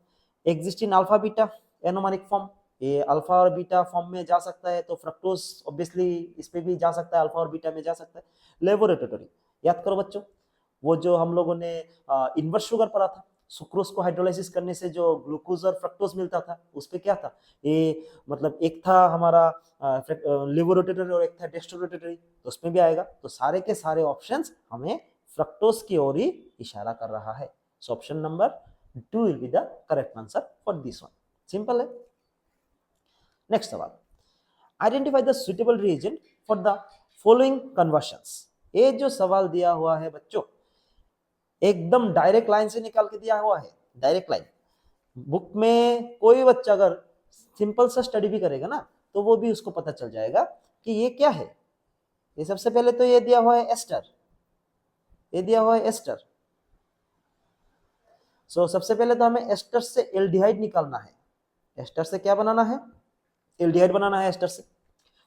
Exist in alpha beta anomeric form, ये अल्फा और बीटा फॉर्म में जा सकता है, तो फ्रक्टोज ऑब्वियसली इस पे भी जा सकता है, अल्फा और बीटा में जा सकता है। लेबोरेटरी, याद करो बच्चों, वो जो हम लोगों ने इनवर्स शुगर पढ़ा था, सुक्रोज को हाइड्रोलाइसिस करने से जो ग्लूकोज और फ्रक्टोज मिलता था, उस पे क्या था, ये मतलब एक था हमारा लेबोरेटरी और एक था डेस्टोरेटरी, तो उसमें भी आएगा। तो सारे के सारे ऑप्शंस हमें फ्रक्टोज की ओर ही इशारा कर रहा है। So option number 2 will be the correct answer for this one. Simple है। नेक्स्ट सवाल, identify the suitable reagent for the following conversions. ये जो सवाल दिया हुआ है बच्चों, एकदम डायरेक्ट लाइन से निकाल के दिया हुआ है, डायरेक्ट लाइन। बुक में कोई बच्चा अगर सिंपल सा स्टडी भी करेगा ना, तो वो भी उसको पता चल जाएगा कि ये क्या है। ये सबसे पहले तो ये दिया हुआ है एस्टर, ये दिया हुआ है एस्टर, सो सबसे पहले तो हमें एस्टर से एल्डिहाइड निकालना है। एस्टर से क्या बनाना है? एल्डिहाइड बनाना है एस्टर से।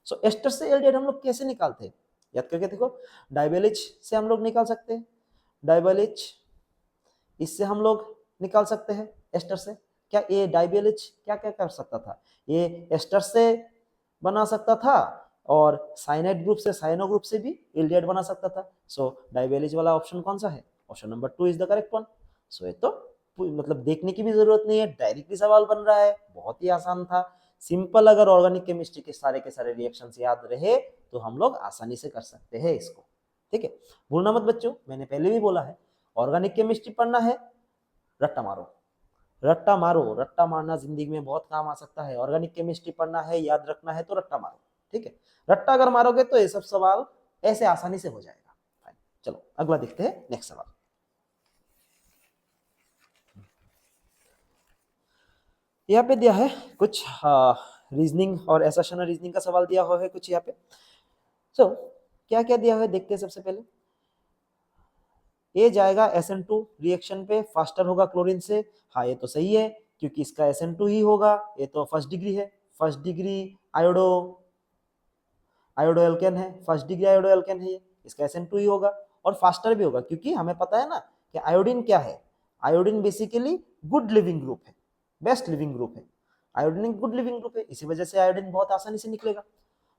सो एस्टर से एल्डिहाइड हम लोग कैसे निकालते हैं? याद करके देखो, डाइबेल एच से हम लोग निकाल सकते हैं। डाइबेल एच इससे हम लोग निकाल सकते हैं एस्टर से। क्या ये डाइबेल एच क्या क्या कर सकता था? ये एस्टर से बना सकता था और साइनाइड ग्रुप से, साइनो ग्रुप से भी एल्डिहाइड बना सकता था। सो डाइबेल एच वाला ऑप्शन कौन सा है? Option number 2 is the correct one. So ये तो मतलब देखने की भी जरूरत नहीं है, डायरेक्टली सवाल बन रहा है, बहुत ही आसान था। सिंपल, अगर ऑर्गेनिक केमिस्ट्री के सारे रिएक्शंस याद रहे तो हम लोग आसानी से कर सकते हैं इसको। ठीक है, भूलना मत बच्चों, मैंने पहले भी बोला है, ऑर्गेनिक केमिस्ट्री पढ़ना है, रट्टा मारो। रट्टा मारो, रट्टा मारना जिंदगी में बहुत काम आ सकता है। ऑर्गेनिक केमिस्ट्री पढ़ना है, याद रखना है तो रट्टा मारो। ठीक है, रट्टा अगर मारोगे तो ये सब सवाल ऐसे आसानी से हो जाएगा। चलो अगला देखते हैं, नेक्स्ट सवाल। यहाँ पे दिया है कुछ रीजनिंग और एसेशनल रीजनिंग का सवाल दिया हुआ है कुछ यहाँ पे। सो क्या क्या दिया हुआ है देखते हैं। सबसे पहले ये जाएगा SN2 रिएक्शन पे, फास्टर होगा क्लोरीन से। हाँ ये तो सही है, क्योंकि इसका SN2 ही होगा, ये तो फर्स्ट डिग्री है, फर्स्ट डिग्री आयोडो एल्केन है, फर्स्ट डिग्री आयोडो एल्केन है, ये इसका SN2 ही होगा। और फास्टर भी होगा, क्योंकि हमें पता है ना कि आयोडीन क्या है। Iodine basically good leaving group है, बेस्ट लिविंग ग्रुप है। आयोडीन गुड लिविंग ग्रुप है, इसी वजह से आयोडीन बहुत आसानी से निकलेगा।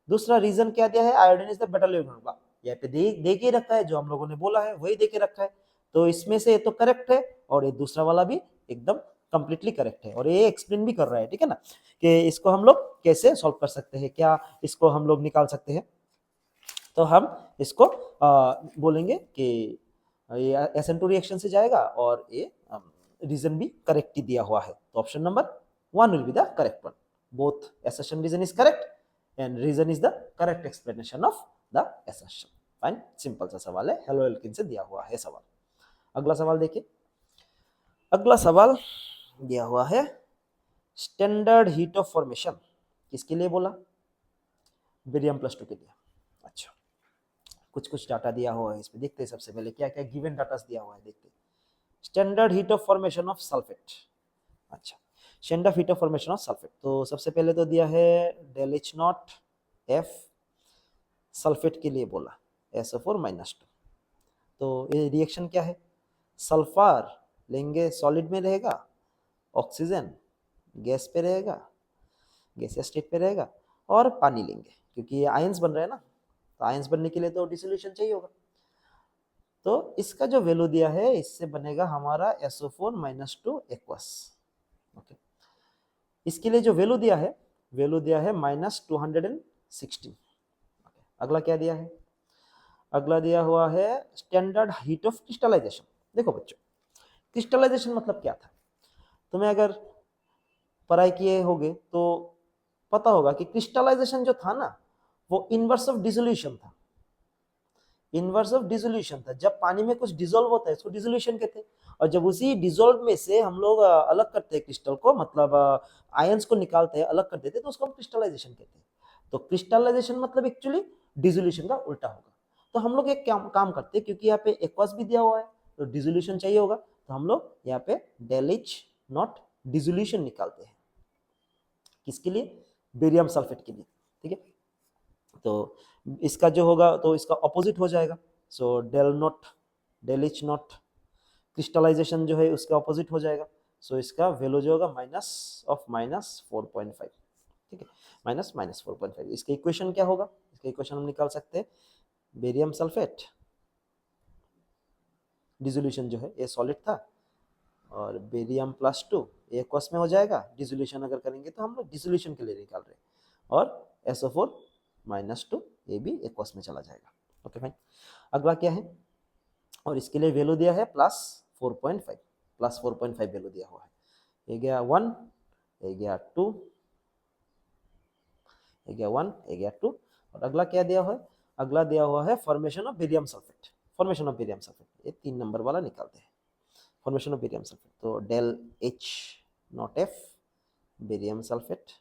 दूसरा रीजन क्या दिया है? Iodine is the better leaving group. यहाँ पे दे के रखा है, जो हम लोगों ने बोला है वही दे के रखा है। तो इसमें से ये तो करेक्ट है, और ये दूसरा वाला भी एकदम कंप्लीटली करेक्ट है, और ये एक्सप्लेन भी कर रहा है। ठीक है ना, कि इसको हम लोग कैसे सॉल्व कर सकते हैं, क्या इसको हम लोग निकाल सकते हैं। तो हम इसको बोलेंगे कि ये SN2 रिएक्शन से जाएगा, और ये रीजन भी करेक्ट ही दिया हुआ है। तो option number 1 will be the correct one. Both assertion reason is correct and reason is the correct explanation of the assertion. Fine, simple सा सवाल है, हेलो एल्किन से दिया हुआ है सवाल। अगला सवाल देखिए। अगला सवाल दिया हुआ है स्टैंडर्ड हीट ऑफ फॉर्मेशन। किसके लिए बोला? बेरियम +2 के लिए। अच्छा, कुछ कुछ डाटा दिया हुआ है इसमें, देखते हैं सबसे पहले क्या क्या गिवन डाटा दिया हुआ है, देखते हैं। Standard heat of formation of sulphate. अच्छा, standard heat of formation of sulphate, तो सबसे पहले तो दिया है del H not F, sulphate के लिए बोला SO4-2। तो ये रिएक्शन क्या है? सल्फर लेंगे सॉलिड में रहेगा, ऑक्सीजन गैस पे रहेगा, गैसियस स्टेट पे रहेगा, और पानी लेंगे, क्योंकि ये आयंस बन रहा है ना, तो आयंस बनने के लिए तो डिसोल्यूशन चाहिए होगा। तो इसका जो वैल्यू दिया है, इससे बनेगा हमारा SO4-2 एक्वस। ओके, इसके लिए जो वैल्यू दिया है, वैल्यू दिया है -216। अगला क्या दिया है? अगला दिया हुआ है स्टैंडर्ड हीट ऑफ क्रिस्टलाइजेशन। देखो बच्चों, क्रिस्टलाइजेशन मतलब क्या था? तुम्हें अगर पढ़ाई किए होगे तो पता होगा कि क्रिस्टलाइजेशन जो था ना, वो इनवर्स ऑफ डिसोल्यूशन था। इनवर्स ऑफ डिसोल्यूशन था, जब पानी में कुछ डिसॉल्व होता है उसको डिसोल्यूशन कहते हैं, और जब उसी डिसॉल्व में से हम लोग अलग करते हैं क्रिस्टल को, मतलब आयंस को निकालते हैं, अलग कर देते हैं, तो उसको हम क्रिस्टलाइजेशन कहते हैं। तो क्रिस्टलाइजेशन मतलब एक्चुअली डिसोल्यूशन का उल्टा होगा। तो हम लोग एक काम करते हैं, क्योंकि यहाँ पे एक्वस भी दिया हुआ है तो डिसोल्यूशन चाहिए होगा, तो हम लोग यहाँ पे डेल H नॉट डिसोल्यूशन निकालते हैं। किसके लिए? बेरियम सल्फेट के लिए। ठीक है, तो इसका जो होगा तो इसका ऑपोजिट हो जाएगा। So del H naught crystallization जो है उसका ऑपोजिट हो जाएगा। सो इसका वैल्यू जो होगा -4.5। ठीक है, -4.5। इसका इक्वेशन क्या होगा? इसका इक्वेशन हम निकाल सकते हैं, बेरियम सल्फेट डिसोल्यूशन जो है ये सॉलिड था, और बेरियम+2 ये एक्वस में हो जाएगा। डिसोल्यूशन अगर करेंगे तो हम लोग डिसोल्यूशन के लिए निकाल रहे हैं, और SO4-2 ये भी एक्वस में चला जाएगा। ओके फाइन, अगला क्या है? और इसके लिए वैल्यू दिया है +4.5 वैल्यू दिया हुआ है। ये गया 1, ये गया 2, ये गया 1, ये गया 2, और अगला क्या दिया हुआ है? अगला दिया हुआ है formation of barium sulphate. Formation of barium sulphate, ये 3 नंबर वाला निकालते हैं, फॉर्मेशन ऑफ बेरियम सल्फेट। तो del H not F barium sulphate,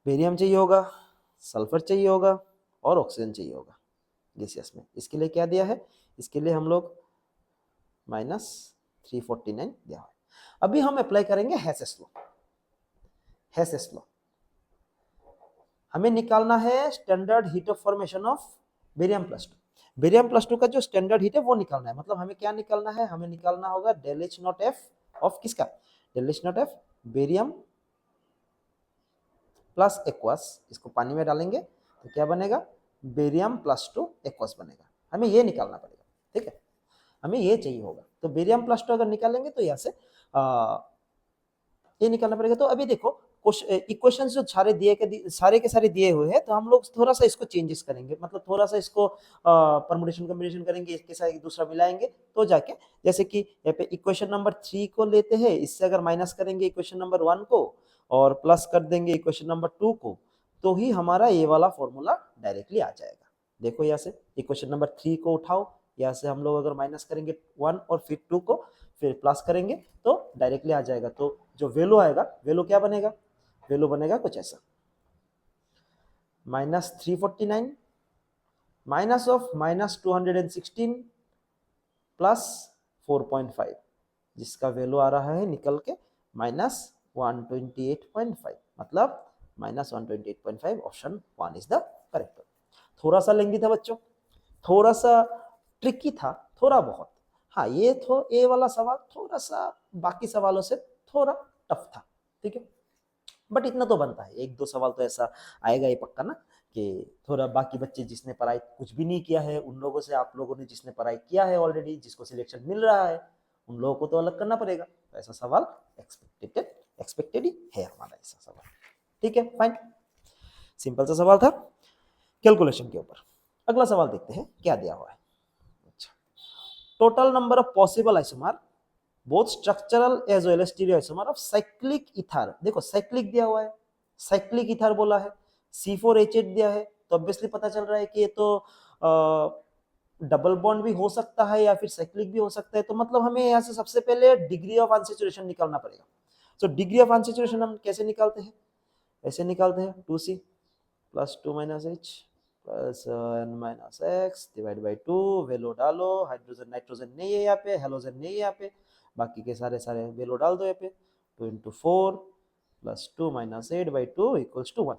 barium चाहिए होगा, सल्फर चाहिए होगा, और ऑक्सीजन चाहिए होगा। गैसियस में। इसके लिए क्या दिया है, इसके लिए हम लोग -349 दिया है। अभी हम अप्लाई करेंगे हेसेस लॉ। हेसेस लॉ हमें निकालना है standard heat of formation of barium plus 2। Barium plus 2 का जो स्टैंडर्ड हीट है वो निकालना है। मतलब हमें क्या निकालना है, हमें निकालना होगा del H not F of किसका, del H not F barium plus aqueous. इसको पानी में डालेंगे तो क्या बनेगा, बेरियम प्लस 2 एक्वस बनेगा। हमें ये निकालना पड़ेगा, ठीक है, हमें ये चाहिए होगा। तो बेरियम प्लस 2 अगर निकालेंगे तो यहाँ से ये निकालना पड़ेगा। तो अभी देखो इक्वेशन जो सारे के सारे दिए हुए हैं, तो हम लोग थोड़ा सा इसको चेंजेस करेंगे, मतलब थोड़ा सा इसको परमुटेशन कॉम्बिनेशन करेंगे, इसके साथ एक दूसरा मिलाएंगे तो जाके, जैसे कि यहाँ पे इक्वेशन नंबर 3 को लेते हैं, इससे अगर माइनस करेंगे इक्वेशन नंबर 1 को और प्लस कर देंगे इक्वेशन नंबर 2 को, तो ही हमारा ये वाला फॉर्मूला डायरेक्टली आ जाएगा। देखो यहाँ से इक्वेशन नंबर 3 को उठाओ, यहाँ से हम लोग अगर माइनस करेंगे 1 और फिर 2 को फिर प्लस करेंगे तो डायरेक्टली आ जाएगा। तो जो वैल्यू आएगा, वैल्यू क्या बनेगा, वैल्यू बनेगा कुछ ऐसा, -349 माइनस ऑफ -216 प्लस 4.5, जिसका वैल्यू आ रहा है निकल के -128.5, मतलब -128.5। Option 1 is the correct. थोड़ा सा लेंगी था बच्चों, थोड़ा सा ट्रिकी था, थोड़ा बहुत। हाँ, ये वाला सवाल थोड़ा सा बाकी सवालों से थोड़ा टफ था, ठीक है, बट इतना तो बनता है। एक दो सवाल तो ऐसा आएगा ये पक्का ना, कि थोड़ा बाकी बच्चे जिसने पढ़ाई कुछ भी नहीं किया है उन लोगों से आप लोगों ने जिसने पढ़ाई किया है ऑलरेडी, जिसको सिलेक्शन मिल रहा है, उन लोगों को तो अलग करना पड़ेगा। तो ऐसा सवाल एक्सपेक्टेड ही है हमारा ऐसा सवाल, ठीक है, फाइन। सिंपल सा सवाल था कैलकुलेशन के ऊपर। अगला सवाल देखते हैं क्या दिया हुआ है। अच्छा, total number of possible isomer both structural as well as stereo isomer of cyclic ether. देखो साइक्लिक दिया हुआ है, साइक्लिक इथर बोला है, C4H8 दिया है, तो ऑब्वियसली पता चल रहा है कि ये तो डबल बॉन्ड भी हो सकता है या फिर साइक्लिक भी हो सकता है। तो मतलब हमें यहाँ से सबसे पहले डिग्री ऑफ अनसैचुरेशन निकालना पड़ेगा। तो डिग्री ऑफ अनसैचुरेशन हम कैसे निकालते हैं, ऐसे निकालते हैं 2C plus 2 minus H plus n minus x divide by 2, value डालो, हाइड्रोजन नाइट्रोजन नहीं है यहाँ पे, हेलोजन नहीं है यहाँ पे, बाकी के सारे वैल्यू डाल दो यहाँ पे। 2 into 4 plus 2 minus 8 by 2 equals to 1।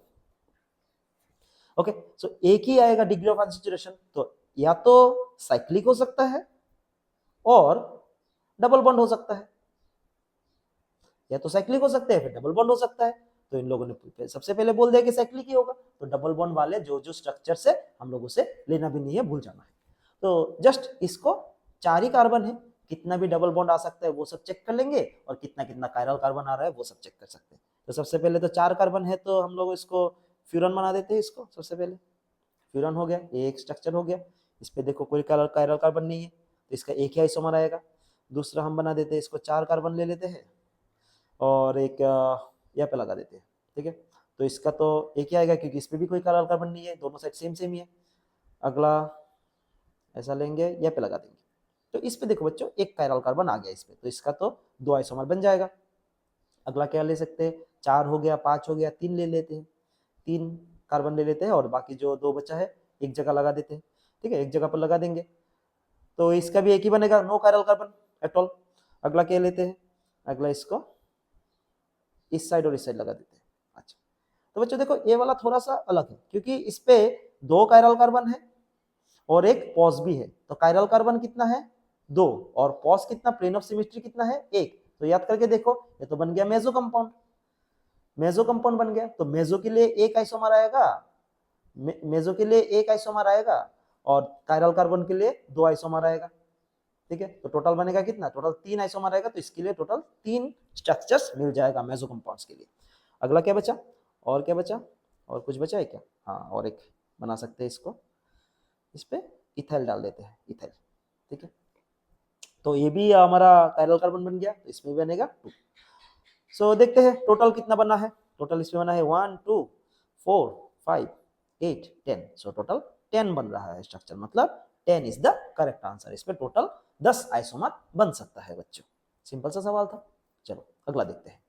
Okay, so एक ही आएगा डिग्री ऑफ अनसैचुरेशन, तो या तो साइक्लिक हो सकता है और डबल बॉन्ड हो सकता है, या तो साइक्लिक हो सकता है फिर डबल बॉन्ड हो सकता है। तो इन लोगों ने सबसे पहले बोल दिया कि साइक्लिक ही होगा, तो डबल बॉन्ड वाले जो जो स्ट्रक्चर से हम लोगों से लेना भी नहीं है, भूल जाना है। तो जस्ट इसको 4 ही कार्बन है, कितना भी डबल बॉन्ड आ सकता है वो सब चेक कर लेंगे, और कितना कितना कायरल कार्बन आ रहा है वो सब चेक कर सकते हैं। तो सबसे पहले तो 4 कार्बन है, तो हम लोग इसको फ्यूरन बना देते हैं। इसको सबसे पहले फ्यूरन हो गया, एक स्ट्रक्चर हो गया। इस पे देखो कोई कायरल कार्बन नहीं है, तो इसका एक ही आइसोमर आएगा। दूसरा हम बना देते हैं, इसको 4 कार्बन ले लेते हैं और एक यहाँ पे लगा देते हैं, ठीक है। तो इसका तो एक ही आएगा क्योंकि इस पे भी कोई कायरल कार्बन नहीं है, दोनों साइड सेम सेम ही है। अगला ऐसा लेंगे, यहाँ पे लगा देंगे, तो इस पे देखो बच्चों एक कायरल कार्बन आ गया इस पे, तो इसका तो 2 आइसोमर बन जाएगा। अगला क्या ले सकते हैं, 4 हो गया, 5 हो गया, 3 ले लेते हैं, 3 कार्बन ले लेते हैं और बाकी जो 2 बचा है एक जगह लगा देते हैं, ठीक है, एक जगह पर लगा देंगे। तो इसका भी एक ही बनेगा, no chiral carbon at all. अगला क्या लेते हैं, अगला इसको इस साइड और इस साइड लगा देते हैं। अच्छा, तो बच्चों देखो ये वाला थोड़ा सा अलग है, क्योंकि इस पे 2 कायरल कार्बन है और एक पॉज भी है। तो कायरल कार्बन कितना है, 2, और पॉज कितना, प्लेन ऑफ सिमेट्री कितना है, 1। तो याद करके देखो, ये तो बन गया मेसो कंपाउंड, मेसो कंपाउंड बन गया। तो मेसो के लिए एक आइसोमर आएगा, मेसो के लिए एक आइसोमर आएगा, और कायरल कार्बन के लिए 2 आइसोमर आएगा, ठीक है। तो टोटल बनेगा कितना, टोटल 3 आइसोमर आएगा। तो इसके लिए टोटल 3 स्ट्रक्चर्स मिल जाएगा मेसो कंपाउंड्स के लिए। अगला क्या बचा, और क्या बचा, और कुछ बचा है क्या, हाँ और एक बना सकते हैं इसको, इस पे इथाइल डाल देते हैं, इथाइल, ठीक है। तो ये भी हमारा कायरल कार्बन बन गया, तो इसमें बनेगा 2। सो देखते हैं टोटल कितना बना है। टोटल इसमें बना है 1 2 4 5 8 10। सो टोटल 10 बन रहा है स्ट्रक्चर, मतलब 10 इज द करेक्ट आंसर। इसमें टोटल 10 आइसोमर बन सकता है बच्चों। सिंपल सा सवाल था। चलो अगला देखते हैं।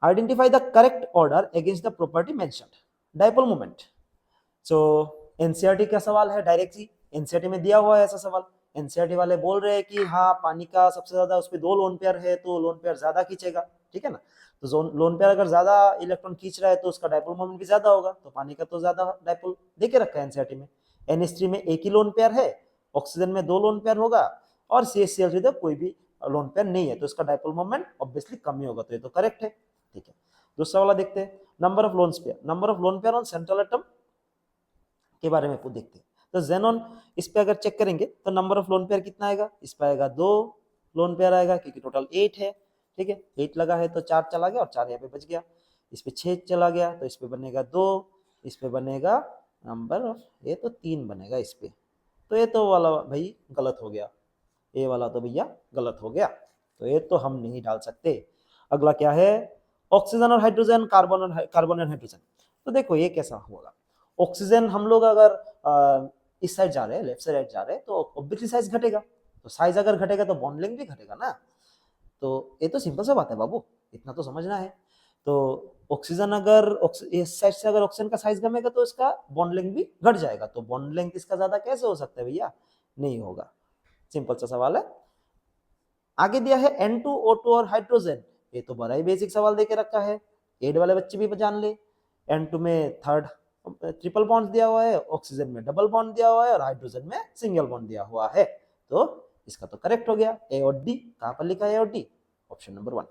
Identify the correct order against the property mentioned. Dipole moment. So NCERT का सवाल है डायरेक्ट ही, एनसीईआरटी में दिया हुआ है ऐसा सवाल। एनसीईआरटी वाले बोल रहे हैं कि हाँ पानी का सबसे ज्यादा उस पर 2 लोन पेयर है तो लोन पेयर ज्यादा खींचेगा, ठीक है ना। तो लोन पेयर अगर ज्यादा इलेक्ट्रॉन खींच रहा है तो उसका डायपोल मोमेंट भी ज्यादा होगा, तो पानी का तो ज्यादा डायपोल देके रखा है एनसीईआरटी में। NH3 में एक ही लोन पेयर है, ऑक्सीजन में 2 लोन पेयर होगा, और CH3 तो कोई भी लोन पेयर नहीं है, तो इसका डायपोल मोमेंट ऑब्वियसली कम ही होगा, तो ये तो करेक्ट है, ठीक है। दूसरा वाला देखते हैं, number of lone pair, number of lone pair on central atom के बारे में देखते हैं। तो जेनॉन इस पे अगर चेक करेंगे तो नंबर ऑफ लोन पेयर कितना आएगा, इस पे आएगा 2 लोन पेयर आएगा, क्योंकि टोटल 8 है, ठीक है। 8 लगा है तो 4 चला गया और 4 यहाँ पे बच गया। इस पे 6 चला गया तो इस पे बनेगा 2, इस पे बनेगा नंबर ऑफ, ये तो 3 बनेगा इस पे, तो ये तो वाला भाई गलत हो गया, ये वाला तो भैया गलत हो गया, तो ये तो हम नहीं डाल सकते। अगला क्या है, ऑक्सीजन और हाइड्रोजन, कार्बन एंड हाइड्रोजन। तो देखो ये कैसा होगा, ऑक्सीजन हम लोग अगर इस साइड जा रहे हैं, लेफ्ट साइड जा रहे हैं, तो ऑब्वियसली साइज घटेगा, तो साइज अगर घटेगा तो बॉन्ड लेंथ भी घटेगा ना, तो ये तो सिंपल सा बात है बाबू, इतना तो समझना है। तो ऑक्सीजन अगर इस साइड से अगर ऑक्सीजन का साइज कमेगा तो इसका बॉन्ड लेंथ भी घट जाएगा, तो बॉन्ड लेंथ इसका ज्यादा कैसे हो सकता है भैया, नहीं होगा, सिंपल सा सवाल है। आगे दिया है N2O2 और हाइड्रोजन, ये तो बड़ा ही बेसिक सवाल देके रखा है, 8 वाले बच्चे भी जान ले। N2 में थर्ड ट्रिपल बॉन्ड दिया हुआ है, ऑक्सीजन में डबल बॉन्ड दिया हुआ है और हाइड्रोजन में सिंगल बॉन्ड दिया हुआ है, तो इसका तो करेक्ट हो गया। ए और डी कहां पर लिखा है, ए और D, option number 1,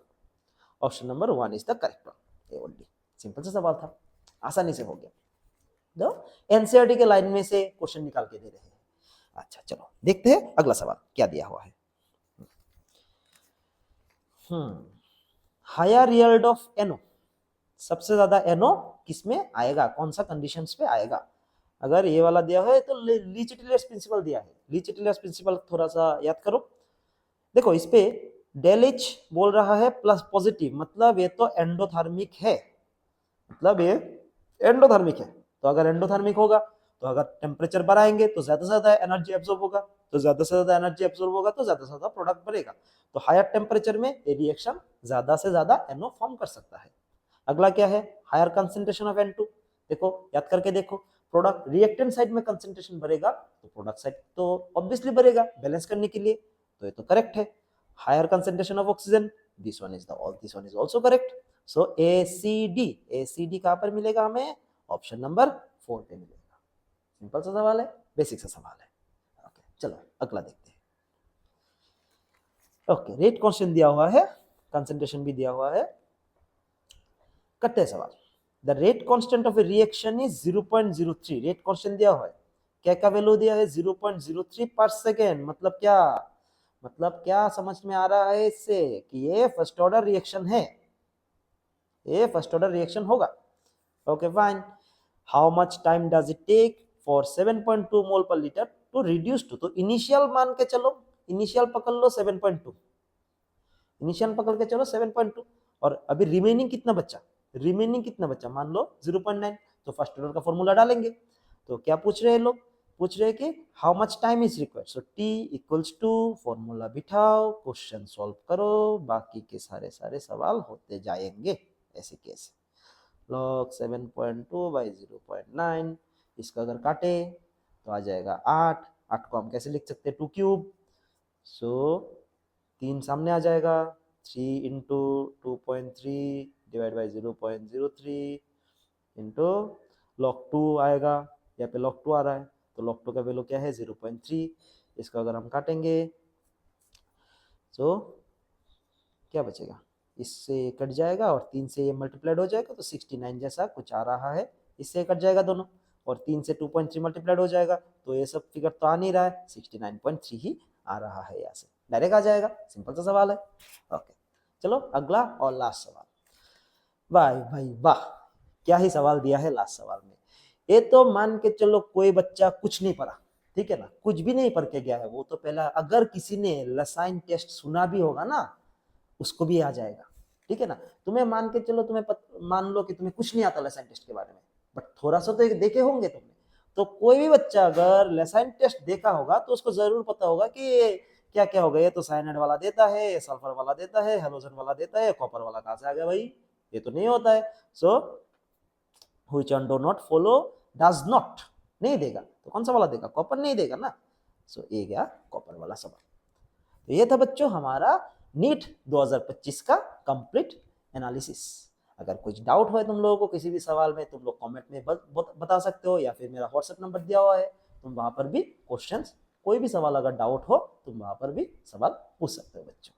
option number 1 is the correct one, A और डी। सिंपल सा सवाल था, आसानी से हो गया, तो एनसीईआरटी के लाइन में से क्वेश्चन निकाल के दे रहे हैं। अच्छा चलो देखते हैं अगला सवाल क्या दिया हुआ है। हायर यील्ड ऑफ NO, सबसे ज्यादा NO किसमें आएगा, कौन सा कंडीशंस पे आएगा। अगर ये वाला दिया है तो लीच-टिलियर्स प्रिंसिपल दिया है, लीच-टिलियर्स प्रिंसिपल थोड़ा सा याद करो। देखो इस पे डेल एच बोल रहा है प्लस पॉजिटिव, मतलब ये तो एंडोथर्मिक है, मतलब ये एंडोथर्मिक है, तो अगर एंडोथर्मिक होगा तो अगर टेम्परेचर बढ़ाएंगे तो ज्यादा से ज्यादा एनर्जी एब्जॉर्ब होगा, तो ज्यादा से ज्यादा एनर्जी एब्जॉर्ब होगा तो ज्यादा से ज्यादा प्रोडक्ट बढ़ेगा, तो हायर टेम्परेचर में ये रिएक्शन ज्यादा से ज्यादा NO फॉर्म कर सकता है। अगला क्या है, हायर कंसेंट्रेशन ऑफ N2, देखो याद करके देखो, प्रोडक्ट रिएक्टेंट साइड में कंसेंट्रेशन बढ़ेगा तो प्रोडक्ट साइड तो ऑब्वियसली बढ़ेगा बैलेंस करने के लिए, तो ये तो करेक्ट है। Higher concentration of oxygen, this one is also correct, so ACD कहां पर मिलेगा हमें, ऑप्शन नंबर 4 पे मिलेगा। सिंपल सा सवाल है, बेसिक सा सवाल है। ओके चलो अगला देखते हैं। ओके रेट कांस्टेंट दिया हुआ है, कंसेंट्रेशन भी दिया हुआ है, करते हैं सवाल। The rate constant of A reaction is 0.03, rate constant दिया हुआ है, क्या क्या वैल्यू दिया है, 0.03 पर सेकेंड, मतलब क्या समझ में आ रहा है इससे कि ये फर्स्ट ऑर्डर रिएक्शन है, ये फर्स्ट ऑर्डर रिएक्शन होगा। Okay fine, how much time does it take for 7.2 mole per litre to reduce to, तो इनिशियल मान के चलो, इनिशियल पकड़ लो 7.2, इनिशियल पकड़ के चलो 7.2, और अभी रिमेनिंग कितना बच्चा, मान लो 0.9, तो फर्स्ट ऑर्डर का फॉर्मूला डालेंगे, तो क्या पूछ रहे हैं लोग, पूछ रहे हैं कि how much time is required, so T equals to formula बिठाओ, क्वेश्चन सॉल्व करो, बाकी के सारे सवाल होते जाएंगे ऐसे कैसे। लॉग 7.2 बाई 0.9, इसका अगर काटे तो आ जाएगा 8 को हम कैसे लिख सकते हैं 2 क्यूब, सो 3 सामने आ जाएगा, 3 into 2.3 divide by 0.03 into log 2 आएगा, यहाँ पे लॉग 2 आ रहा है, तो लॉग 2 का वैल्यू क्या है 0.3, इसका अगर हम काटेंगे तो क्या बचेगा, इससे कट जाएगा और 3 से ये मल्टीप्लाइड हो जाएगा तो 69 जैसा कुछ आ रहा है, इससे कट जाएगा दोनों, और 3 से 2.3 मल्टीप्लाइड हो जाएगा तो ये सब फिगर तो आ नहीं रहा है, 69.3 ही आ रहा है, यहाँ से डायरेक्ट आ जाएगा, सिंपल सा सवाल है। ओके चलो अगला और लास्ट सवाल, वाह भाई वाह, क्या ही सवाल दिया है लास्ट सवाल में। ये तो मान के चलो कोई बच्चा कुछ नहीं पढ़ा, ठीक है ना, कुछ भी नहीं पढ़ के गया है, वो तो पहला अगर किसी ने लसाइन टेस्ट सुना भी होगा ना उसको भी आ जाएगा, ठीक है ना। तुम्हें मान के चलो, मान लो कि तुम्हें कुछ नहीं आता लसाइन टेस्ट के बारे में, बट थोड़ा सा तो देखे होंगे तुमने, तो कोई भी बच्चा अगर लसाइन टेस्ट देखा होगा तो उसको जरूर पता होगा कि क्या क्या होगा, ये तो साइनाइड वाला देता है, ये सल्फर वाला देता है, हेलोजन वाला देता है, कॉपर वाला कहां से आ गया भाई, ये तो नहीं होता है। So which one do not follow, does not नहीं देगा तो कौन सा वाला देगा, कॉपर नहीं देगा ना। सो ये गया कॉपर वाला सवाल। तो ये था बच्चों हमारा नीट 2025 का कंप्लीट एनालिसिस। अगर कुछ डाउट हो तुम लोगों को किसी भी सवाल में, तुम लोग कमेंट में बता सकते हो, या फिर मेरा व्हाट्सएप नंबर दिया हुआ है, तुम वहां पर भी क्वेश्चंस, कोई भी सवाल अगर डाउट हो तुम वहां पर भी सवाल पूछ सकते हो बच्चों।